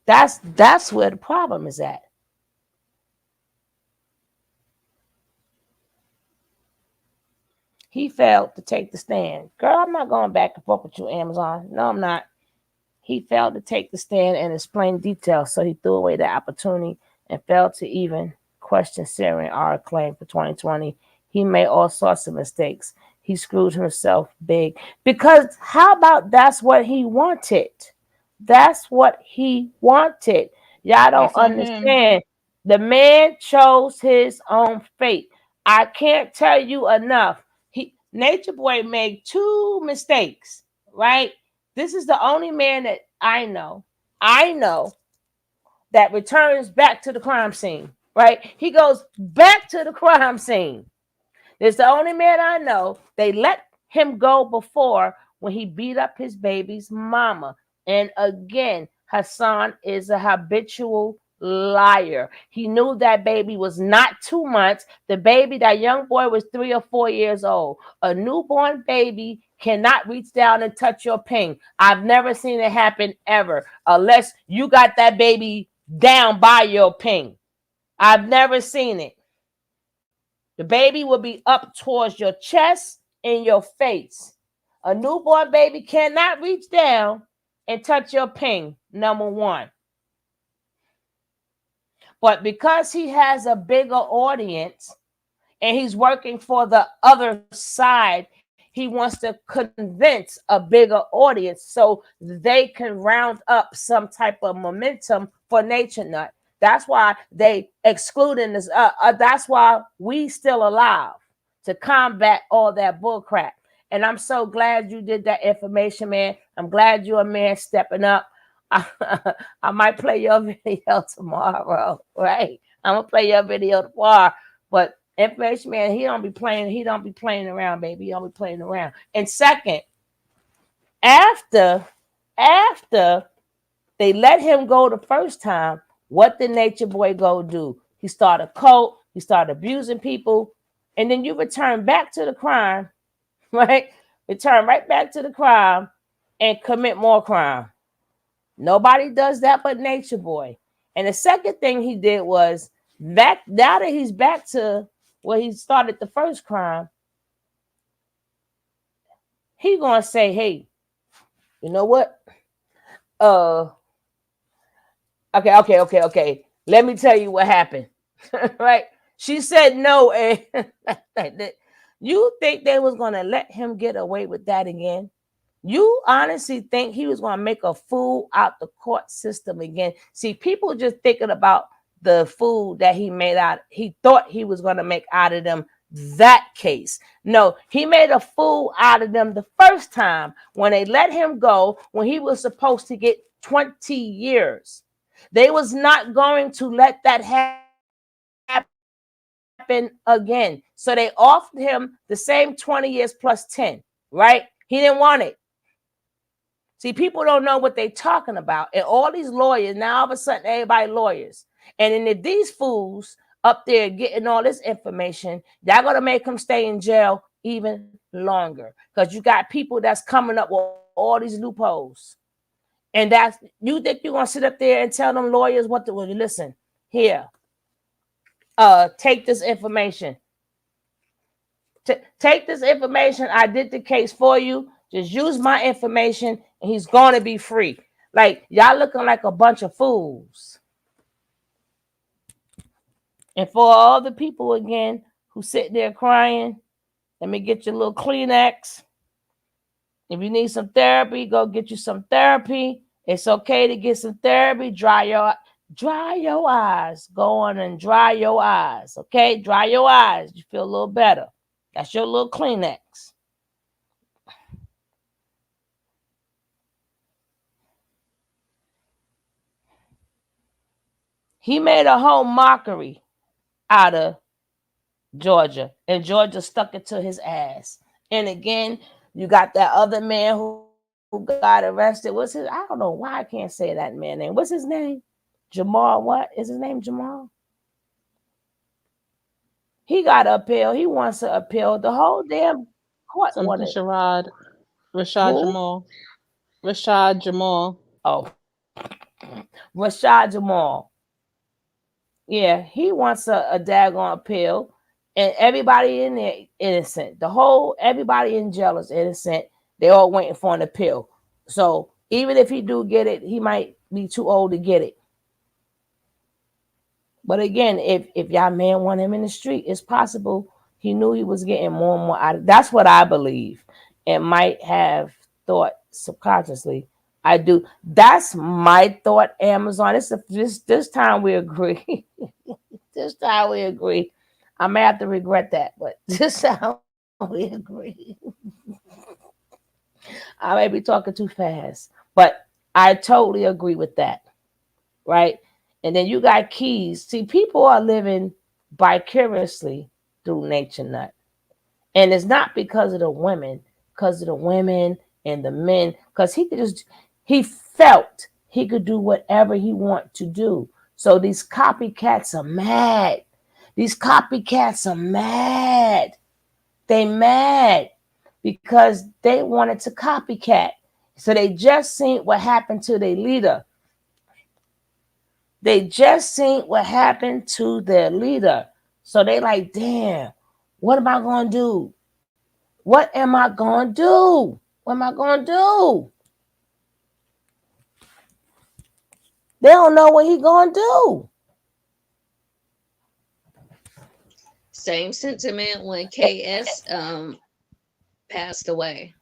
That's where the problem is at. He failed to take the stand. Girl, I'm not going back and forth with you, Amazon. No, I'm not. He failed to take the stand and explain details, so he threw away the opportunity and failed to even question Sarah and our claim for 2020. He made all sorts of mistakes. He screwed himself big. Because how about that's what he wanted? That's what he wanted. Y'all don't That's on him. understand. The man chose his own fate. I can't tell you enough. Natureboy made two mistakes, right? This is the only man that I know that returns back to the crime scene, right? He goes back to the crime scene. It's the only man I know. They let him go before when he beat up his baby's mama. And again, Hassan is a habitual liar. He knew that baby was not 2 months. The baby, that young boy, was 3 or 4 years old. A newborn baby cannot reach down and touch your ping. I've never seen it happen ever, unless you got that baby down by your ping. I've never seen it. The baby will be up towards your chest and your face. A newborn baby cannot reach down and touch your ping, number one. But because he has a bigger audience and he's working for the other side, he wants to convince a bigger audience so they can round up some type of momentum for Nature Nut. That's why they excluding this. That's why we still alive, to combat all that bull crap. And I'm so glad you did that information, man. I'm glad you're a man stepping up. I might play your video tomorrow, right? I'm gonna play your video tomorrow. But information, man, he don't be playing around, baby. He don't be playing around. And second, after They let him go the first time. What did Nature Boy go do? He started a cult. He started abusing people. And then you return back to the crime, right? Return right back to the crime and commit more crime. Nobody does that but Nature Boy. And the second thing he did was now that he's back to where he started the first crime, he gonna say, hey, you know what? Okay. Let me tell you what happened. Right? She said no, and you think they was gonna let him get away with that again? You honestly think he was gonna make a fool out the court system again? See, people just thinking about the fool that he made out. He thought he was gonna make out of them that case. No, he made a fool out of them the first time when they let him go when he was supposed to get 20 years. They was not going to let that happen again. So they offered him the same 20 years plus 10, right? He didn't want it. See, people don't know what they're talking about. And all these lawyers, now all of a sudden, everybody lawyers. And then if these fools up there getting all this information, y'all going to make them stay in jail even longer. Because you got people that's coming up with all these loopholes. And that's, you think you're going to sit up there and tell them lawyers what to, well, listen, here, take this information. Take this information. I did the case for you. Just use my information and he's going to be free. Like, y'all looking like a bunch of fools. And for all the people, again, who sit there crying, let me get your little Kleenex. If you need some therapy, go get you some therapy. It's okay to get some therapy. Dry your eyes. Go on and dry your eyes. Okay? Dry your eyes. You feel a little better. That's your little Kleenex. He made a whole mockery out of Georgia, and Georgia stuck it to his ass. And again, you got that other man who got arrested. What's his? I don't know why I can't say that man's name. What's his name? Jamal. What is his name? Jamal. He got appeal. He wants to appeal. The whole damn court wanted. Rashad Jamal. Rashad Jamal. Oh, Rashad Jamal. Yeah, he wants a daggone appeal, and everybody in there innocent. Everybody in jail is innocent. They all waiting for an appeal. So even if he do get it, he might be too old to get it. But again, if y'all man want him in the street, it's possible he knew he was getting more and more out of. That's what I believe, and might have thought subconsciously. I do. That's my thought, Amazon. This time we agree. This time we agree. I may have to regret that, but this time we agree. I may be talking too fast, but I totally agree with that. Right? And then you got Keys. See, people are living vicariously through Nature Nut. And it's not because of the women, because of the women and the men, because he felt he could do whatever he wanted to do. So these copycats are mad. These copycats are mad. They mad because they wanted to copycat. So they just seen what happened to their leader. They just seen what happened to their leader. So they like, damn, what am I going to do? What am I going to do? What am I going to do? They don't know what he going to do. Same sentiment when KS passed away.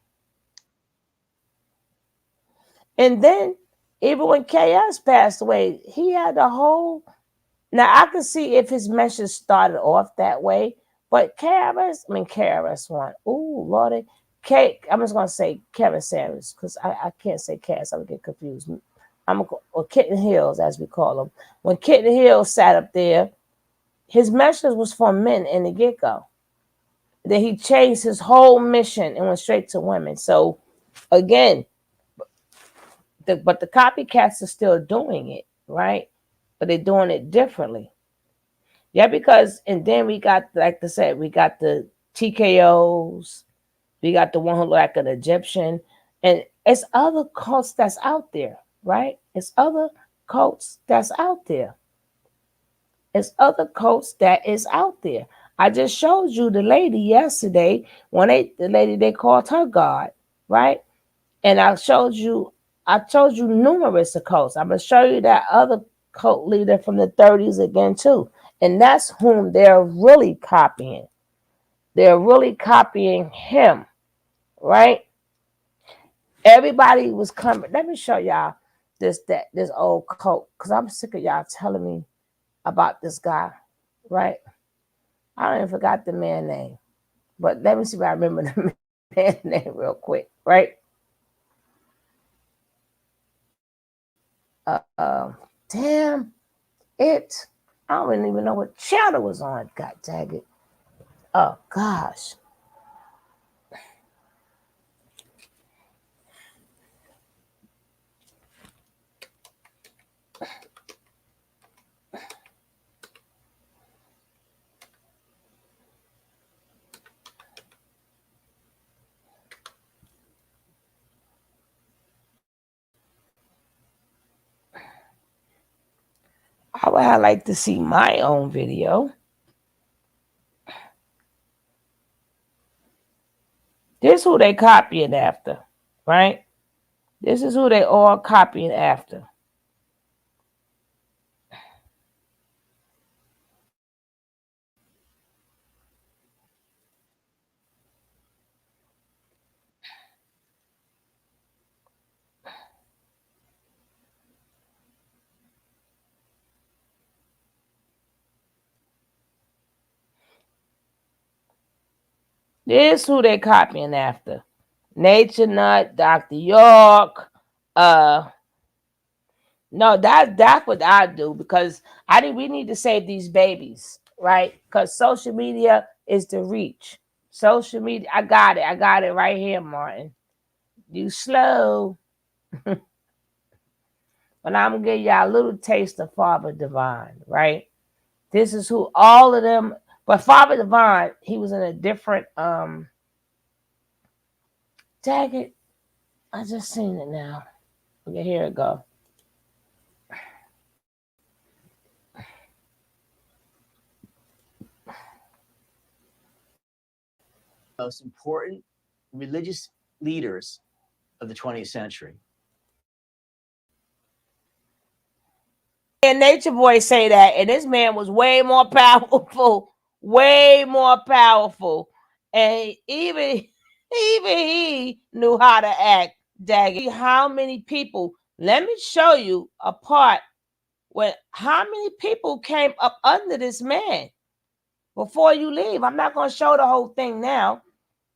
And then even when KS passed away, he had a whole. Now I can see if his message started off that way, but KRS-One. Ooh, Lordy. I'm just gonna say Kevin Samuels because I can't say Cass. I'm gonna get confused. Or Kitten Hills, as we call him. When Kitten Hills sat up there, his message was for men in the get-go. Then he changed his whole mission and went straight to women. So again, but the copycats are still doing it, right? But they're doing it differently. Yeah, because and then we got, like I said, we got the TKOs, we got the one who look like an Egyptian, and it's other cults that's out there, right? It's other cults that's out there. It's other cults that is out there. I just showed you the lady yesterday when the lady they called her God, right? And I told you numerous of cults. I'm gonna show you that other cult leader from the 30s again too. And that's whom they're really copying. They're really copying him, right? Everybody was coming. Let me show y'all this old cult, because I'm sick of y'all telling me about this guy, right? I don't even forgot the man name, but let me see if I remember the man name real quick, right? Damn it. I don't even know what channel was on. God dang it. Oh, gosh. I would like to see my own video. This is who they copying after, right? This is who they all copying after. This is who they copying after. Nature Nut, Dr. York. No, that's what I do, because we need to save these babies, right? Because social media is the reach. Social media, I got it right here, Martin. You slow. But I'm gonna give y'all a little taste of Father Divine, right? This is who all of them, but Father Divine, he was in a different tag it. I just seen it now. Okay, here it go. Most important religious leaders of the 20th century. And Natureboy say that, and this man was way more powerful, and even he knew how to act. Daggy, how many people? Let me show you a part when how many people came up under this man before you leave. I'm not going to show the whole thing now,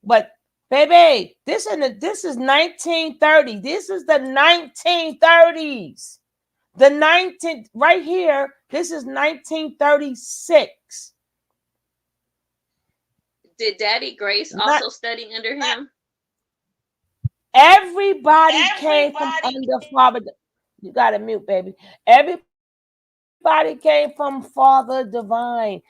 but baby, this is 1930. This is the 1930s. The 19th right here, this is 1936. Did Daddy Grace also study under him? Everybody came from under Father. You got to mute, baby. Everybody came from Father Divine.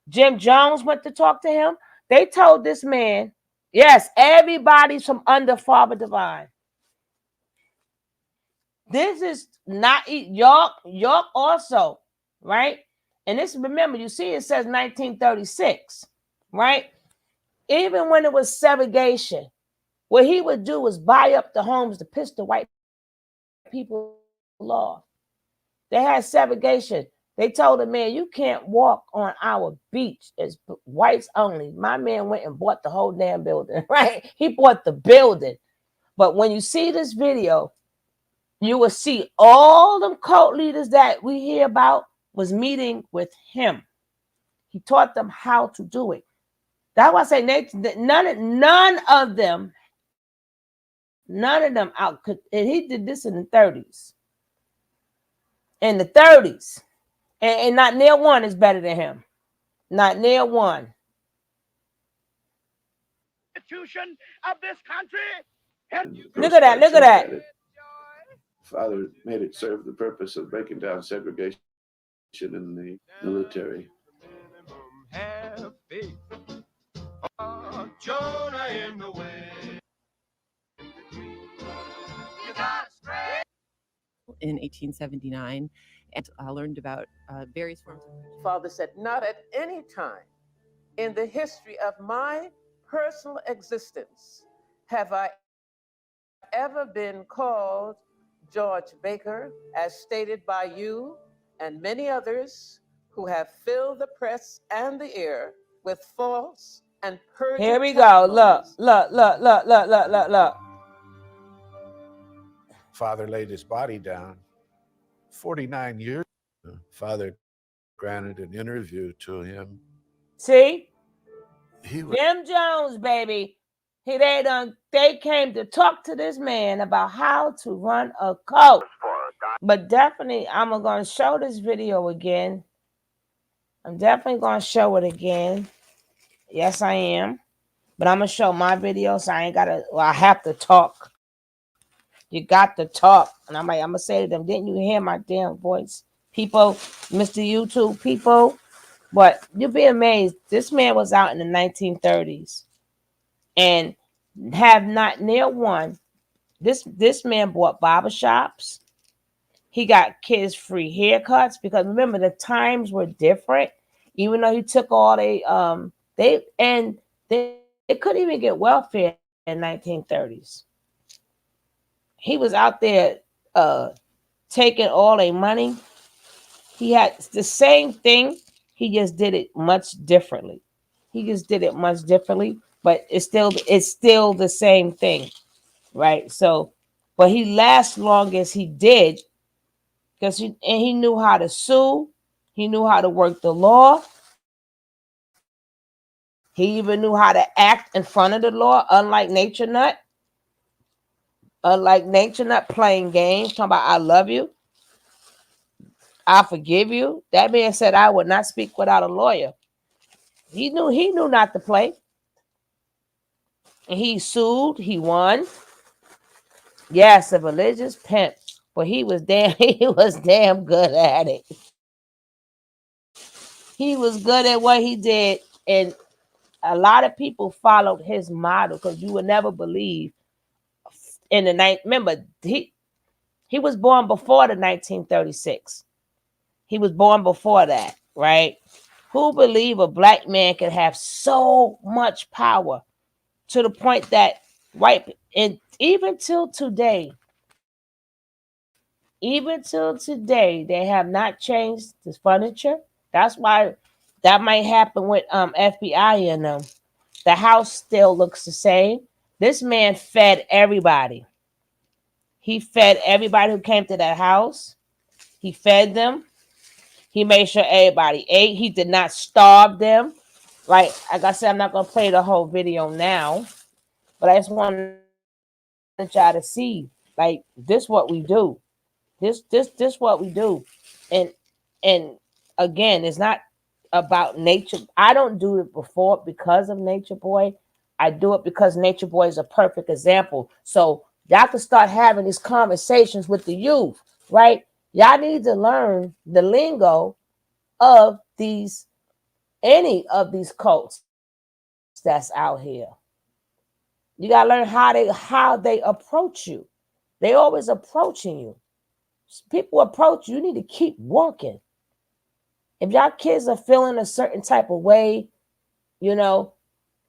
Jim Jones went to talk to him. They told this man, yes, everybody's from under Father Divine. This is not York also, right? And this, remember, you see it says 1936, right? Even when it was segregation, what he would do was buy up the homes to piss the white people off. They had segregation. They told the man, you can't walk on our beach. It's whites only. My man went and bought the whole damn building, right? He bought the building. But when you see this video, you will see all them cult leaders that we hear about was meeting with him. He taught them how to do it. That's why I say none of them out could, and he did this in the 30s. In the 30s. And not near one is better than him. Not near one. Institution of this country. Look at that. Father made it serve the purpose of breaking down segregation in the military. Jonah in the way. In 1879, and I learned about various forms of. Father said, not at any time in the history of my personal existence have I ever been called George Baker, as stated by you and many others who have filled the press and the air with false and perjured Here we go. Look, testimonies. look. Father laid his body down 49 years. Father granted an interview to him. See? He was Jim Jones, baby. They came to talk to this man about how to run a cult. But definitely, I'm going to show this video again. I'm definitely going to show it again. Yes, I am. But I'm going to show my video, so I ain't got to, well, I have to talk. You got to talk. And I'm going to say to them, didn't you hear my damn voice? People, Mr. YouTube people. But you'll be amazed. This man was out in the 1930s. And have not near one. This man bought barbershops. He got kids free haircuts because remember the times were different. Even though he took all they couldn't even get welfare in 1930s. He was out there taking all their money. He had the same thing. He just did it much differently. But it's still the same thing, right? So, but he lasts long as he did because he knew how to sue. He knew how to work the law. He even knew how to act in front of the law, unlike Nature Nut. Unlike Nature Nut playing games, talking about I love you, I forgive you. That man said I would not speak without a lawyer. He knew not to play. And he sued, he won. Yes, a religious pimp, but he was damn good at it. He was good at what he did, and a lot of people followed his model because you would never believe in the night. Remember, he was born before the 1936. He was born before that, right? Who believe a black man can have so much power to the point that white, and even till today, they have not changed the furniture. That's why that might happen with FBI and them. The house still looks the same. This man fed everybody. He fed everybody who came to that house. He fed them. He made sure everybody ate. He did not starve them. Like I said, I'm not going to play the whole video now, but I just wanted y'all to see, like, this what we do. This what we do. And again, it's not about Nature. I don't do it before because of Nature Boy. I do it because Nature Boy is a perfect example. So y'all can start having these conversations with the youth, right? Y'all need to learn the lingo of any of these cults that's out here. You gotta learn how they approach you. They always approaching you. People approach you. You need to keep walking. If y'all kids are feeling a certain type of way,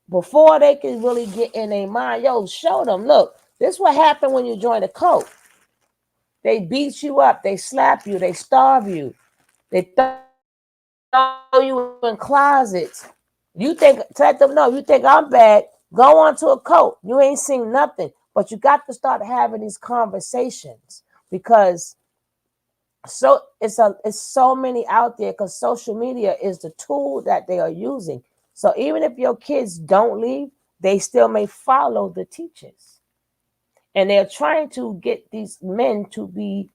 before they can really get in their mind, show them, look, this is what happened when you join a cult. They beat you up, they slap you, they starve you, they throw you in closets. Let them know, you think I'm bad, go on to a cult. You ain't seen nothing. But you got to start having these conversations because it's so many out there because social media is the tool that they are using. So even if your kids don't leave, they still may follow the teachers. And they're trying to get these men to be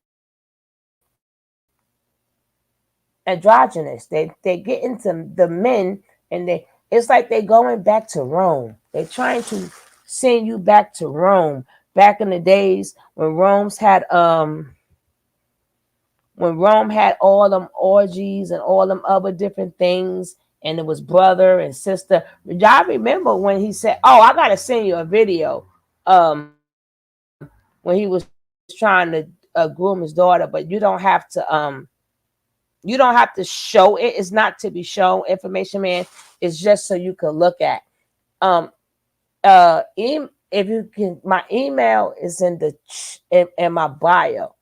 androgynous. They get into the men and it's like they're going back to Rome. They're trying to send you back to Rome. Back in the days when Rome's had when Rome had all them orgies and all them other different things, and it was brother and sister. Y'all remember when he said, "Oh, I gotta send you a video," when he was trying to groom his daughter, but you don't have to show it. It's not to be shown. Information Man is just so you can look at. Um, if you can, my email is in in my bio.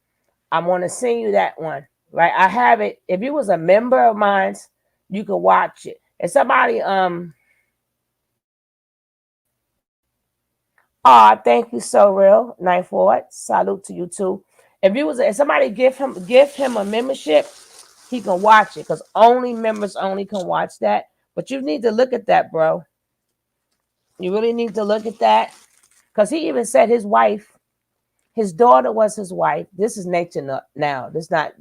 I'm gonna send you that one. Right, I have it. If you was a member of mine, you can watch it. And somebody thank you, so real. 9 Forward. Salute to you too. If somebody give him a membership, he can watch it because only members only can watch that. But you need to look at that, bro. You really need to look at that because he even said his daughter was his wife. This is nature now. This is not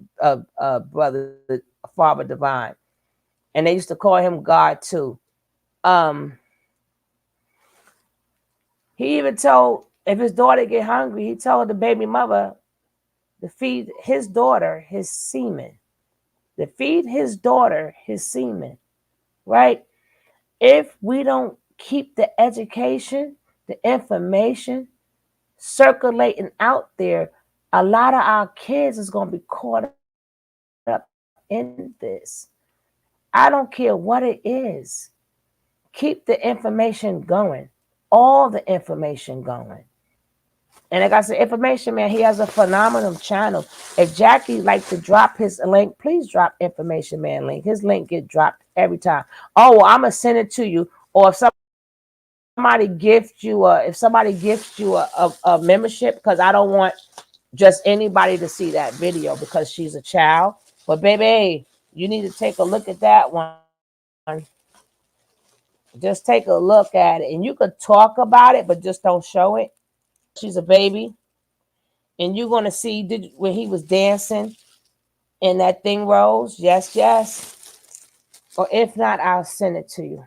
brother, Father Divine, and they used to call him God too. Um, he even told if his daughter get hungry, he told the baby mother to feed his daughter his semen. To feed his daughter his semen, right? If we don't keep the education, the information circulating out there, a lot of our kids is going to be caught up in this. I don't care what it is. Keep the information going, all the information going. And like I said, Information Man, he has a phenomenal channel. If Jackie like to drop his link, please drop Information Man link. His link get dropped every time. Oh, well, I'm gonna send it to you. Or if somebody gifts you a membership, because I don't want just anybody to see that video because she's a child. But baby, you need to take a look at that one. Just take a look at it, and you could talk about it, but just don't show it. She's a baby, and you're gonna see when he was dancing and that thing rose. Yes, yes. Or if not, I'll send it to you.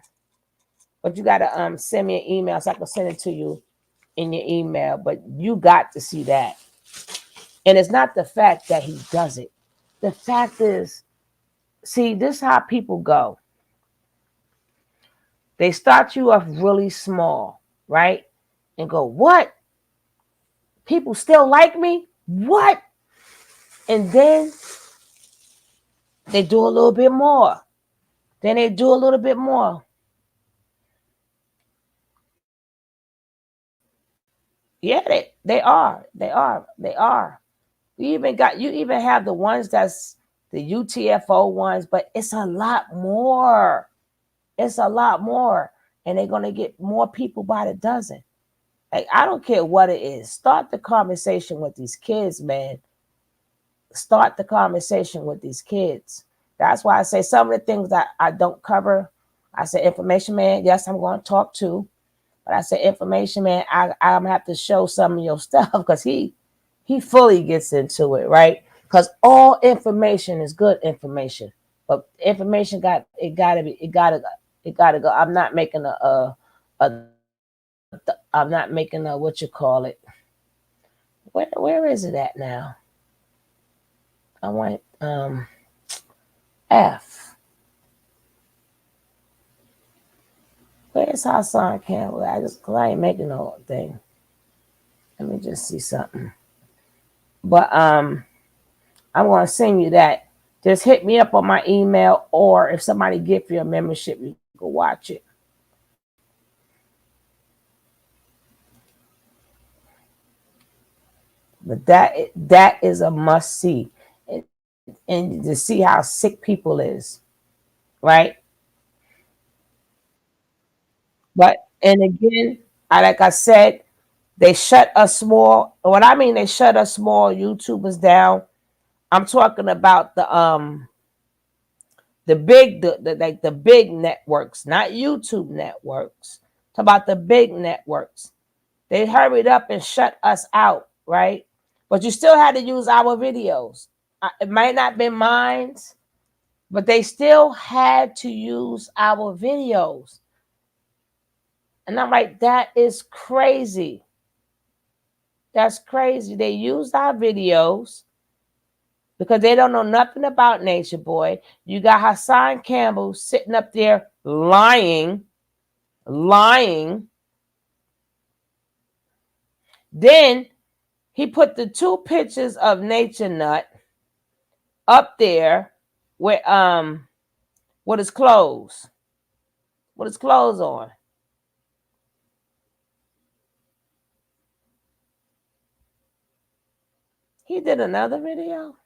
But you gotta send me an email so I can send it to you in your email. But you got to see that. And it's not the fact that he does it. The fact is, see, this is how people go. They start you off really small, right? And go, what? People still like me? What? And then they do a little bit more. Then they do a little bit more. Yeah, they are. They are. They are. You even have the ones that's the UTFO ones, but it's a lot more. It's a lot more. And they're gonna get more people by the dozen. Like, I don't care what it is. Start the conversation with these kids, man. Start the conversation with these kids. That's why I say some of the things that I don't cover. I say, Information Man, yes, I'm going to talk to. But I say, Information Man, I'm gonna have to show some of your stuff because he fully gets into it, right? Because all information is good information, but information it gotta go. I'm not making I'm not making a what you call it. Where is it at now? I want F. Where's Hassan Campbell? I ain't making no thing. Let me just see something. But I'm gonna send you that. Just hit me up on my email, or if somebody give you a membership, you can watch it. But that is a must see, and to see how sick people is, right? But and again, like I said, they shut us small. What I mean, they shut us small YouTubers down. I'm talking about the big like the big networks, not YouTube networks. Talk about the big networks. They hurried up and shut us out, right? But you still had to use our videos. It might not have been mine, but they still had to use our videos. And I'm like, that is crazy. That's crazy. They used our videos because they don't know nothing about Nature Boy. You got Hassan Campbell sitting up there lying. Then he put the 2 pictures of Nature Nut up there with his clothes. With his clothes on. He did another video.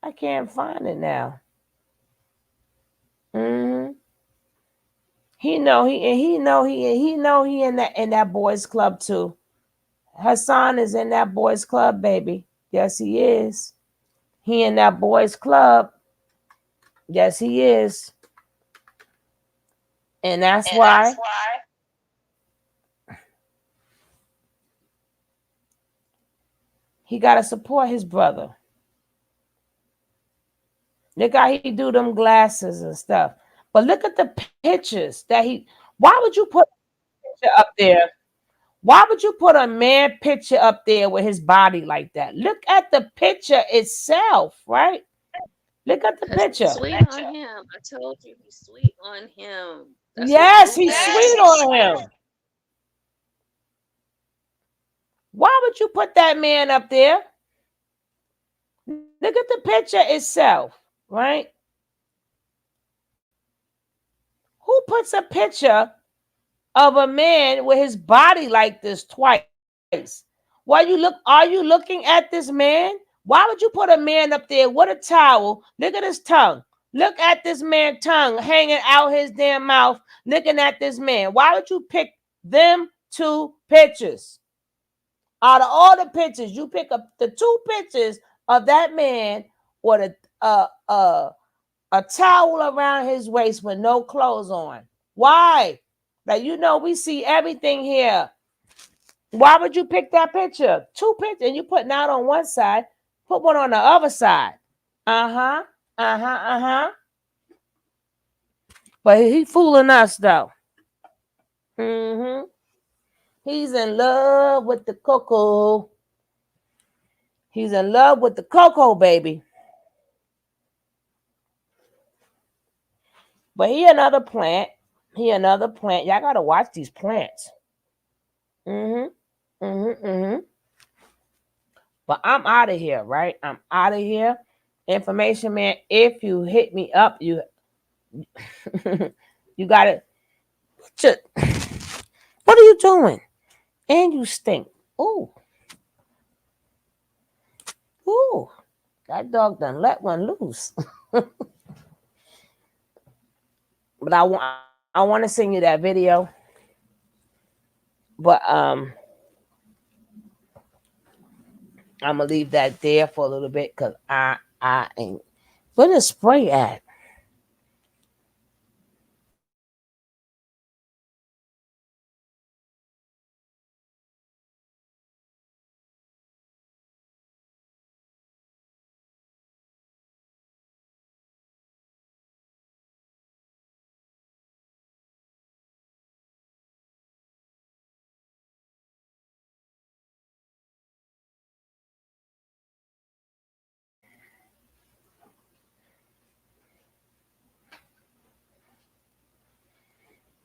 I can't find it now. He know he in that boys club too. Hassan is in that boys club, baby. Yes, he is. He in that boys club. Yes, he is. And that's why he gotta support his brother. Look how he do them glasses and stuff. But look at the pictures that he. Why would you put a picture up there? Why would you put a man picture up there with his body like that? Look at the picture itself, right? Look at the picture. Sweet on him. I told you he's sweet on him. That's Yes, he's sweet on him. Why would you put that man up there? Look at the picture itself, right? Who puts a picture of a man with his body like this twice? Are you looking at this man? Why would you put a man up there with a towel? Look at his tongue. Look at this man's tongue hanging out his damn mouth, looking at this man. Why would you pick them 2 pictures? Out of all the pictures, you pick up the 2 pictures of that man with a towel around his waist with no clothes on. Why? Like, we see everything here. Why would you pick that picture? 2 pictures, and you putting out on one side, put one on the other side. But he fooling us though. He's in love with the cocoa. He's in love with the cocoa, baby. But he another plant. Y'all gotta watch these plants. But I'm out of here, right? I'm out of here. Information man, if you hit me up, you got it. What are you doing? And you stink. Ooh, that dog done let one loose. But I want to send you that video. But I'm gonna leave that there for a little bit because I ain't. Where the spray at?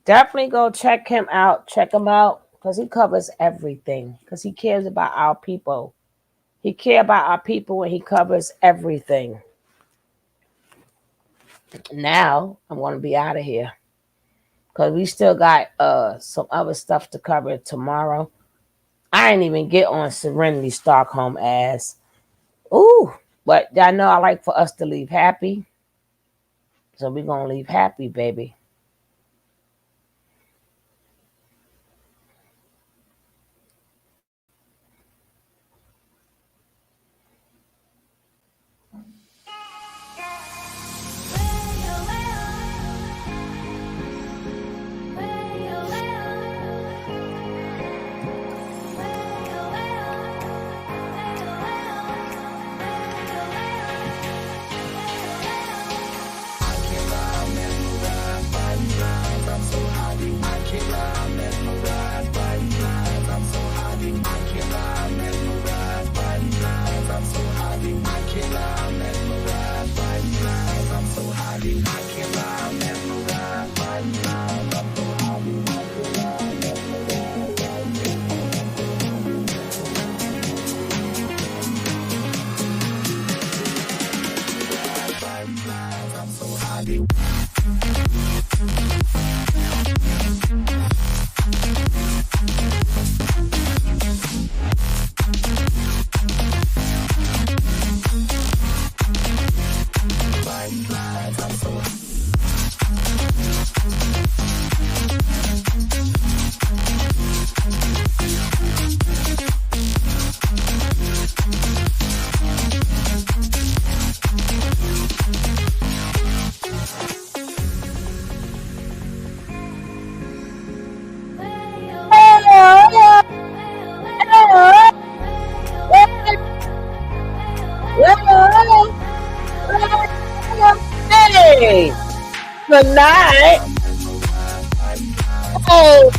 Definitely go check him out. Check him out because he covers everything. Because he cares about our people. He cares about our people and he covers everything. Now I'm going to be out of here because we still got some other stuff to cover tomorrow. I ain't even get on Serenity Stockholm ass. Ooh, but y'all know I like for us to leave happy. So we're going to leave happy, baby. the night. Oh.